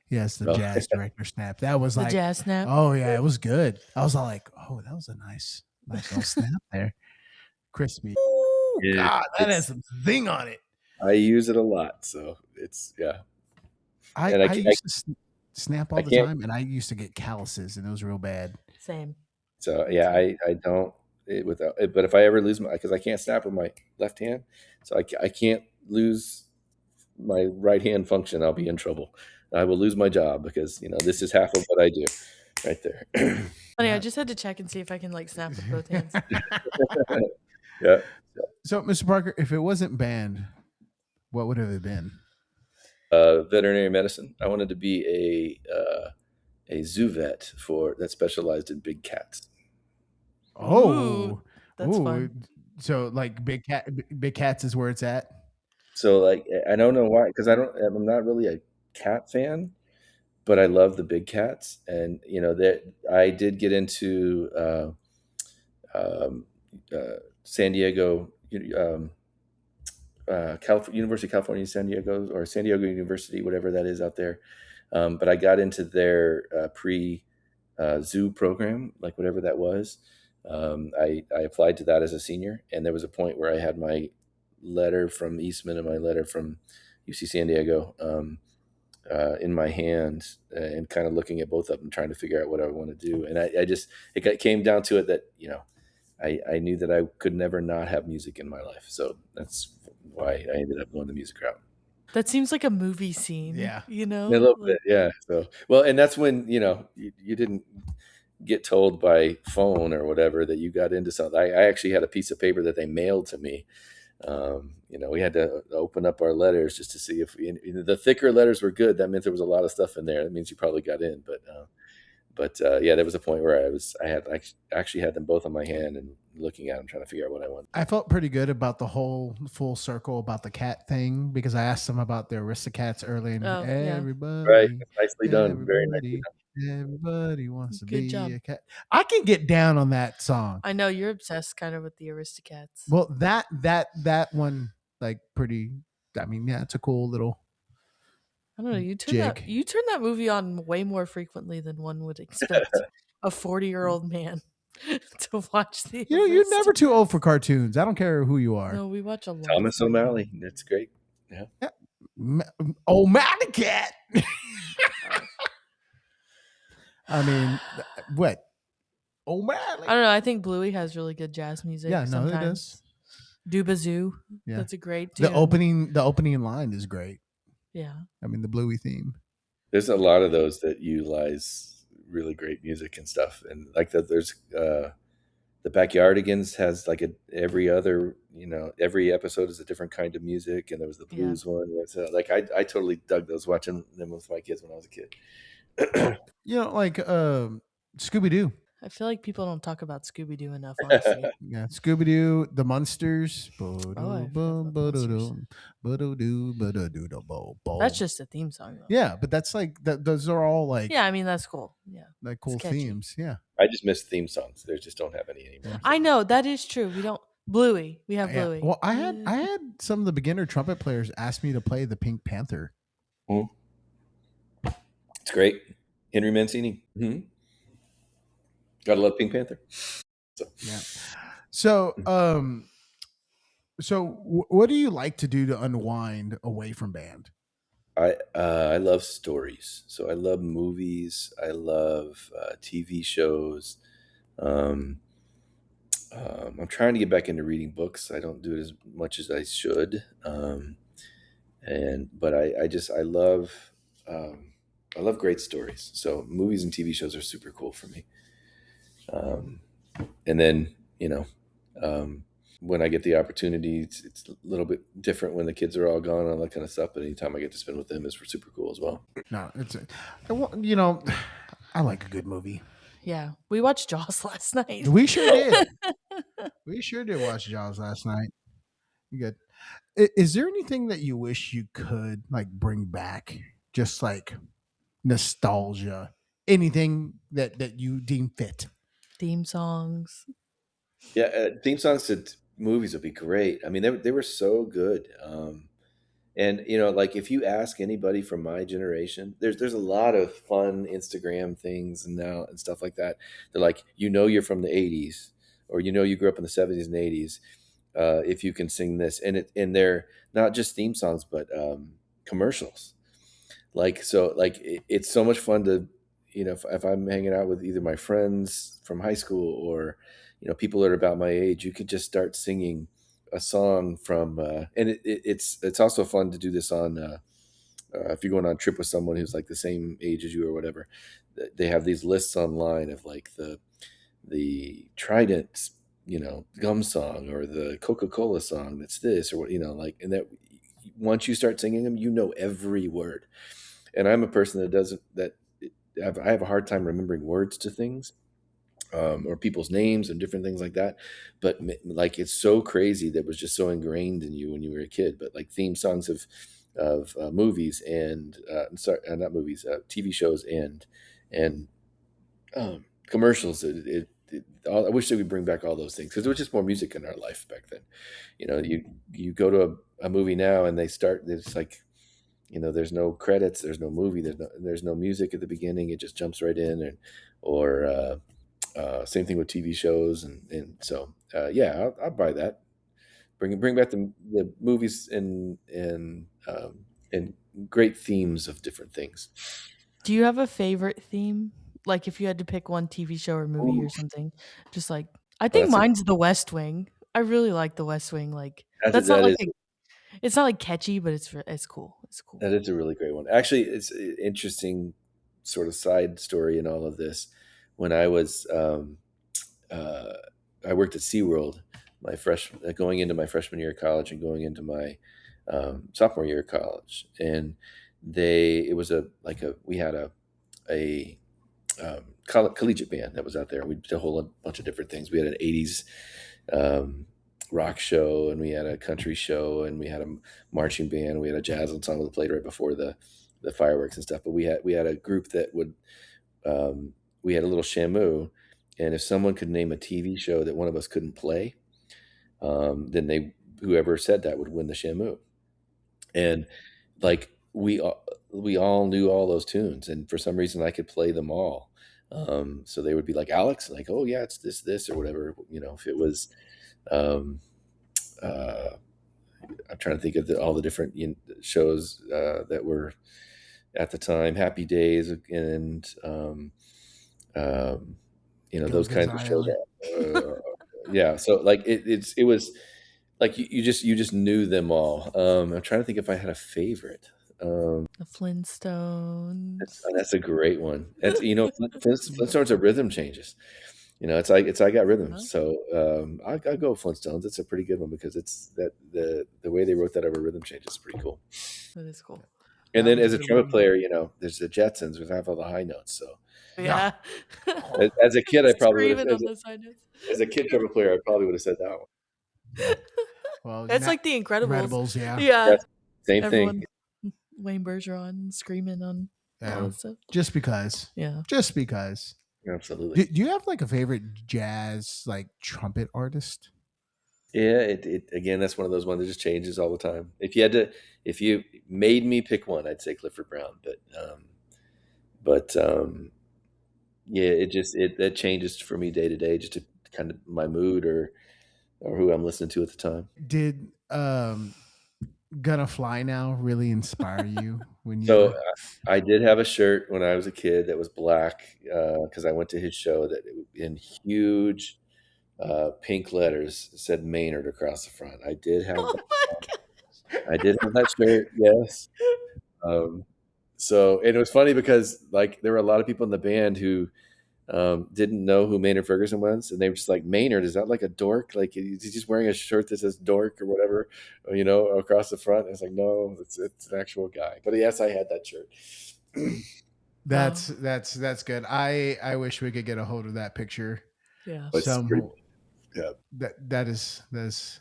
He has the jazz director snap. That was The like jazz snap. Oh yeah, it was good. I was all like, oh, that was a nice little snap there. Crispy. Ooh, God, that has some zing on it. I use it a lot, so it's I used to snap all the time, and I used to get calluses, and it was real bad. Same. So yeah, I don't without it, but if I ever lose because I can't snap with my left hand, so I can't lose my right hand function. I'll be in trouble. I will lose my job because this is half of what I do, right there. Funny, I just had to check and see if I can like snap with both hands. Yeah. So, Mr. Parker, if it wasn't band, what would it have been? Veterinary medicine. I wanted to be a zoo vet that specialized in big cats. Oh, that's fun. So, like big cats is where it's at. So, like, I don't know why, because I'm not really a cat fan, but I love the big cats, and that I did get into San Diego. University of California, San Diego, or San Diego University, whatever that is out there. But I got into their zoo program, like whatever that was. I applied to that as a senior, and there was a point where I had my letter from Eastman and my letter from UC San Diego in my hand, and kind of looking at both of them, trying to figure out what I want to do. And it came down to it that, I knew that I could never not have music in my life. So that's why I ended up going the music route. That seems like a movie scene. Yeah. A little bit. Yeah. So, well, and that's when, you didn't get told by phone or whatever that you got into something. I actually had a piece of paper that they mailed to me. We had to open up our letters just to see if the thicker letters were good. That meant there was a lot of stuff in there. That means you probably got in, but yeah, there was a point where I actually had them both on my hand and looking at them, trying to figure out what I wanted. I felt pretty good about the whole full circle about the cat thing, because I asked them about the Aristocats early, and everybody, right, nicely done, very nicely done. Everybody wants to be a cat. I I can get down on that song. I know you're obsessed kind of with the Aristocats. Well, that one, like, pretty. I mean, yeah, it's a cool little. I don't know. You turn that movie on way more frequently than one would expect a 40-year-old man to watch the. You're never too old for cartoons. I don't care who you are. No, we watch a lot. Thomas O'Malley. That's great. Yeah. O'Malley cat. I mean, what? O'Malley. I don't know. I think Bluey has really good jazz music. Yeah, sometimes. No, it does. Doobazoo. Yeah. That's a great tune. The opening line is great. Yeah. I mean, the Bluey theme. There's a lot of those that utilize really great music and stuff. And like that, there's the the Backyardigans has like every other, every episode is a different kind of music, and there was the Yeah. blues one. So like I totally dug those, watching them with my kids when I was a kid. Like Scooby Doo. I feel like people don't talk about Scooby Doo enough, honestly. Yeah, Scooby Doo, the Munsters. Oh, I forgot about the That's just a theme song, though. Yeah, but that's like that. Those are all like Yeah, I mean that's cool. Yeah, like it's cool catchy. themes. Yeah, I just miss theme songs. They just don't have any anymore. I know that is true. We don't Bluey. We have yeah. Bluey. Well, I had some of the beginner trumpet players ask me to play the Pink Panther. Mhm. It's great. Henry Mancini. Mm-hmm. Gotta love Pink Panther. So. Yeah. So, what do you like to do to unwind away from band? I love stories. So I love movies. I love TV shows. Um, I'm trying to get back into reading books. I don't do it as much as I should. But I love great stories. So movies and TV shows are super cool for me. And then, when I get the opportunity, it's a little bit different when the kids are all gone and all that kind of stuff. But anytime I get to spend with them is super cool as well. No, I like a good movie. Yeah, we watched Jaws last night. We sure did. We sure did watch Jaws last night. Good. Is there anything that you wish you could like bring back? Just like nostalgia, anything that you deem fit? Theme songs. Yeah, theme songs to movies would be great. I mean, they were so good. And like if you ask anybody from my generation, there's a lot of fun Instagram things and stuff like that. They're like, you're from the '80s, or you grew up in the '70s and '80s, if you can sing this, and they're not just theme songs, but commercials. It's so much fun to, if I'm hanging out with either my friends from high school or people that are about my age, you could just start singing a song from and it's also fun to do this on if you're going on a trip with someone who's like the same age as you or whatever. They have these lists online of like the Trident gum song, or the Coca-Cola song that's this, or what, and that once you start singing them, every word. And I'm a person that I have a hard time remembering words to things, or people's names and different things like that. But like, it's so crazy that was just so ingrained in you when you were a kid. But like theme songs of movies and not movies, TV shows and commercials. I wish they would bring back all those things, because there was just more music in our life back then. You go to a movie now and it's like, there's no credits, there's no movie, there's no music at the beginning. It just jumps right in, or same thing with TV shows, and so yeah, I'll buy that. Bring back the movies and great themes of different things. Do you have a favorite theme? Like if you had to pick one TV show or movie Ooh. or something, just like I think mine's The West Wing. I really like The West Wing. Like it's not like catchy, but it's cool. It's cool. That is a really great one. Actually, it's an interesting sort of side story in all of this. When I was I worked at SeaWorld going into my freshman year of college and going into my sophomore year of college, and we had a collegiate band that was out there. We did a whole bunch of different things. We had an '80s rock show, and we had a country show, and we had a marching band. We had a jazz ensemble that played right before the fireworks and stuff. But we had a group that would we had a little shamu, and if someone could name a TV show that one of us couldn't play, then whoever said that would win the shamu. And like we all knew all those tunes, and for some reason I could play them all. So they would be like, Alex, like, oh yeah, it's this or whatever. If it was, I'm trying to think of all the different shows that were at the time, Happy Days, and those kinds of shows. Yeah, so like it was like you just knew them all. I'm trying to think if I had a favorite. The Flintstones. That's a great one. That's Flintstones are rhythm changes. It's I got rhythm. So I go Flintstones. It's a pretty good one because it's that the way they wrote that over rhythm change is pretty cool. That is cool. And then as a trumpet player, there's the Jetsons, which have all the high notes. So Yeah. as a kid, I probably would have on those high notes. As a kid trumpet player, I probably would have said that one. Yeah. Well, it's like the Incredibles. Yeah. Yeah. Same thing. Wayne Bergeron screaming on all that stuff. Just because. Yeah. Just because. Absolutely. Do you have like a favorite jazz like trumpet artist? Yeah, it again, that's one of those ones that just changes all the time. If you made me pick one, I'd say Clifford Brown, but yeah, that changes for me day to day, just to kind of my mood or who I'm listening to at the time. Did Gonna Fly Now really inspire you when you? So I did have a shirt when I was a kid that was black because I went to his show that in huge pink letters said Maynard across the front. I did have that shirt, yes. So, and it was funny because like there were a lot of people in the band who didn't know who Maynard Ferguson was, and they were just like, Maynard, is that like a dork? Like he's just wearing a shirt that says dork or whatever, across the front. I was like, no, it's an actual guy. But yes, I had that shirt. That's good. I wish we could get a hold of that picture. Yeah. Yeah. That is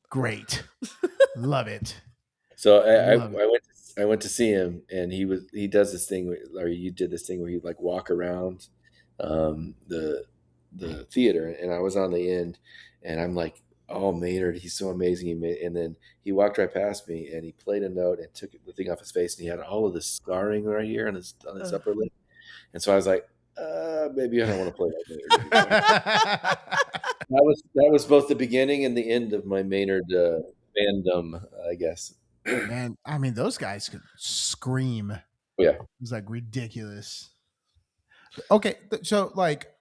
great. Love it. So I went to see him, and he does this thing, or you did this thing where you like walk around the theater, and I was on the end, and I'm like, oh, Maynard, he's so amazing. And then he walked right past me, and he played a note and took the thing off his face, and he had all of this scarring right here on his upper lip, and so I was like, maybe I don't want to play like Maynard. That was both the beginning and the end of my Maynard fandom, I guess. Man, I mean, those guys could scream. Yeah, it was like ridiculous. Okay, so like,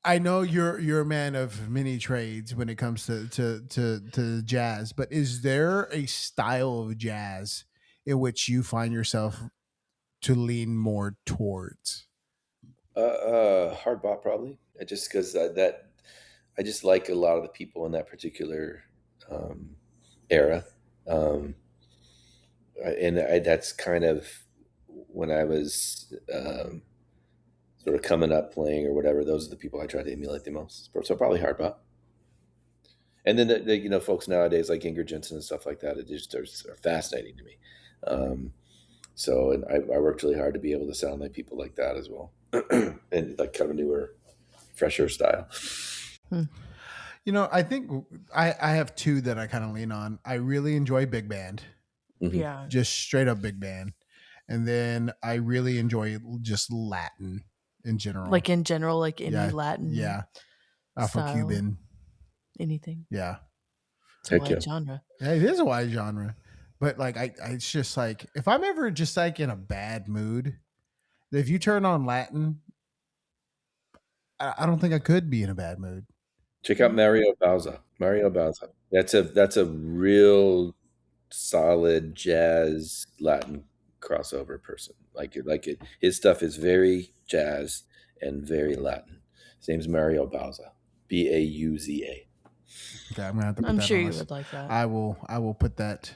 I know you're a man of many trades when it comes to jazz, but is there a style of jazz in which you find yourself to lean more towards? hard bop probably. Just because that I just like a lot of the people in that particular era, and that's kind of when I was sort of coming up playing or whatever. Those are the people I try to emulate the most. So probably hard bop. And then the folks nowadays like Ingrid Jensen and stuff like that, it just are fascinating to me. And I worked really hard to be able to sound like people like that as well, and like kind of newer, fresher style. I think I have two that I kind of lean on. I really enjoy big band. Mm-hmm. Yeah. Just straight up big band. And then I really enjoy just Latin in general. Like in general, like any Latin. Yeah. Afro-Cuban. Anything. Yeah. It's a wide genre. Yeah, it is a wide genre. But like it's just like if I'm ever just like in a bad mood, if you turn on Latin, I don't think I could be in a bad mood. Check out Mario Bauza. That's a real solid jazz Latin crossover person. Like it. His stuff is very jazz and very Latin. His name's Mario Bauza. Bauza. Okay, I'm gonna have to put I'm that sure on you this. would like that. I will put that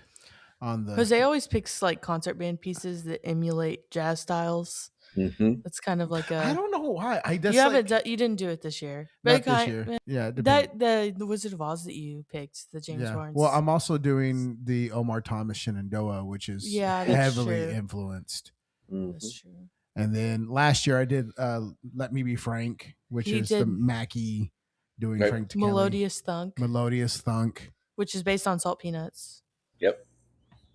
on the Jose always picks like concert band pieces that emulate jazz styles. Mm-hmm. It's kind of like I don't know why. You didn't do it this year. But not this year. Yeah, the Wizard of Oz that you picked, the James Barnes. Well, I'm also doing the Omar Thomas Shenandoah, which is heavily influenced. Mm-hmm. That's true. And then last year I did Let Me Be Frank, which is the Mackie doing Frank Kelly. Melodious Thunk. Which is based on Salt Peanuts. Yep.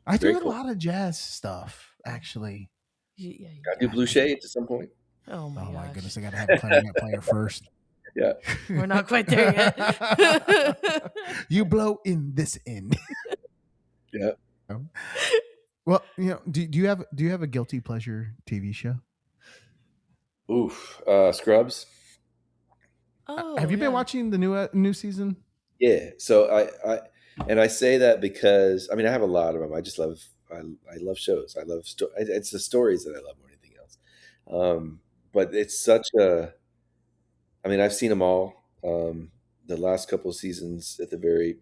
I do a lot of jazz stuff, actually. Yeah, gotta do Blue Shades at some point. Oh my goodness, I gotta have a clarinet player first. Yeah. We're not quite there yet. You blow in this end. Yeah. Well, do you have a guilty pleasure TV show? Oof. Scrubs. Oh, have you been watching the new season? Yeah. So I say that because I have a lot of them. I just love I love shows. I love it's the stories that I love more than anything else. but it's such a. I mean, I've seen them all. The last couple of seasons at the very,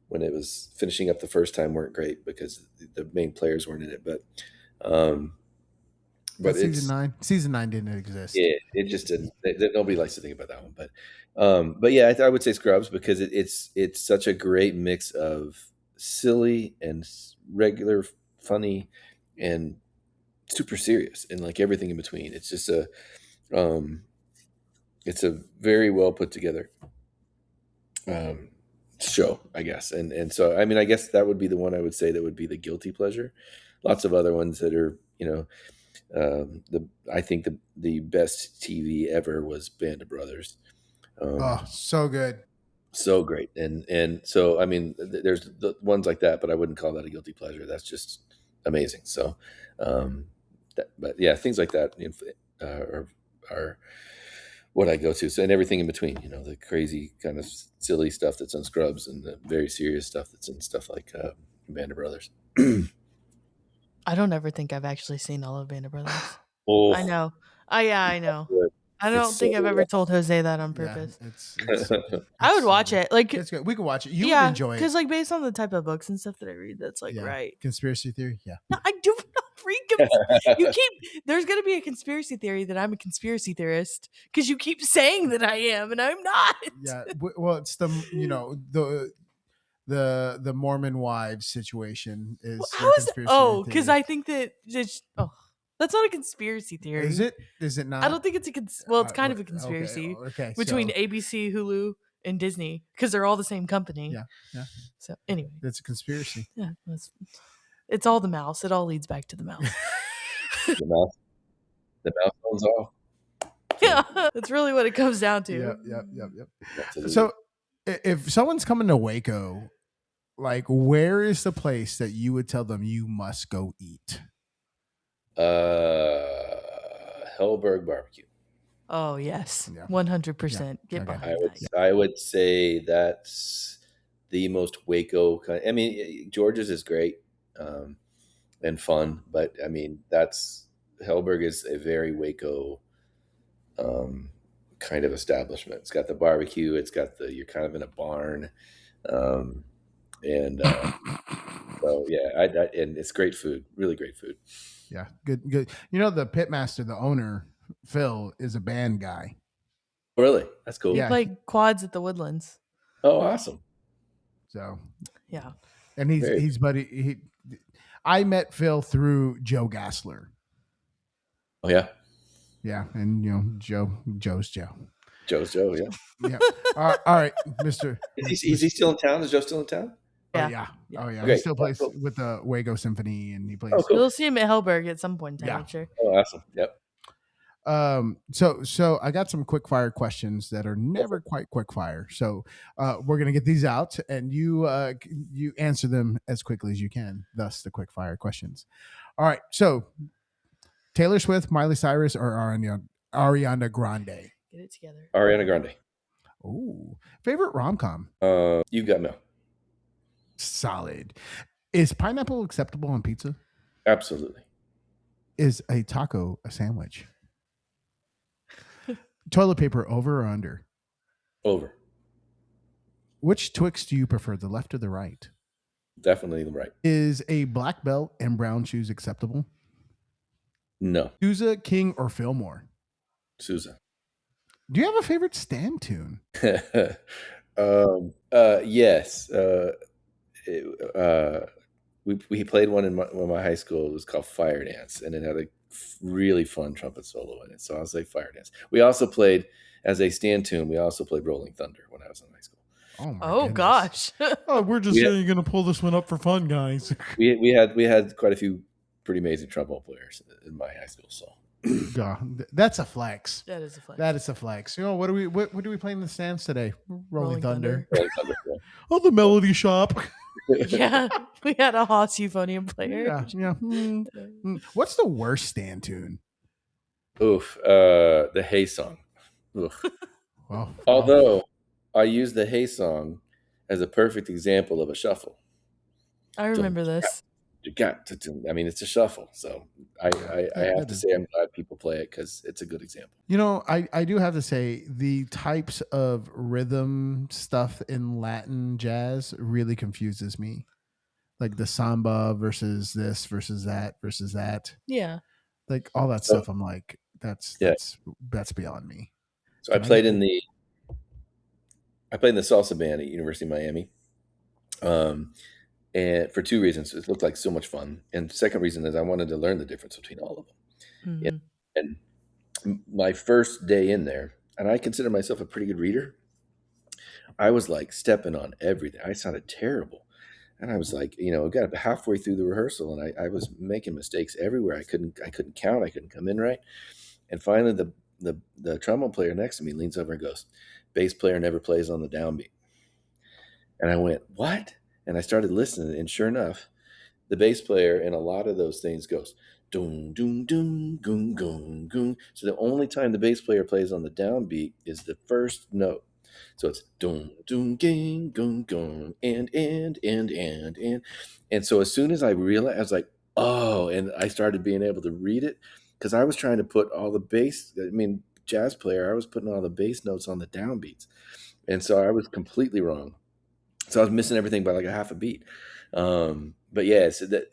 when it was finishing up the first time weren't great because the main players weren't in it. Um, but That's season it's 9. Season 9 didn't exist. yeah, it just didn't. Nobody likes to think about that one, but yeah, I would say Scrubs because it's such a great mix of silly and regular, funny, and super serious, and like everything in between. It's just um, it's a very well put together um, show, I guess. And so, I mean, I guess that would be the one I would say that would be the guilty pleasure. Lots of other ones that are, I think the best TV ever was Band of Brothers. So good. So great. And so, I mean, there's the ones like that, but I wouldn't call that a guilty pleasure. That's just amazing. So, but yeah, things like that are what I go to. So, and everything in between, the crazy kind of silly stuff that's on Scrubs and the very serious stuff that's in stuff like Band of Brothers. I don't ever think I've actually seen all of Band of Brothers. Oh, I know. I know. good. I don't think I've ever told Jose that on purpose. It's I would watch it. Like, it's good. We can watch it. You would enjoy it. Because, like, based on the type of books and stuff that I read, that's like right. Conspiracy theory, yeah. No, I do not read. There's going to be a conspiracy theory that I'm a conspiracy theorist because you keep saying that I am, and I'm not. Yeah. Well, it's the Mormon wives situation is how is that? Oh, because I think that that's not a conspiracy theory. Is it? Is it not? I don't think it's it's kind of a conspiracy between ABC, Hulu, and Disney because they're all the same company. Yeah. So anyway, it's a conspiracy. Yeah, it's all the mouse. It all leads back to the mouse. The mouse owns all. Yeah, that's really what it comes down to. Yep. So, if someone's coming to Waco, like, where is the place that you would tell them you must go eat? Hellberg Barbecue. Oh yes, 100%. Get behind that. I would say that's the most Waco kind. I mean, George's is great and fun, but I mean, Hellberg is a very Waco kind of establishment. It's got the barbecue. It's got you're kind of in a barn, and so yeah, and it's great food, really great food. Yeah, good. The pitmaster, the owner, Phil, is a band guy. Really? That's cool. He played quads at the Woodlands. Oh, awesome. So yeah, and he's buddy. I met Phil through Joe Gassler. Oh yeah. Yeah, and Joe's Joe. Joe's Joe, yeah. Yeah. All right, Mr. Is he still in town? Is Joe still in town? Yeah. Oh yeah. Okay. He still plays with the Waco Symphony, and he plays. Oh, cool. You'll see him at Hellberg at some point in time, I'm sure. Oh, awesome. Yep. So I got some quick fire questions that are never quite quick fire. So we're gonna get these out, and you answer them as quickly as you can. Thus, the quick fire questions. All right. So Taylor Swift, Miley Cyrus, or Ariana Grande? Get it together. Ariana Grande. Ooh, favorite rom-com? You Got Mail. Solid. Is pineapple acceptable on pizza? Absolutely. Is a taco a sandwich? Toilet paper, over or under? Over. Which Twix do you prefer, the left or the right? Definitely the right. Is a black belt and brown shoes acceptable? No. Sousa, King, or Fillmore? Sousa. Do you have a favorite stand tune? Yes. We played one in my high school. It was called Fire Dance, and it had a really fun trumpet solo in it. So I'll say Fire Dance. We also played, as a stand tune, we also played Rolling Thunder when I was in high school. Oh gosh. We're just saying you're going to pull this one up for fun, guys. We had quite a few pretty amazing trombone players in my high school. So God, that's a flex. That is a flex. That is a flex. What do we play in the stands today? Rolling Thunder. Rolling Thunder, yeah. Oh, the Melody Shop. Yeah, we had a Haas euphonium player. Yeah. What's the worst stand tune? Oof, the Hey song. Oof. Although I use the Hey song as a perfect example of a shuffle. I remember this. you got to. I mean, it's a shuffle. So I have to say I'm glad people play it because it's a good example. I do have to say the types of rhythm stuff in Latin jazz really confuses me. Like the samba versus this versus that versus that. Yeah. Like all that stuff. I'm like, that's beyond me. So I played in the salsa band at University of Miami. And for two reasons. It looked like so much fun. And the second reason is I wanted to learn the difference between all of them. Mm-hmm. And my first day in there, and I consider myself a pretty good reader, I was like stepping on everything. I sounded terrible. And I was like, got halfway through the rehearsal and I was making mistakes everywhere. I couldn't count. I couldn't come in right. And finally the trombone player next to me leans over and goes, "Bass player never plays on the downbeat." And I went, "What?" And I started listening, and sure enough, the bass player in a lot of those things goes doom doom doom goom goom goom. So the only time the bass player plays on the downbeat is the first note. So it's doom doom ging goom goom and so as soon as I realized, I was like, oh, and I started being able to read it because I was trying to put all the bass. I mean, jazz player, I was putting all the bass notes on the downbeats, and so I was completely wrong. So I was missing everything by like a half a beat. But yeah, so that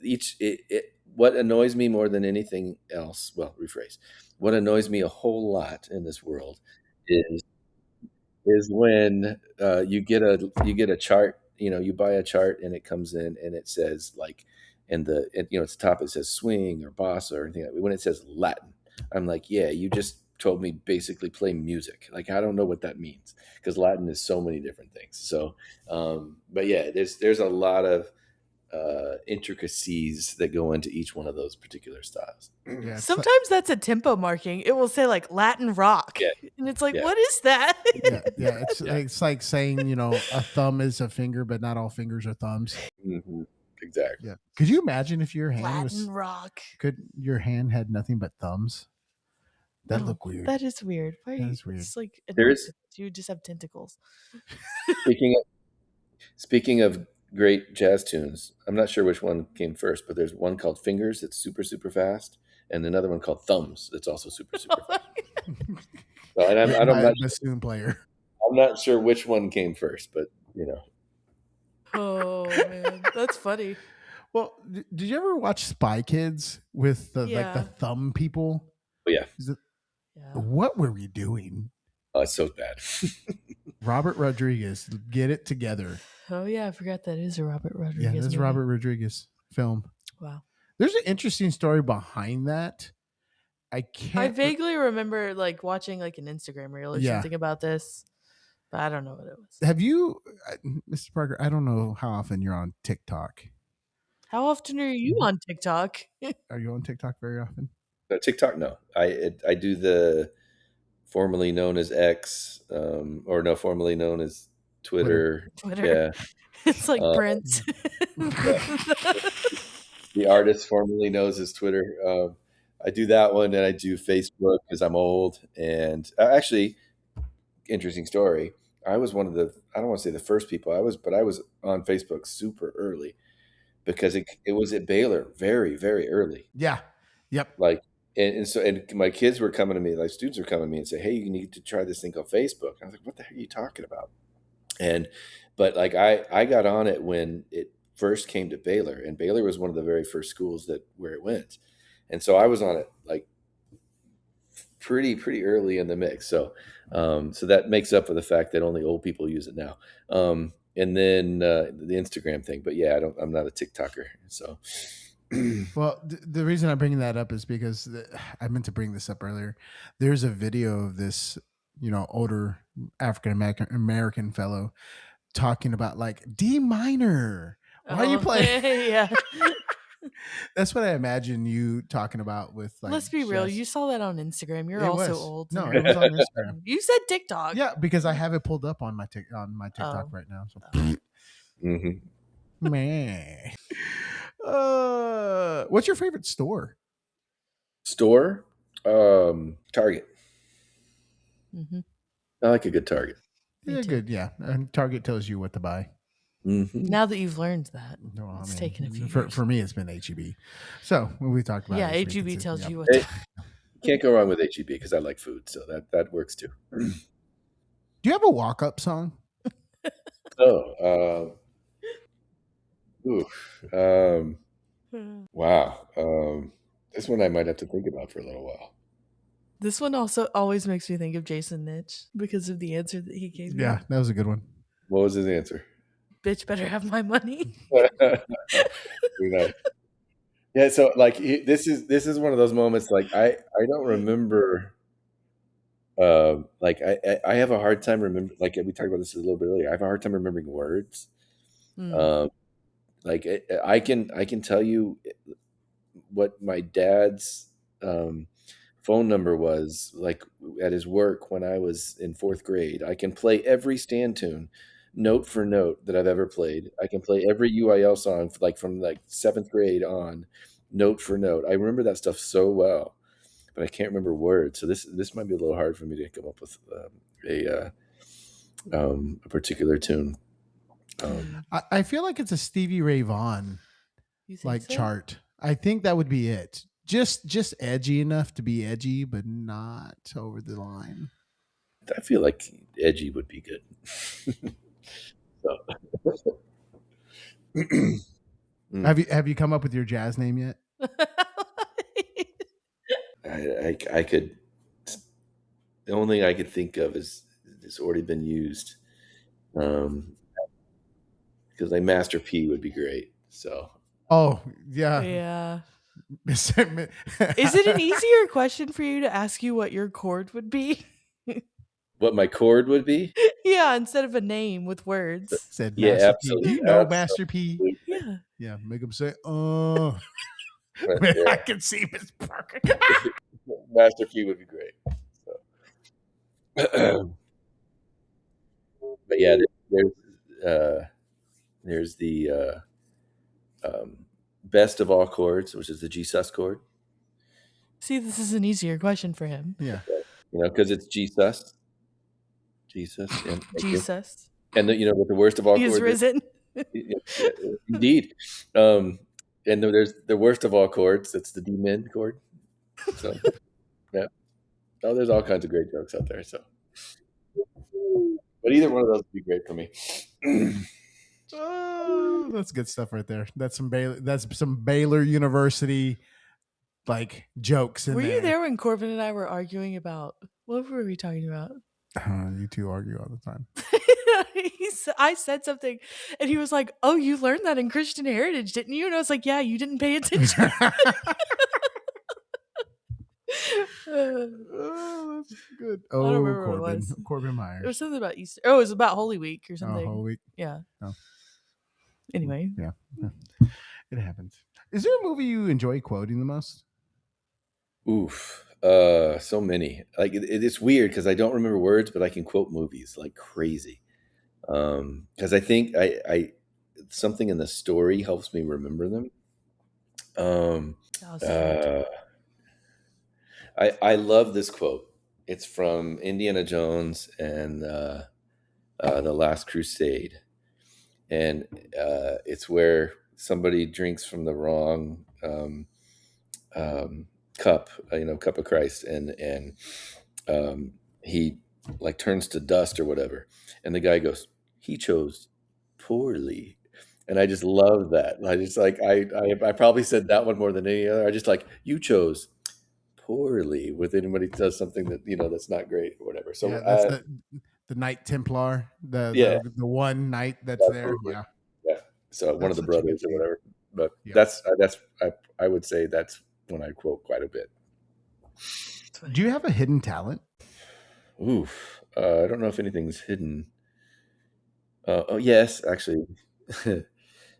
what annoys me more than anything else, well, rephrase, what annoys me a whole lot in this world is when you get a chart. You buy a chart and it comes in and it says like, at the top it says swing or bossa or anything. When it says Latin, I'm like, yeah, you just told me basically play music. Like I don't know what that means because Latin is so many different things. So, but yeah, there's a lot of intricacies that go into each one of those particular styles. Yeah, sometimes that's a tempo marking. It will say like Latin rock, and it's like, what is that? Yeah. It's like saying a thumb is a finger, but not all fingers are thumbs. Mm-hmm. Exactly. Yeah. Could you imagine if your hand Latin was rock? your hand had nothing but thumbs? That'd look weird. That is weird. Why that is weird. It's like you just have tentacles. Speaking of great jazz tunes, I'm not sure which one came first, but there's one called Fingers that's super, super fast, and another one called Thumbs that's also super, super fast. So, and I'm not bassoon player. I'm not sure which one came first, but Oh man, that's funny. Well, did you ever watch Spy Kids with like the thumb people? Oh yeah. What were we doing? Oh, it's so bad. Robert Rodriguez, get it together. Oh yeah, I forgot that is a Robert Rodriguez. Yeah, that's a Robert Rodriguez film. Wow. There's an interesting story behind that. I vaguely remember like watching like an Instagram reel or something about this, but I don't know what it was. Have you, Mr. Parker? I don't know how often you're on TikTok. How often are you on TikTok? Are you on TikTok very often? TikTok, no. I do the formerly known as X, or no, formerly known as Twitter. Yeah. It's like Prince. The artist formerly knows as Twitter. I do that one, and I do Facebook because I'm old. And actually, interesting story. I was one of I don't want to say the first people. But I was on Facebook super early because it was at Baylor very, very early. Yeah. Yep. Like, and my kids were coming to me, like students were coming to me and say, "Hey, you need to try this thing called Facebook." I was like, "What the heck are you talking about?" But like I got on it when it first came to Baylor, and Baylor was one of the very first schools where it went, and so I was on it like pretty early in the mix. So so that makes up for the fact that only old people use it now. And then the Instagram thing, but yeah, I'm not a TikToker, so. Well, the reason I'm bringing that up is because I meant to bring this up earlier. There's a video of this, older African American fellow talking about like D minor. Why are you playing? Yeah. That's what I imagine you talking about with like. Let's be real. You saw that on Instagram. You're also old. No, it was on Instagram. You said TikTok. Yeah, because I have it pulled up on my TikTok right now. So. Man. What's your favorite store? Target. I like a good Target. Yeah, good. Yeah, and Target tells you what to buy. Now that you've learned that, No, it's I taken a few mean, years. for me, it's been HEB. So when we talked about Yeah, it, HEB tells you what. Hey, can't go wrong with HEB because I like food, so that works too. Do you have a walk-up song? Oh, oof, wow. This one I might have to think about for a little while. This one also always makes me think of Jason Nitch because of the answer that he gave me. Yeah, that was a good one. What was his answer? Bitch better have my money. Very nice. Yeah, so like this is one of those moments like I don't remember. Like I have a hard time remembering. Like we talked about this a little bit earlier. I have a hard time remembering words. Um, like I can tell you what my dad's phone number was like at his work when I was in fourth grade. I can play every stand tune, note for note that I've ever played. I can play every UIL song like from like seventh grade on, note for note. I remember that stuff so well, but I can't remember words. So this might be a little hard for me to come up with a particular tune. I feel like it's a Stevie Ray Vaughan like so? Chart. I think that would be it. Just edgy enough to be edgy, but not over the line. I feel like edgy would be good. Have you come up with your jazz name yet? I could. The only thing I could think of is it's already been used. Because like Master P would be great. So. Oh yeah. Yeah. Is it an easier question for you to ask you what your chord would be? What my chord would be? Yeah, instead of a name with words. Said Master P. Do you know Master P? Yeah. Yeah. Make him say, oh. Yeah. I can see Miss Parker. Master P would be great. So. But yeah, there's the best of all chords, which is the G sus chord. See, this is an easier question for him. Yeah. Because it's G sus. Jesus. Jesus. And with the worst of all he chords. He is risen. Indeed. And there's the worst of all chords. That's the deepened chord. So, yeah. Oh, there's all kinds of great jokes out there. So, but either one of those would be great for me. Oh, that's good stuff right there. That's some Baylor University like jokes in Were there. You there when Corbin and I were arguing about what were we talking about? You two argue all the time. I said something and he was like, "Oh, you learned that in Christian Heritage, didn't you?" And I was like, "Yeah, you didn't pay attention." Oh, that's good. Oh, Corbin Myers. There was something about Easter. Oh, it was about Holy Week or something. Holy Week. Yeah. Oh. Anyway. Yeah. It happens. Is there a movie you enjoy quoting the most? Oof. So many. Like it's weird because I don't remember words, but I can quote movies like crazy. Because I think I something in the story helps me remember them. I love this quote. It's from Indiana Jones and the Last Crusade, and it's where somebody drinks from the wrong cup, cup of Christ, and he like turns to dust or whatever, and the guy goes, "He chose poorly." And I just love that. I just like I probably said that one more than any other. I just like, you chose poorly with anybody does something that that's not great or whatever. So yeah, that's the Knight Templar, the one knight that's absolutely. there. Yeah. So one of the brothers or whatever. But that's I would say that's when I quote quite a bit. Do you have a hidden talent? Oof. I don't know if anything's hidden. Oh yes, actually.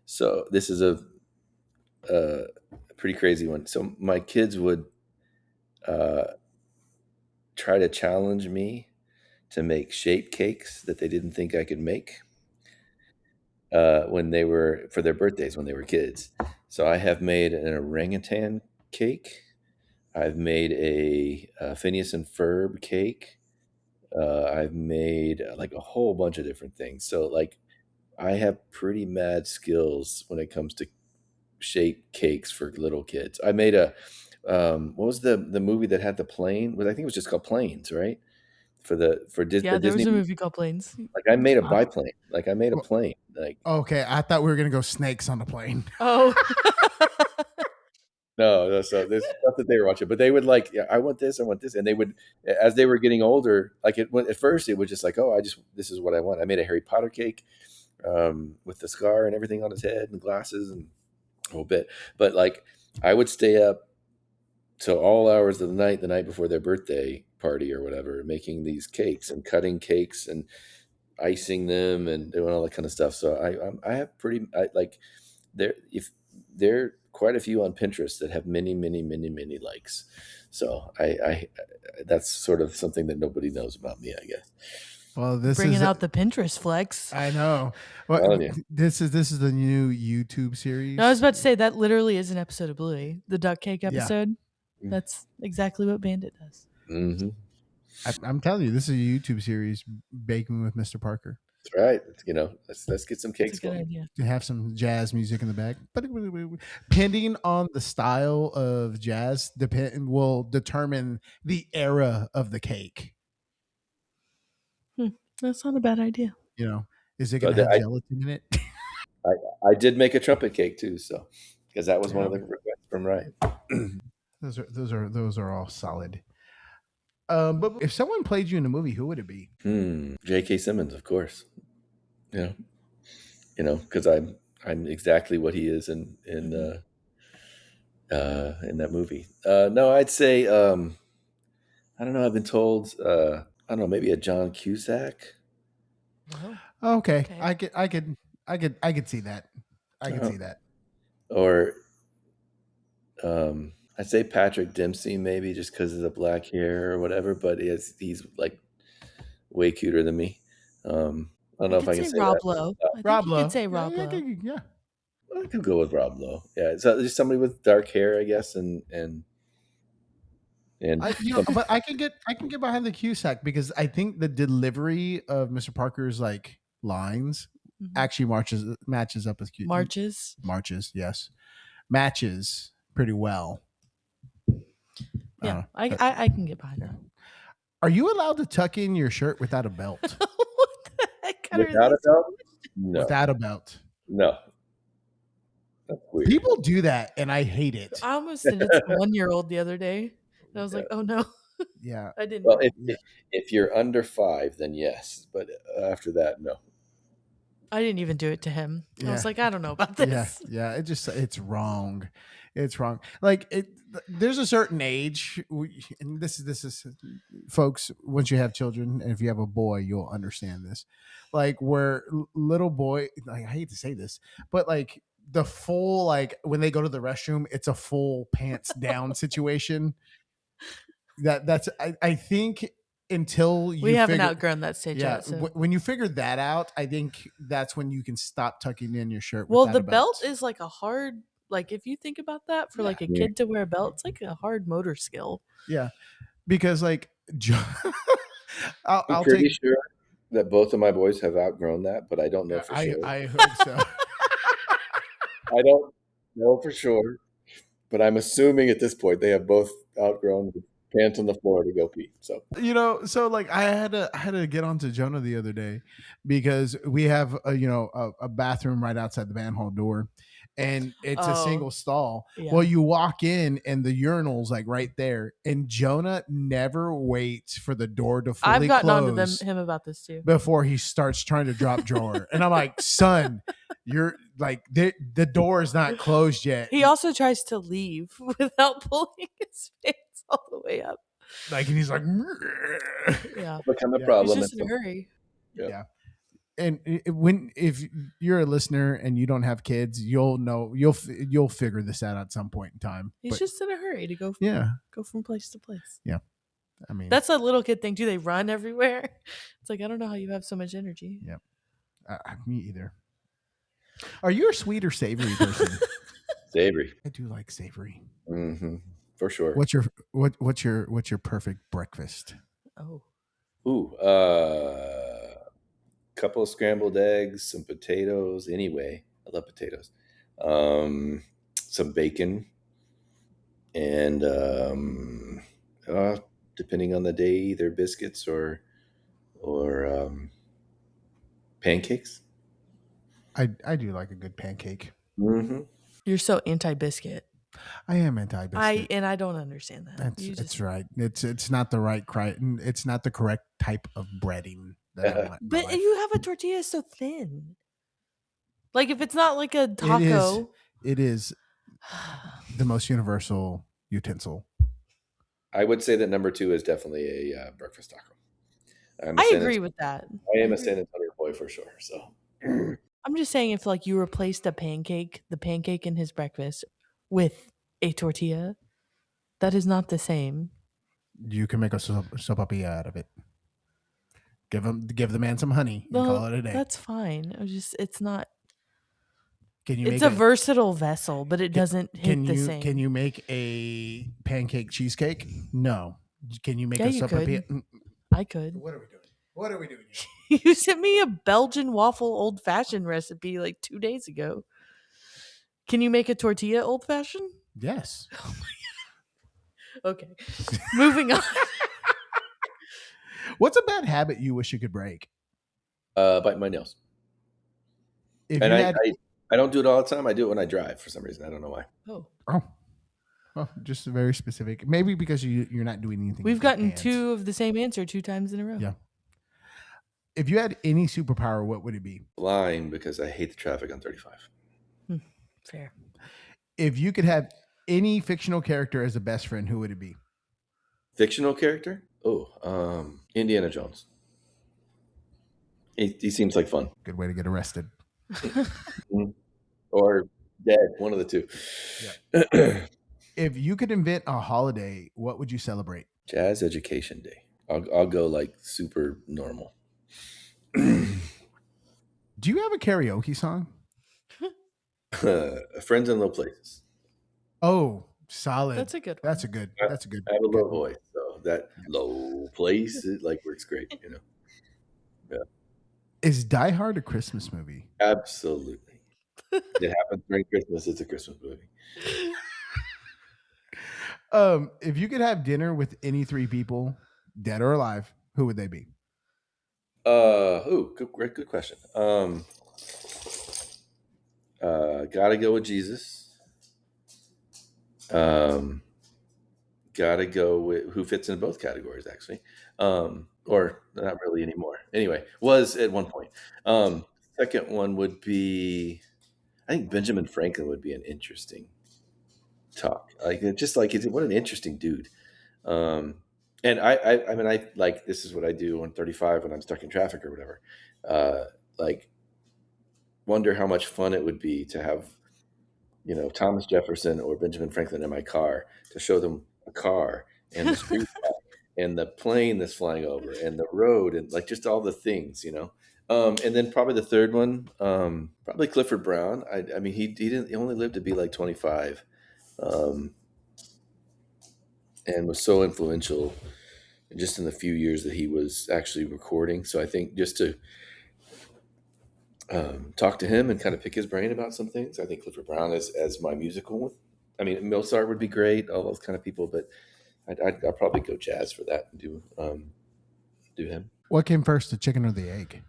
So this is a pretty crazy one. So my kids would try to challenge me to make shape cakes that they didn't think I could make when they were for their birthdays when they were kids. So I have made an orangutan cake. I've made a Phineas and Ferb cake. I've made like a whole bunch of different things. So like I have pretty mad skills when it comes to shape cakes for little kids. I made a what was the movie that had the plane? I think it was just called Planes, right? For Yeah, the there was Disney a movie. movie called Planes. Like I made a Uh, biplane. Like I made a well, plane. Like okay, I thought we were gonna go snakes on the plane. Oh. no, so there's stuff that they were watching, but they would like, yeah, I want this, and they would, as they were getting older, like at first it was just like, oh, this is what I want. I made a Harry Potter cake, with the scar and everything on his head and glasses and a whole bit, but like I would stay up till all hours of the night before their birthday party or whatever, making these cakes and cutting cakes and icing them and doing all that kind of stuff. So I have like there are quite a few on Pinterest that have many likes. So I that's sort of something that nobody knows about me, I guess. Well, this Bringing is out the Pinterest flex. I know. Well, Telling you. this is the new YouTube series. No, I was about to say that literally is an episode of Bluey, the duck cake Yeah. episode. That's exactly what Bandit does. Mm-hmm. I'm telling you, this is a YouTube series, Baking with Mr. Parker. That's right. You know, let's get some cakes That's a good going. idea. To have some jazz music in the back, but depending on the style of jazz, will determine the era of the cake. That's not a bad idea. You know, is it So going to have gelatin in it? I did make a trumpet cake too, so because that was one of the requests from Ryan. Those are all solid. But if someone played you in a movie, who would it be? J.K. Simmons, of course. You know, because I'm exactly what he is in that movie. No, I'd say I don't know. I've been told I don't know, maybe a John Cusack. Okay. I could see that. I could see that. Or I'd say Patrick Dempsey, maybe just because of the black hair or whatever. But he's like way cuter than me. I don't know if I can say Rob that. Lowe. Rob Lowe. You could say Rob Lowe. Yeah. I could go with Rob Lowe. Yeah, so just somebody with dark hair, I guess, and but I can get behind the Cusack because I think the delivery of Mr. Parker's like lines actually matches up with Marches, yes, matches pretty well. Yeah, I can get behind that. Are you allowed to tuck in your shirt without a belt? What the heck? Without a belt? No. Without a belt? No. That's weird. People do that, and I hate it. I almost did it to a 1-year-old the other day. And I was like, oh no. Yeah. I didn't. Well, if you're under 5, then yes. But after that, no. I didn't even do it to him. I was like, I don't know about this. Yeah. It's wrong. It's wrong. Like there's a certain age, and this is folks. Once you have children, and if you have a boy, you'll understand this. Like where little boy, like, I hate to say this, but like the full, like when they go to the restroom, it's a full pants down situation. That's I think until you we haven't outgrown that stage yet. So. When you figure that out, I think that's when you can stop tucking in your shirt. Well, the belt is like a hard, like if you think about that for like a kid to wear a belt, it's like a hard motor skill. Yeah, because like I'm pretty sure that both of my boys have outgrown that, but I don't know for sure. I hope so. I don't know for sure, but I'm assuming at this point they have both outgrown the pants on the floor to go pee. So so like I had to get onto Jonah the other day because we have a bathroom right outside the manhole door, and it's a single stall. Yeah. Well, you walk in and the urinal's like right there, and Jonah never waits for the door to fully close. I've gotten on to him about this too before he starts trying to drop drawer, and I'm like, son, you're like the door is not closed yet. He also tries to leave without pulling his pants all the way up. Like, and he's like, yeah, become a problem. He's just in a hurry. Yeah. And if you're a listener and you don't have kids, you'll know you'll figure this out at some point in time. He's just in a hurry to go. Go from place to place. Yeah, I mean that's a little kid thing too. They run everywhere. It's like I don't know how you have so much energy. Yeah, me either. Are you a sweet or savory person? Savory. I do like savory. Mm-hmm. For sure. What's your perfect breakfast? Oh. Ooh. couple of scrambled eggs, some potatoes. Anyway, I love potatoes. Some bacon, and depending on the day, either biscuits or pancakes. I do like a good pancake. Mm-hmm. You're so anti-biscuit. I am anti-biscuit. I don't understand that. That's right. It's not the right it's not the correct type of breading that I want in my But life. you have a tortilla so thin. Like if it's not like a It is. taco. It is the most universal utensil. I would say that number 2 is definitely a breakfast taco. I agree with that. I am a San Antonio boy for sure. So I'm just saying if like you replaced the pancake in his breakfast with a tortilla, that is not the same. You can make a sopapilla out of it. Give the man some honey and call it a day. That's fine. It's not. Can you It's make a versatile vessel, but it doesn't hit the same. Can you make a pancake cheesecake? No. Can you make Yeah, a you sopapilla? could. I could. What are we doing? What are we doing here? You sent me a Belgian waffle old fashioned recipe like 2 days ago. Can you make a tortilla old fashioned? Yes. Oh my god. Okay. Moving on. What's a bad habit you wish you could break? bite my nails. If and you I, had, I don't do it all the time. I do it when I drive for some reason. I don't know why. Oh, just very specific. Maybe because you're not doing anything. We've with your gotten hands. 2 of the same answer 2 times in a row. Yeah. If you had any superpower, what would it be? Flying, because I hate the traffic on 35. Fair. If you could have any fictional character as a best friend, who would it be? Fictional character? Oh, Indiana Jones. He seems like fun. Good way to get arrested. Or dead, one of the two. Yeah. If you could invent a holiday, what would you celebrate? Jazz Education Day. I'll go like super normal. Do you have a karaoke song? Friends in Low Places. Oh, solid. That's a good one. That's a good. I have a low voice, so that low place it like works great. Yeah. Is Die Hard a Christmas movie? Absolutely. It happens during Christmas. It's a Christmas movie. If you could have dinner with any 3 people, dead or alive, who would they be? Good question. Gotta go with Jesus. Gotta go with who fits in both categories, actually. Or not really anymore. Anyway, was at one point. Second one would be, I think Benjamin Franklin would be an interesting talk. What an interesting dude. And I mean, I like, this is what I do on 35 when I'm stuck in traffic or whatever. Wonder how much fun it would be to have, Thomas Jefferson or Benjamin Franklin in my car to show them a car and the street and the plane that's flying over and the road and like just all the things, and then probably the third one, probably Clifford Brown. I mean, he only lived to be like 25, and was so influential just in the few years that he was actually recording. So I think just to talk to him and kind of pick his brain about some things. I think Clifford Brown as my musical one. I mean, Mozart would be great, all those kind of people, but I'd probably go jazz for that and do him. What came first, the chicken or the egg?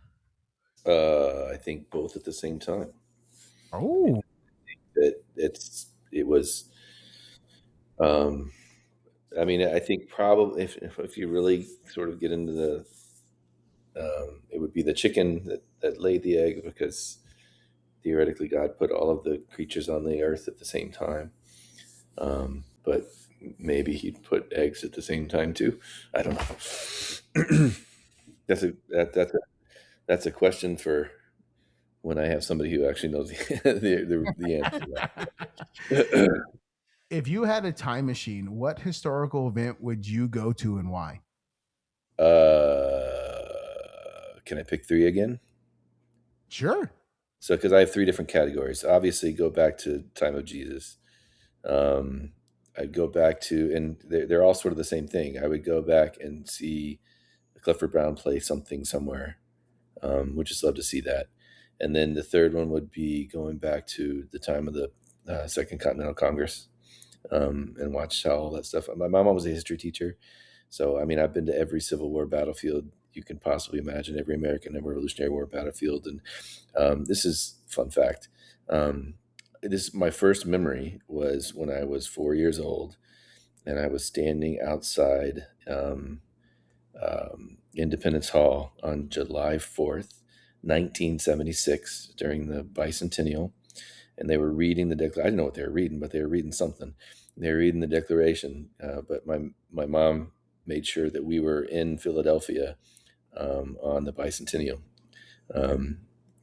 I think both at the same time. Oh, It was. I mean, I think probably if you really sort of get into the, it would be the chicken that laid the egg, because theoretically God put all of the creatures on the earth at the same time. But maybe he'd put eggs at the same time too. I don't know. That's a question for when I have somebody who actually knows the answer. If you had a time machine, what historical event would you go to and why? Can I pick 3 again? Sure. So, because I have 3 different categories. Obviously, go back to time of Jesus. I'd go back to, and they're all sort of the same thing. I would go back and see Clifford Brown play something somewhere. Would just love to see that. And then the third one would be going back to the time of the Second Continental Congress, and watch how all that stuff. My mom was a history teacher, so I mean, I've been to every Civil War battlefield you can possibly imagine, every American and Revolutionary War battlefield. And this is fun fact. Um, this my first memory was when I was 4 years old, and I was standing outside Independence Hall on July 4th, 1976, during the bicentennial, and they were reading the Declaration. I didn't know what they were reading, but they were reading something. They were reading the Declaration, but my mom made sure that we were in Philadelphia on the bicentennial.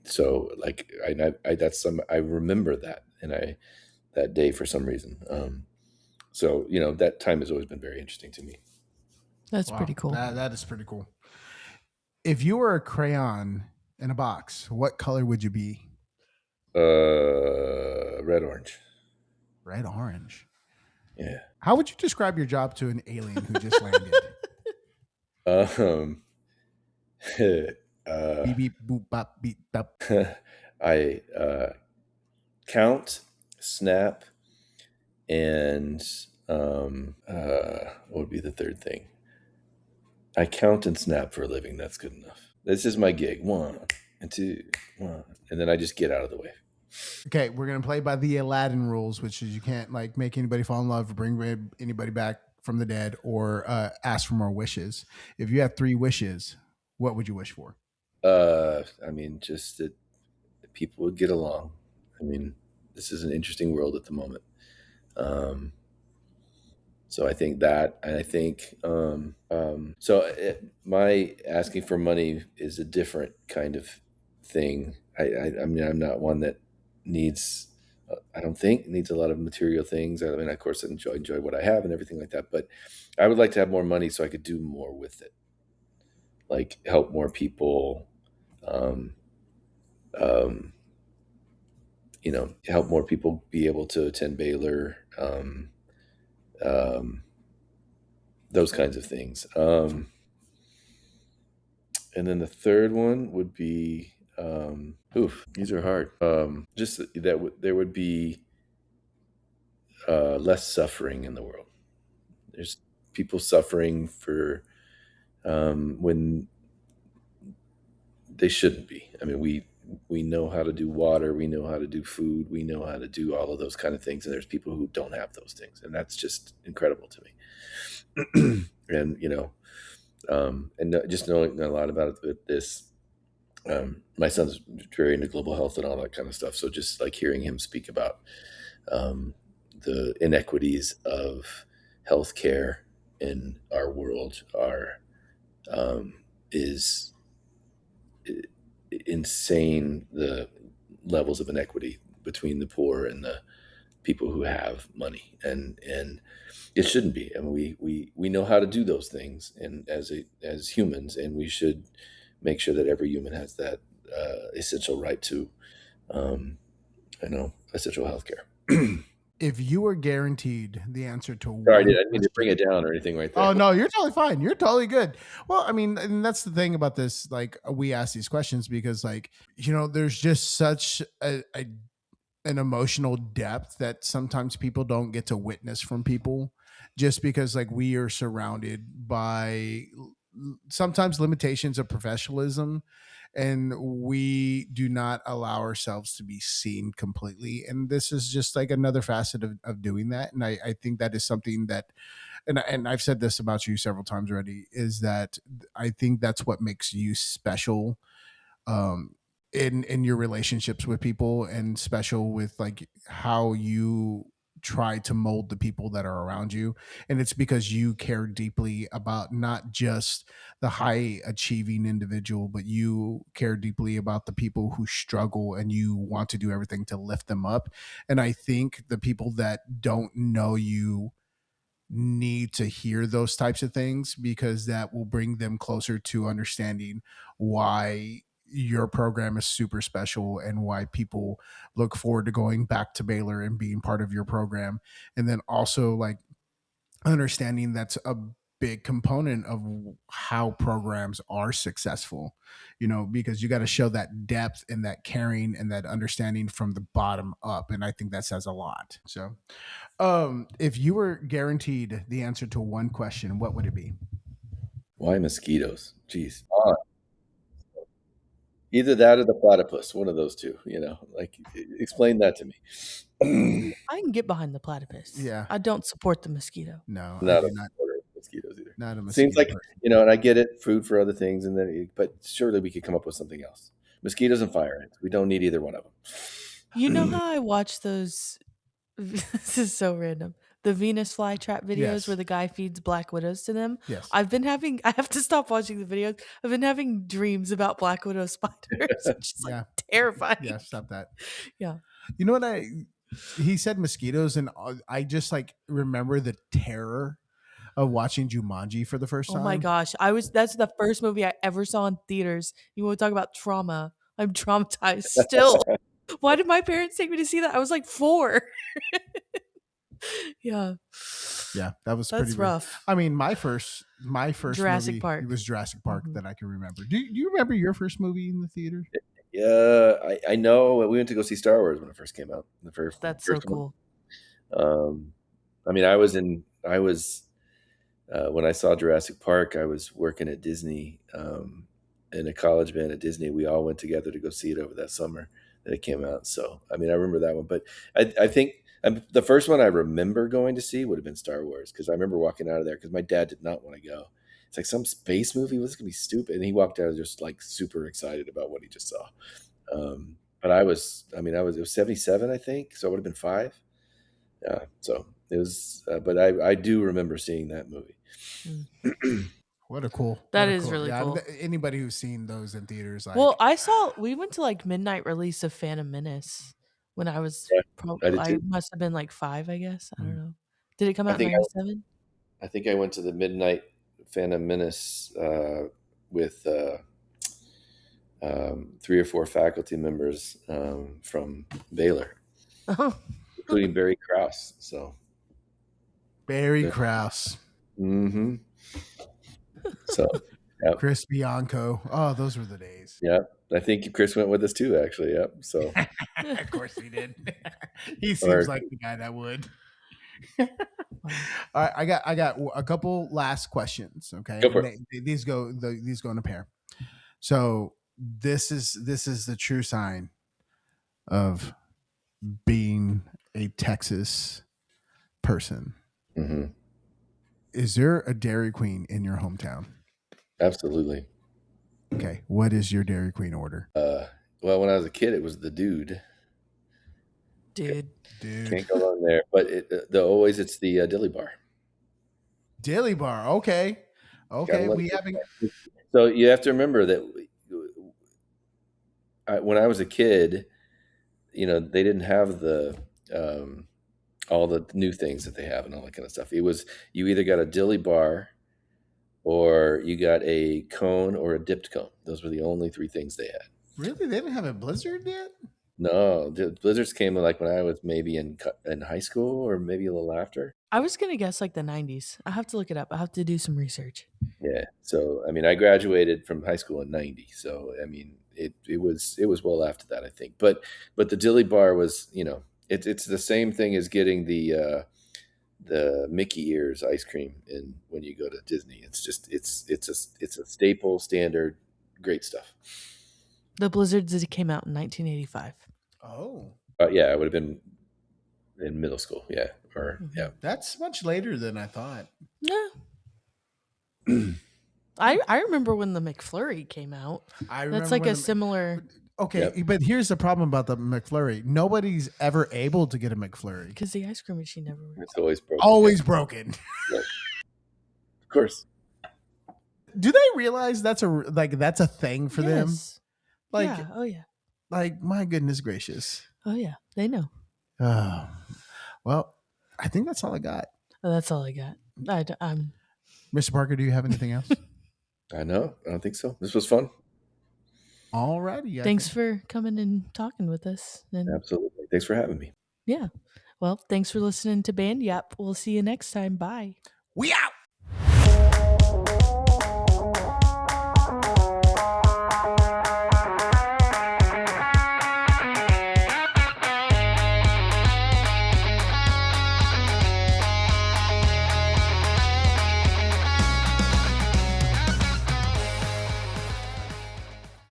So like I remember that, and that day for some reason. So that time has always been very interesting to me. That's pretty cool. That is pretty cool. If you were a crayon in a box, what color would you be? Red orange. Red orange. Yeah. How would you describe your job to an alien who just landed? Beep beep boop bop beep bop. I count, snap, and what would be the third thing? I count and snap for a living. That's good enough. This is my gig. 1 and 2, 1, and then I just get out of the way. Okay, we're gonna play by the Aladdin rules, which is you can't like make anybody fall in love, or bring anybody back from the dead, or ask for more wishes. If you have 3 wishes, what would you wish for? I mean, just that people would get along. I mean, this is an interesting world at the moment. So I think that, and I think my asking for money is a different kind of thing. I mean, I'm not one that needs. I don't think needs a lot of material things. I mean, of course, I enjoy what I have and everything like that. But I would like to have more money so I could do more with it, like help more people. Help more people be able to attend Baylor. Those kinds of things. And then the third one would be, these are hard. Just that there would be less suffering in the world. There's people suffering for when they shouldn't be. I mean, we know how to do water, we know how to do food, we know how to do all of those kind of things, and there's people who don't have those things, and that's just incredible to me. And just knowing a lot about this, my son's very into global health and all that kind of stuff. So just like hearing him speak about the inequities of healthcare in our world is insane. The levels of inequity between the poor and the people who have money, and it shouldn't be. I mean, we know how to do those things, and as humans, and we should make sure that every human has that essential right to, essential healthcare. If you were guaranteed the answer to Sorry, I didn't mean to bring it down or anything right there. Oh no, you're totally fine. You're totally good. Well, I mean, and that's the thing about this. Like, we ask these questions because, like, there's just such an emotional depth that sometimes people don't get to witness from people, just because like we are surrounded by sometimes limitations of professionalism, and we do not allow ourselves to be seen completely. And this is just like another facet of doing that. And I think that is something that, and I've said this about you several times already, is that I think that's what makes you special, um, in your relationships with people, and special with like how you try to mold the people that are around you. And it's because you care deeply about not just the high achieving individual, but you care deeply about the people who struggle, and you want to do everything to lift them up. And I think the people that don't know you need to hear those types of things, because that will bring them closer to understanding why your program is super special, and why people look forward to going back to Baylor and being part of your program. And then also like understanding that's a big component of how programs are successful, because you got to show that depth and that caring and that understanding from the bottom up. And I think that says a lot. So, if you were guaranteed the answer to one question, what would it be? Why mosquitoes? Jeez. Either that or the platypus, one of those two, like explain that to me. I can get behind the platypus. Yeah. I don't support the mosquito. No, I Not do a not. supporter of mosquitoes either. Not a Seems mosquito like, person. and I get it, food for other things, but surely we could come up with something else. Mosquitoes and fire ants. We don't need either one of them. You know how I watch those? This is so random. The Venus flytrap videos Yes. where the guy feeds black widows to them. Yes. I have to stop watching the videos. I've been having dreams about black widow spiders. It's just like terrifying. Yeah, stop that. Yeah. You know what he said mosquitoes, and I just like remember the terror of watching Jumanji for the first time. Oh my gosh. That's the first movie I ever saw in theaters. You want to talk about trauma? I'm traumatized still. Why did my parents take me to see that? I was like 4. Yeah. Yeah, that was That's pretty rough. I mean, my first Jurassic movie, Park. it was Jurassic Park that I can remember. Do you remember your first movie in the theater? Yeah, I know. We went to go see Star Wars when it first came out. That's so cool. I mean, I was when I saw Jurassic Park, I was working at Disney, in a college band at Disney. We all went together to go see it over that summer that it came out. So, I mean, I remember that one, but I think the first one I remember going to see would have been Star Wars, because I remember walking out of there because my dad did not want to go. It's like some space movie. What's going to be stupid? And he walked out just like super excited about what he just saw. But it was 77, I think. So it would have been 5. Yeah. So it was, but I do remember seeing that movie. What a cool. That is really cool. Anybody who's seen those in theaters, like, well, we went to like midnight release of Phantom Menace when I was, I must have been like 5, I guess. I don't know. Did it come out in 97? I think I went to the midnight Phantom Menace with 3 or 4 faculty members from Baylor, including Barry Krause. So Barry Krause. Mm-hmm. So Chris Bianco. Oh, those were the days. Yeah, I think Chris went with us too, actually. Yep. So of course he did. He seems like the guy that would. All right, I got a couple last questions. Okay, go for it. These go in a pair. So this is the true sign of being a Texas person. Mm-hmm. Is there a Dairy Queen in your hometown? Absolutely. Okay, what is your Dairy Queen order? Well, when I was a kid, it was the dude. Can't go wrong there. But it's the Dilly Bar. Dilly Bar. Okay. We having. So you have to remember that when I was a kid, they didn't have the all the new things that they have and all that kind of stuff. It was, you either got a Dilly Bar or you got a cone or a dipped cone. Those were the only 3 things they had. Really? They didn't have a Blizzard yet? No, the Blizzards came like when I was maybe in high school or maybe a little after. I was going to guess like the 90s. I have to look it up. I have to do some research. Yeah. So, I mean, I graduated from high school in 90. So, I mean, it was well after that, I think. But the Dilly Bar was, it's the same thing as getting the Mickey ears ice cream when you go to Disney. It's just it's a staple, standard, great stuff. The Blizzards came out in 1985. Oh. Yeah, I would have been in middle school. Yeah, yeah. That's much later than I thought. Yeah. I remember when the McFlurry came out. That's like a similar. Okay, yep. But here's the problem about the McFlurry. Nobody's ever able to get a McFlurry because the ice cream machine never works. It's always broken. Always broken. Yep. Of course. Do they realize that's a thing for them? Like, yeah. Oh yeah. Like, my goodness gracious. Oh yeah, they know. Well, I think that's all I got. Oh, that's all I got. I'm. Mr. Parker, do you have anything else? I don't think so. This was fun. All righty. Thanks for coming and talking with us. Absolutely. Thanks for having me. Yeah. Well, thanks for listening to Band Yap. We'll see you next time. Bye. We out.